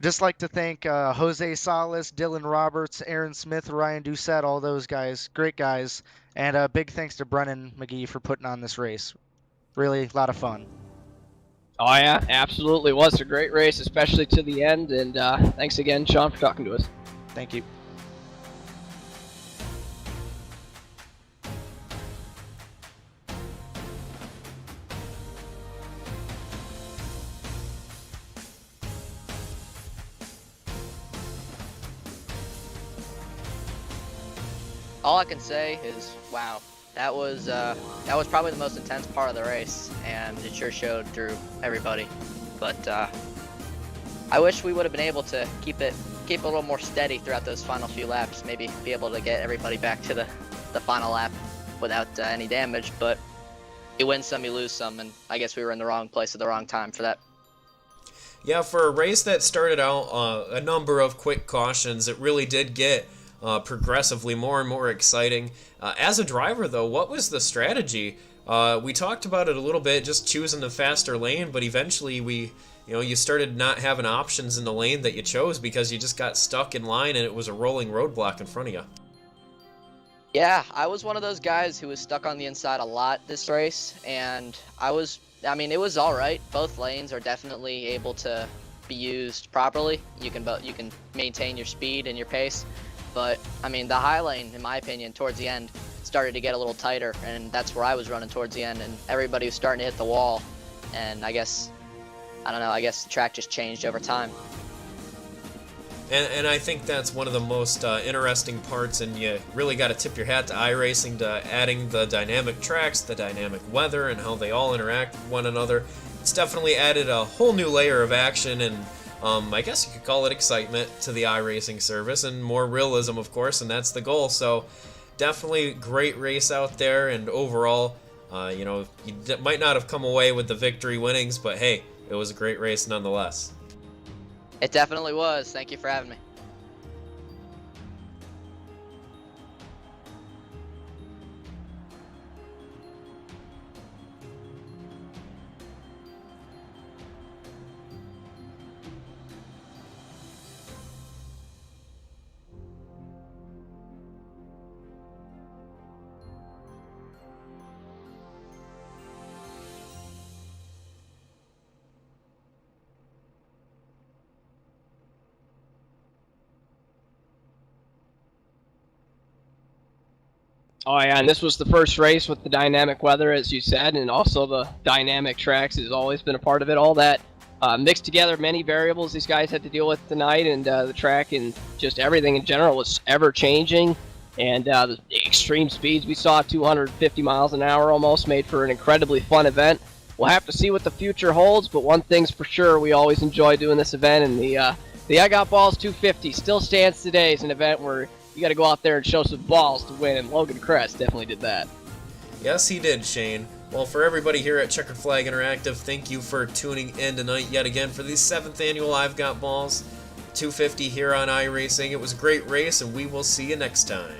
Just like to thank Jose Salas, Dylan Roberts, Aaron Smith, Ryan Doucette, all those guys, great guys, and big thanks to Brennan McGee for putting on this race. Really a lot of fun. Oh yeah, absolutely was a great race, especially to the end, and thanks again, Sean, for talking to us. Thank you. All I can say is, wow, that was probably the most intense part of the race, and it sure showed through everybody. But I wish we would have been able to keep a little more steady throughout those final few laps. Maybe be able to get everybody back to the final lap without any damage. But you win some, you lose some, and I guess we were in the wrong place at the wrong time for that. Yeah, for a race that started out a number of quick cautions, it really did get progressively more and more exciting. As a driver, though, what was the strategy? We talked about it a little bit, just choosing the faster lane, but eventually you started not having options in the lane that you chose because you just got stuck in line and it was a rolling roadblock in front of you. Yeah, I was one of those guys who was stuck on the inside a lot this race, and it was all right. Both lanes are definitely able to be used properly. You can maintain your speed and your pace. But, the high lane, in my opinion, towards the end, started to get a little tighter, and that's where I was running towards the end, and everybody was starting to hit the wall, and I guess the track just changed over time. And I think that's one of the most interesting parts, and you really got to tip your hat to iRacing to adding the dynamic tracks, the dynamic weather, and how they all interact with one another. It's definitely added a whole new layer of action and I guess you could call it excitement to the iRacing service, and more realism, of course, and that's the goal. So definitely great race out there, and overall, you might not have come away with the victory winnings, but hey, it was a great race nonetheless. It definitely was. Thank you for having me. Oh yeah, and this was the first race with the dynamic weather, as you said, and also the dynamic tracks has always been a part of it. All that mixed together, many variables these guys had to deal with tonight, and the track and just everything in general was ever changing. And the extreme speeds we saw, 250 miles an hour almost, made for an incredibly fun event. We'll have to see what the future holds, but one thing's for sure, we always enjoy doing this event, and the I Got Ballz 250 still stands today as an event where you got to go out there and show some balls to win, and Logan Kress definitely did that. Yes, he did, Shane. Well, for everybody here at Checkered Flag Interactive, thank you for tuning in tonight yet again for the 7th annual I've Got Ballz 250 here on iRacing. It was a great race, and we will see you next time.